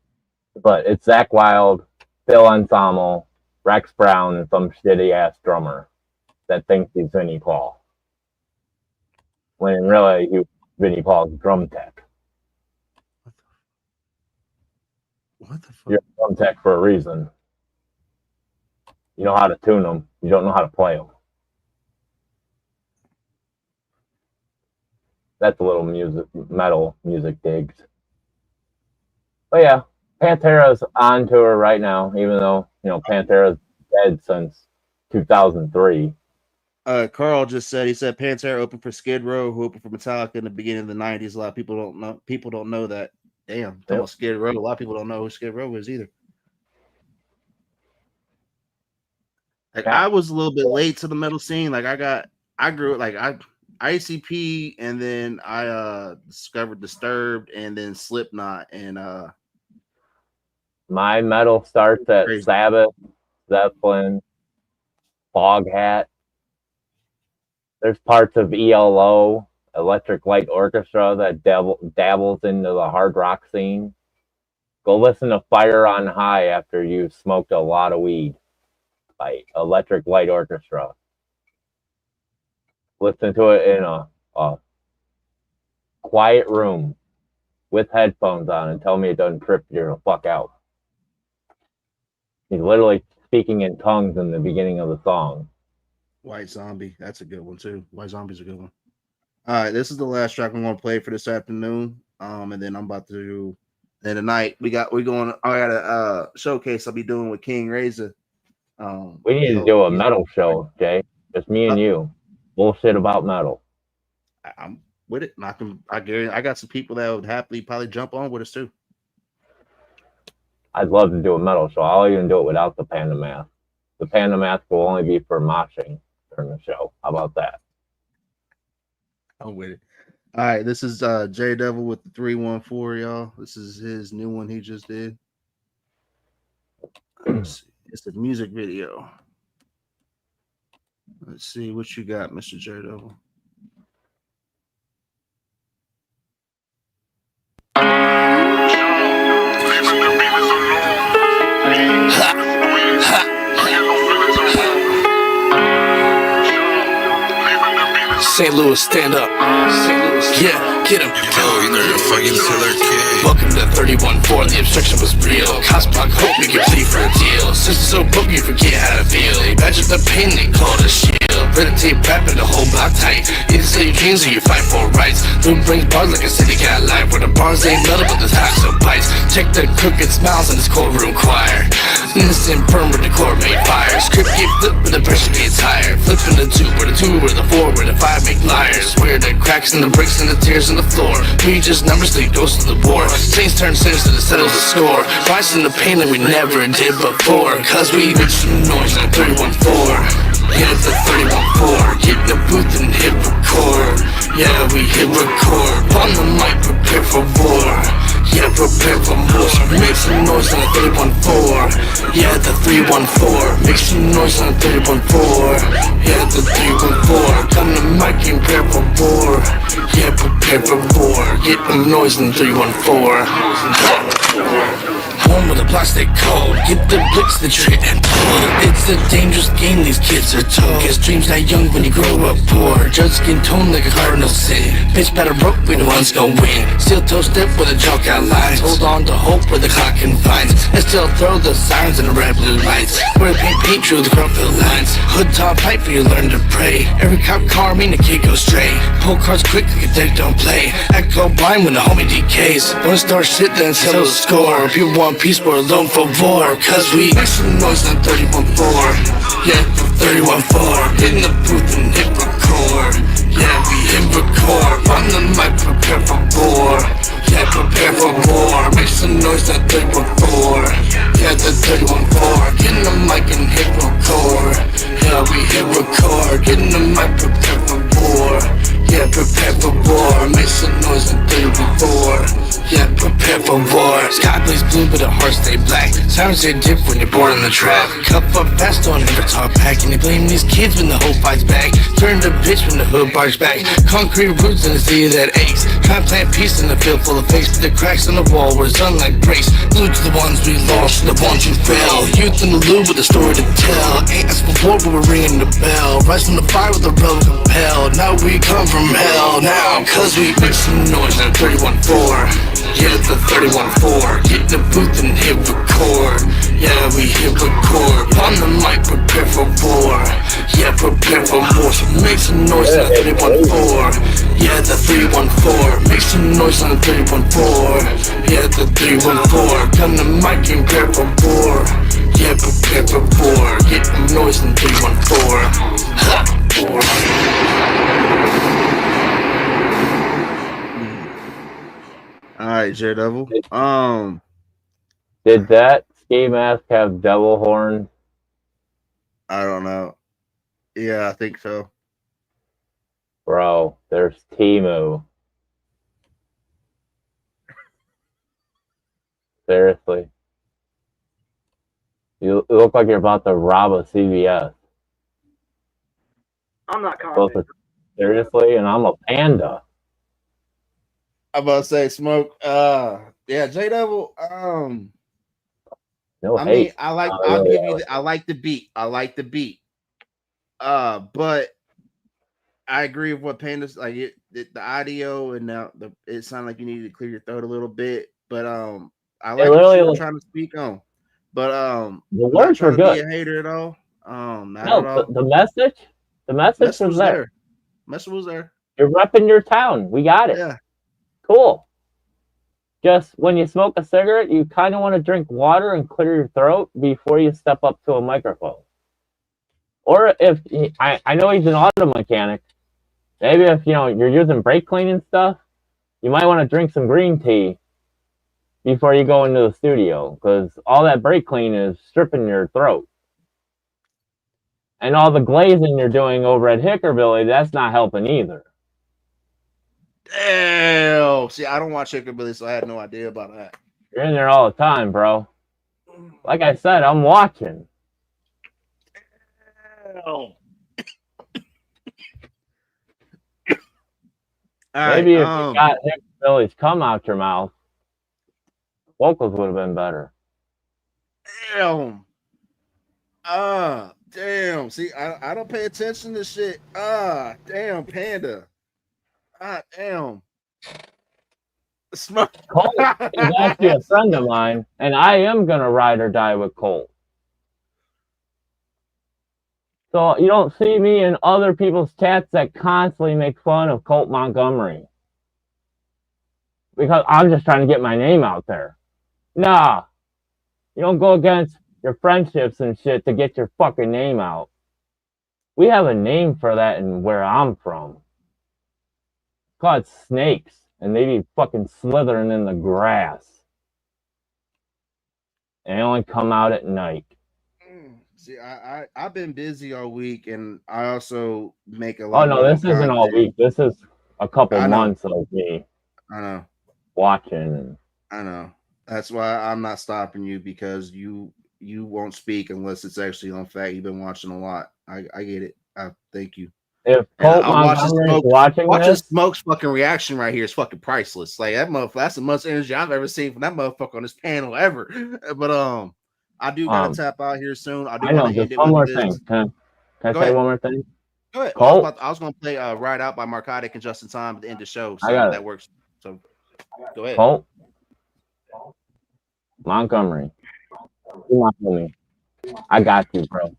But it's Zakk Wylde, Phil Anselmo, Rex Brown, and some shitty-ass drummer that thinks he's Vinnie Paul. When really, he was Vinnie Paul's drum tech. What the fuck? You're a drum tech for a reason. You know how to tune them. You don't know how to play them. That's a little metal music digs. But yeah, Pantera's on tour right now, even though, Pantera's dead since 2003. Carl just said, he said Pantera opened for Skid Row, who opened for Metallica in the beginning of the 90s. A lot of people don't know. People don't know that. Damn, talking about Skid Row. A lot of people don't know who Skid Row is either. Like, I was a little bit late to the metal scene. Like, I grew like ICP, and then I discovered Disturbed, and then Slipknot, and my metal starts at Sabbath, Zeppelin, Foghat. There's parts of ELO, Electric Light Orchestra, that dabbles into the hard rock scene. Go listen to Fire on High after you've smoked a lot of weed by Electric Light Orchestra. Listen to it in a quiet room with headphones on and tell me it doesn't trip you the fuck out. He's literally speaking in tongues in the beginning of the song. White Zombie, that's a good one too. White Zombie's a good one. All right, this is the last track I'm going to play for this afternoon. And then I'm about to do. Then tonight I got a showcase I'll be doing with King Razor. We need to So do a he's metal show, Jay. Just me and you. Bullshit about metal. I'm with it. And I guarantee I got some people that would happily probably jump on with us too. I'd love to do a metal show. I'll even do it without the panda mask. The panda mask will only be for moshing during the show. How about that? I'm with it. All right, this is J Devil with the 314, y'all. This is his new one he just did. Let's see. It's the music video. Let's see what you got, Mr. J Devil. St. Louis, stand up. Yeah, get him. Welcome to 31-4, the obstruction was real. Cosplay, hope we can plead for a deal. Sister so broke you forget how to feel. Imagine the pain they call it a shield. Red tape rapping the whole block tight. Either say your dreams or you fight for rights. Boom brings bars like a city got life. Where the bars ain't metal but the talk so bites. Check the crooked smiles in this courtroom choir. Innocent firm where the court made fire. Script get flipped where the pressure gets higher. Flipping the 2 where the 2 where the 4 where the 5 make liars. Where the cracks and the bricks and the tears on the floor. We just numbers lead ghosts to the war. Saints turn sinners to the settles the score. Rising the pain like we never did before. Cause we make some noise on 31-4. Hit up the 31-4, get in the booth and hit record. Yeah, we hit record. On the mic, prepare for war. Yeah, prepare for more. Make some noise on the 31-4. Yeah, the 314. Make some noise on the 31-4. Yeah, the 314. Come to mic and prepare for war. Yeah, prepare for war. Get the noise on the 314. Home with a plastic code. Get the blicks, the trick and pull. It's a dangerous game these kids are told. Cause dreams die young when you grow up poor. Judge skin tone like a cardinal sin. Bitch better rope, we the ones gon' win. Steel toe step with a chalk outlines. Hold on to hope where the clock confines. And still throw the sirens in the red blue lights. Where paint through the crumpled lines. Hood top pipe for you learn to pray. Every cop car mean the kid goes stray. Pull cards quick like a deck don't play. Act go blind when the homie decays. Don't start shit then settle the score. People want peace, we're alone for war. Cause we make some noise on 31-4. Yeah, 31-4. Get in the booth and hit record. Yeah, we hit record. On the mic, prepare for war. Yeah, prepare for war. Make some noise on 31-4. Yeah, the 31-4. Get in the mic and hit record. Yeah, we hit record. Get in the mic, prepare for war. Yeah, prepare for war. Make some noise on 31-4. Yeah, prepare for war. Sky blaze blue but the heart stay black. Sirens say dip when you're bored in the trap. Cup up fast, don't never talk back. And they blame these kids when the whole fights back. Turn the bitch when the hood barks back. Concrete roots in the city that aches. Try and plant peace in a field full of fakes. But the cracks in the wall where sunlight breaks. Blue to the ones we lost, the ones who fell. Youth in the loop with a story to tell. Ain't asked for war but we're ringing the bell. Rise from the fire with a rebel compelled. Now we come from hell now. Cause we make some noise on 31-4. Yeah, the 31-4. Get in the booth and hit record. Yeah, we hit record. On the mic, prepare for war. Yeah, prepare for war. So make some noise on the 31-4. Yeah, the 314. Make some noise on the 31-4. Yeah, the 314. Come to mic and prepare for war. Yeah, prepare for war. Get the noise on the 314. Ha! All right, J Devil. Did that ski mask have devil horns? I don't know. Yeah, I think so. Bro, there's Timu. Seriously. You look like you're about to rob a CVS. I'm not confident. Seriously, and I'm a panda. I'm about to say smoke. Yeah, J Devil. No I hate. mean, I'll give you. I like the beat. I like the beat. But I agree with what Panda's like. The audio and it sounded like you needed to clear your throat a little bit. But I like what you were trying to speak on. But the words were good. Be a hater at all. Not no, at all. The message was there. Message was there. You're repping your town. We got it. Yeah. Cool. Just when you smoke a cigarette, you kind of want to drink water and clear your throat before you step up to a microphone. Or if I know he's an auto mechanic, maybe if you're using brake cleaning stuff, you might want to drink some green tea before you go into the studio, because all that brake clean is stripping your throat. And all the glazing you're doing over at Hickorbilly, that's not helping either. Damn. See, I don't watch Hickorbilly, so I had no idea about that. You're in there all the time, bro. Like I said, I'm watching. Damn. Maybe if you got Hickorbilly's come out your mouth, vocals would have been better. Damn. Damn. See, I don't pay attention to shit. Damn, Panda. Damn. Colt is actually a friend of mine, and I am gonna ride or die with Colt. So you don't see me in other people's chats that constantly make fun of Colt Montgomery. Because I'm just trying to get my name out there. Nah. You don't go against your friendships and shit to get your fucking name out. We have a name for that in where I'm from. It's called snakes. And they be fucking slithering in the grass. And they only come out at night. See, I've been busy all week, and I also make a lot. Oh no, this isn't all week. This is a couple months of me. I know. Watching. I know. That's why I'm not stopping you, because you won't speak unless it's actually on fact. You've been watching a lot. I get it. Thank you. If Colt Montgomery is watching this, Smoke's fucking reaction right here is fucking priceless. Like that motherfucker, that's the most energy I've ever seen from that motherfucker on this panel ever. But I do gotta tap out here soon. I know. Just one more thing. Can I say one more thing? Go ahead. Colt? I was gonna play "Ride Out" by Marcotic and Just in Time at the end of the show. So that works. So go ahead. Colt Montgomery. Come on with me. I got you, bro.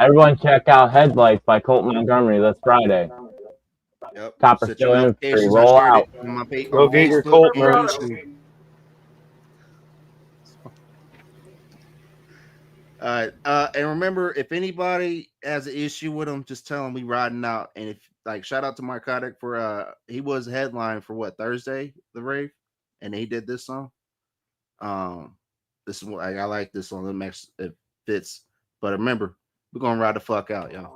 Everyone check out Headlights by Colt Montgomery this Friday. Yep. Copper Steel Industry. Roll out. Go get your Colt merch. And remember, if anybody has an issue with him, just tell him we riding out. And if shout out to Marcotic for he was a headline for Thursday, the rave, and he did this song. This is what I like this song. It fits. But remember, we're gonna ride the fuck out, y'all.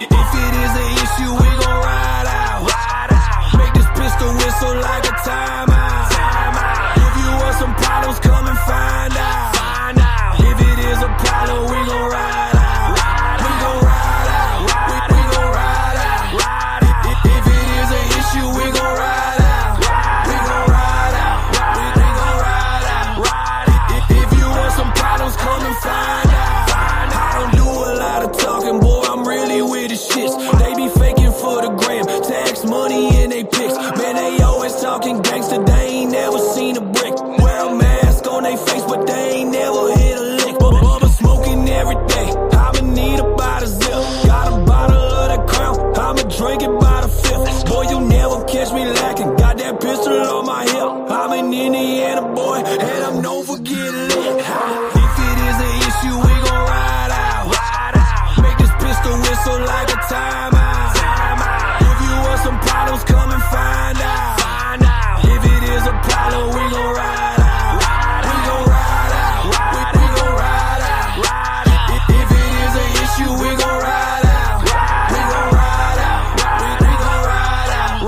If it is an issue, we gon' ride out. Make this pistol whistle like a timeout. If you want some problems, come and find out. If it is a problem, we gon' ride out. We gon' ride out. We gon' ride out. If it is an issue, we gon' ride out. We gon' ride out. We gon' ride out. If you want some problems, come and find out. I don't do a lot of talking, boy. I'm really with the shits. They be faking for the gram, tax money in they pics. Man, they always talking gangster. They ain't never seen a brick. Wear a mask on they face, but they ain't never hit a lick. Bubba smoking every day. I'ma need about a zip. Got a bottle of that Crown. I'ma drink it by the fifth. Boy, you never catch me lacking. Got that pistol on my hip. I'm an Indiana boy, and I'm known for getting lit. If it is an issue, we gon' ride out. Make this pistol whistle like a timeout. If you want some problems, come and find out. If it is a problem, we gon' ride out. We gon' ride out. We gon' ride out. If it is an issue, we gon' ride out. We gon' ride out. We gon' ride out.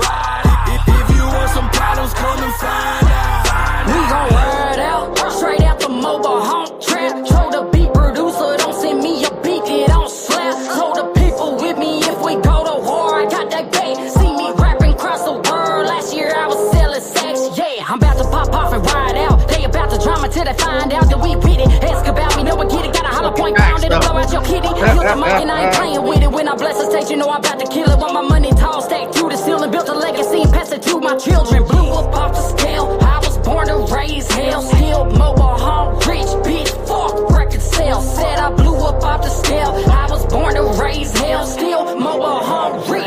If you want some problems, come and find out. We gon' ride out, straight out the mobile home trap. Told the beat producer, don't send me a beat, it don't slap. Told the people with me, if we go to war, I got that bait. See me rapping across the world, last year I was selling sex. Yeah, I'm about to pop off and ride out. They about to drama till they find out that we beat it. Ask about me, no one get it, got a hollow point pound, it'll blow out your kitty. Kill the mic and I ain't playing with it. When I bless the stage, you know I'm about to kill it. Want my money tall, stacked to the ceiling, built a legacy, pass it to my children. Blew up off the scale, I was born to raise hell. Still mobile home rich, bitch, fuck record sales. Said I blew up off the scale, I was born to raise hell. Still mobile home rich.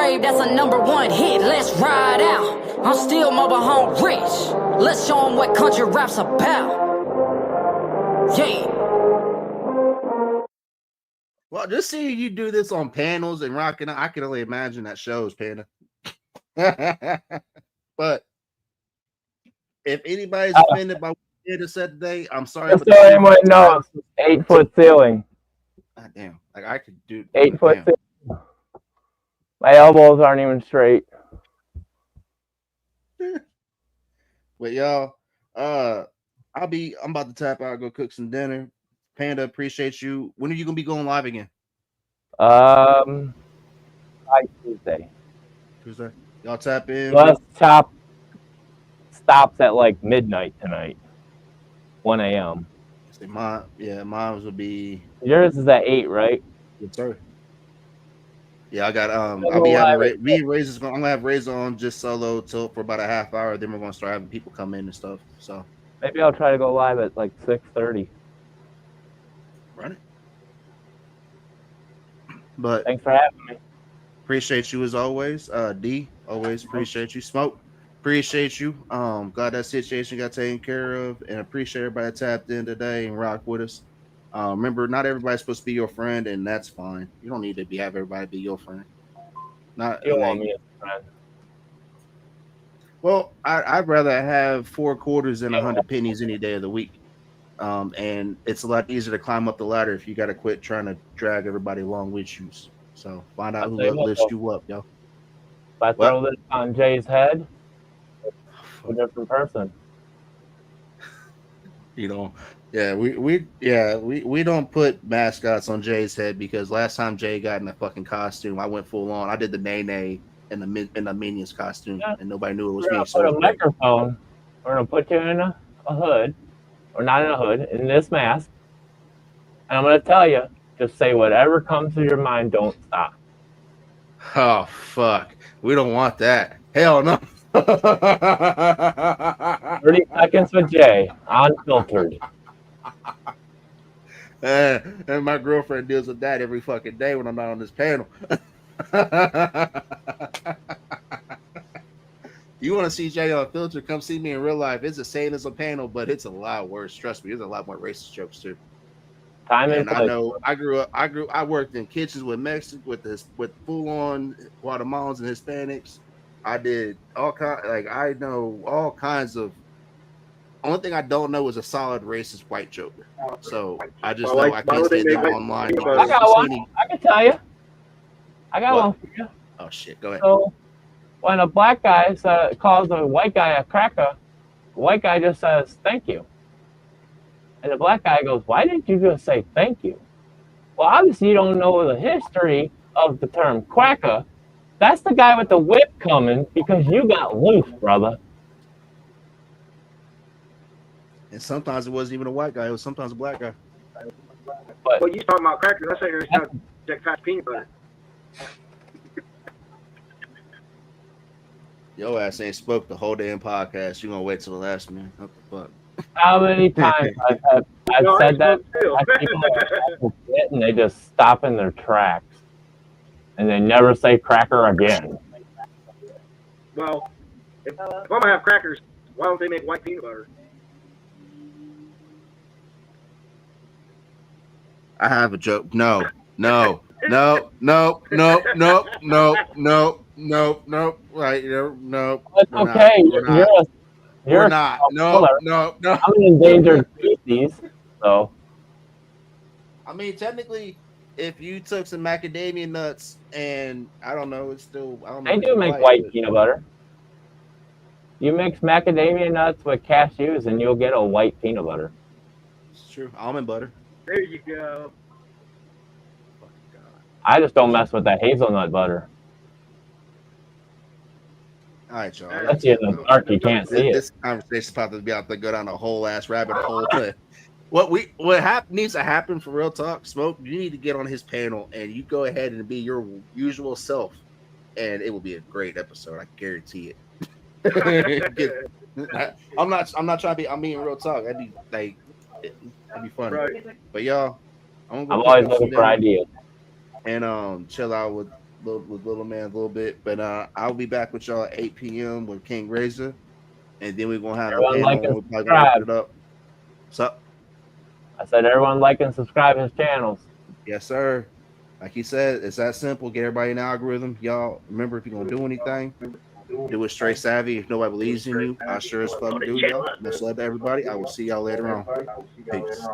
grave, that's a #1 hit. Let's ride out. I'm still mobile home rich. Let's show 'em what country rap's about. Yeah. Well, just seeing you do this on panels and rocking, I can only imagine that shows, Panda. But if anybody's offended by what Panda said today, I'm sorry. Just But so anyone knows, 8-foot ceiling. God damn, like I could do 8-foot damn. ceiling. My elbows aren't even straight. But y'all, I'm about to tap out, go cook some dinner. Panda, appreciate you. When are you gonna be going live again? By Tuesday. Tuesday. Y'all tap in. Plus, Chop stops at like midnight tonight, 1 a.m. Mine will be. Yours is at 8, right? Yes, sir. Yeah, I got I'll be having Razor's I'm gonna have Razor on just solo till for about a half hour. Then we're gonna start having people come in and stuff. So maybe I'll try to go live at like 6:30. Run it. But thanks for having me. Appreciate you as always. D, always appreciate you. Smoke, appreciate you. Glad that situation got taken care of, and appreciate everybody that tapped in today and rock with us. Remember, not everybody's supposed to be your friend, and that's fine. You don't need to have everybody be your friend. You want me as a friend? Well, I'd rather have 4 quarters than 100 pennies any day of the week. And it's a lot easier to climb up the ladder if you got to quit trying to drag everybody along with you. So find out who lifts you up, yo. If I throw this on Jay's head, a different person. You know, yeah, we don't put mascots on Jay's head because last time Jay got in a fucking costume, I went full on. I did the Nene in the Minions costume, and nobody knew it was me. We're gonna put a microphone. We're gonna put you in a hood, or not in a hood, in this mask, and I'm gonna tell you, just say whatever comes to your mind. Don't stop. Oh fuck, we don't want that. Hell no. 30 seconds with Jay, unfiltered. And my girlfriend deals with that every fucking day when I'm not on this panel. You want to see Jay on Filter? Come see me in real life. It's the same as a panel, but it's a lot worse. Trust me, there's a lot more racist jokes too. And I know I worked in kitchens with Mexicans, with full on Guatemalans and Hispanics. I did all kinds, I know all kinds of. Only thing I don't know is a solid racist white joke. So I just know I can't say them online. I got one. I can tell you. I got one for you. Oh shit! Go ahead. So when a black guy calls a white guy a cracker, the white guy just says thank you, and the black guy goes, "Why didn't you just say thank you?" Well, obviously you don't know the history of the term cracker. That's the guy with the whip coming because you got loose, brother. And sometimes it wasn't even a white guy; it was sometimes a black guy. But well, you talking about crackers? I say there's Jack Patch peanut butter. Yo ass ain't spoke the whole damn podcast. You gonna wait till the last minute? What the fuck? How many times I've said that? And they just stop in their tracks, and they never say cracker again. Well, if I'm gonna have crackers, why don't they make white peanut butter? I have a joke. No. Right? No. It's okay. You're not. No. I'm an endangered species, so. I mean, technically, if you took some macadamia nuts and I don't know, it's still I don't know. They do make white peanut butter. You mix macadamia nuts with cashews, and you'll get a white peanut butter. It's true. Almond butter. There you go. I just don't mess with that hazelnut butter. All right, y'all. That's in the dark. You can't see it. This conversation's about to be out to go down a whole ass rabbit hole. What needs to happen for real talk, Smoke? You need to get on his panel and you go ahead and be your usual self, and it will be a great episode. I guarantee it. I'm not trying to be. I'm being real talk. That'd be funny. Right. But y'all, I'm always looking for ideas. And chill out with little man a little bit. But I'll be back with y'all at 8 p.m. with King Razor, and then we're gonna have a Everyone like panel. and We're probably gonna open subscribe. it up. So, I said everyone like and subscribe his channels. yes, sir. Like he said, it's that simple. Get everybody in the algorithm. Y'all remember, if you're gonna do anything, do it straight savvy. If nobody believes in you, I sure as fuck do, y'all. Much love to everybody. I will see y'all later on. Peace.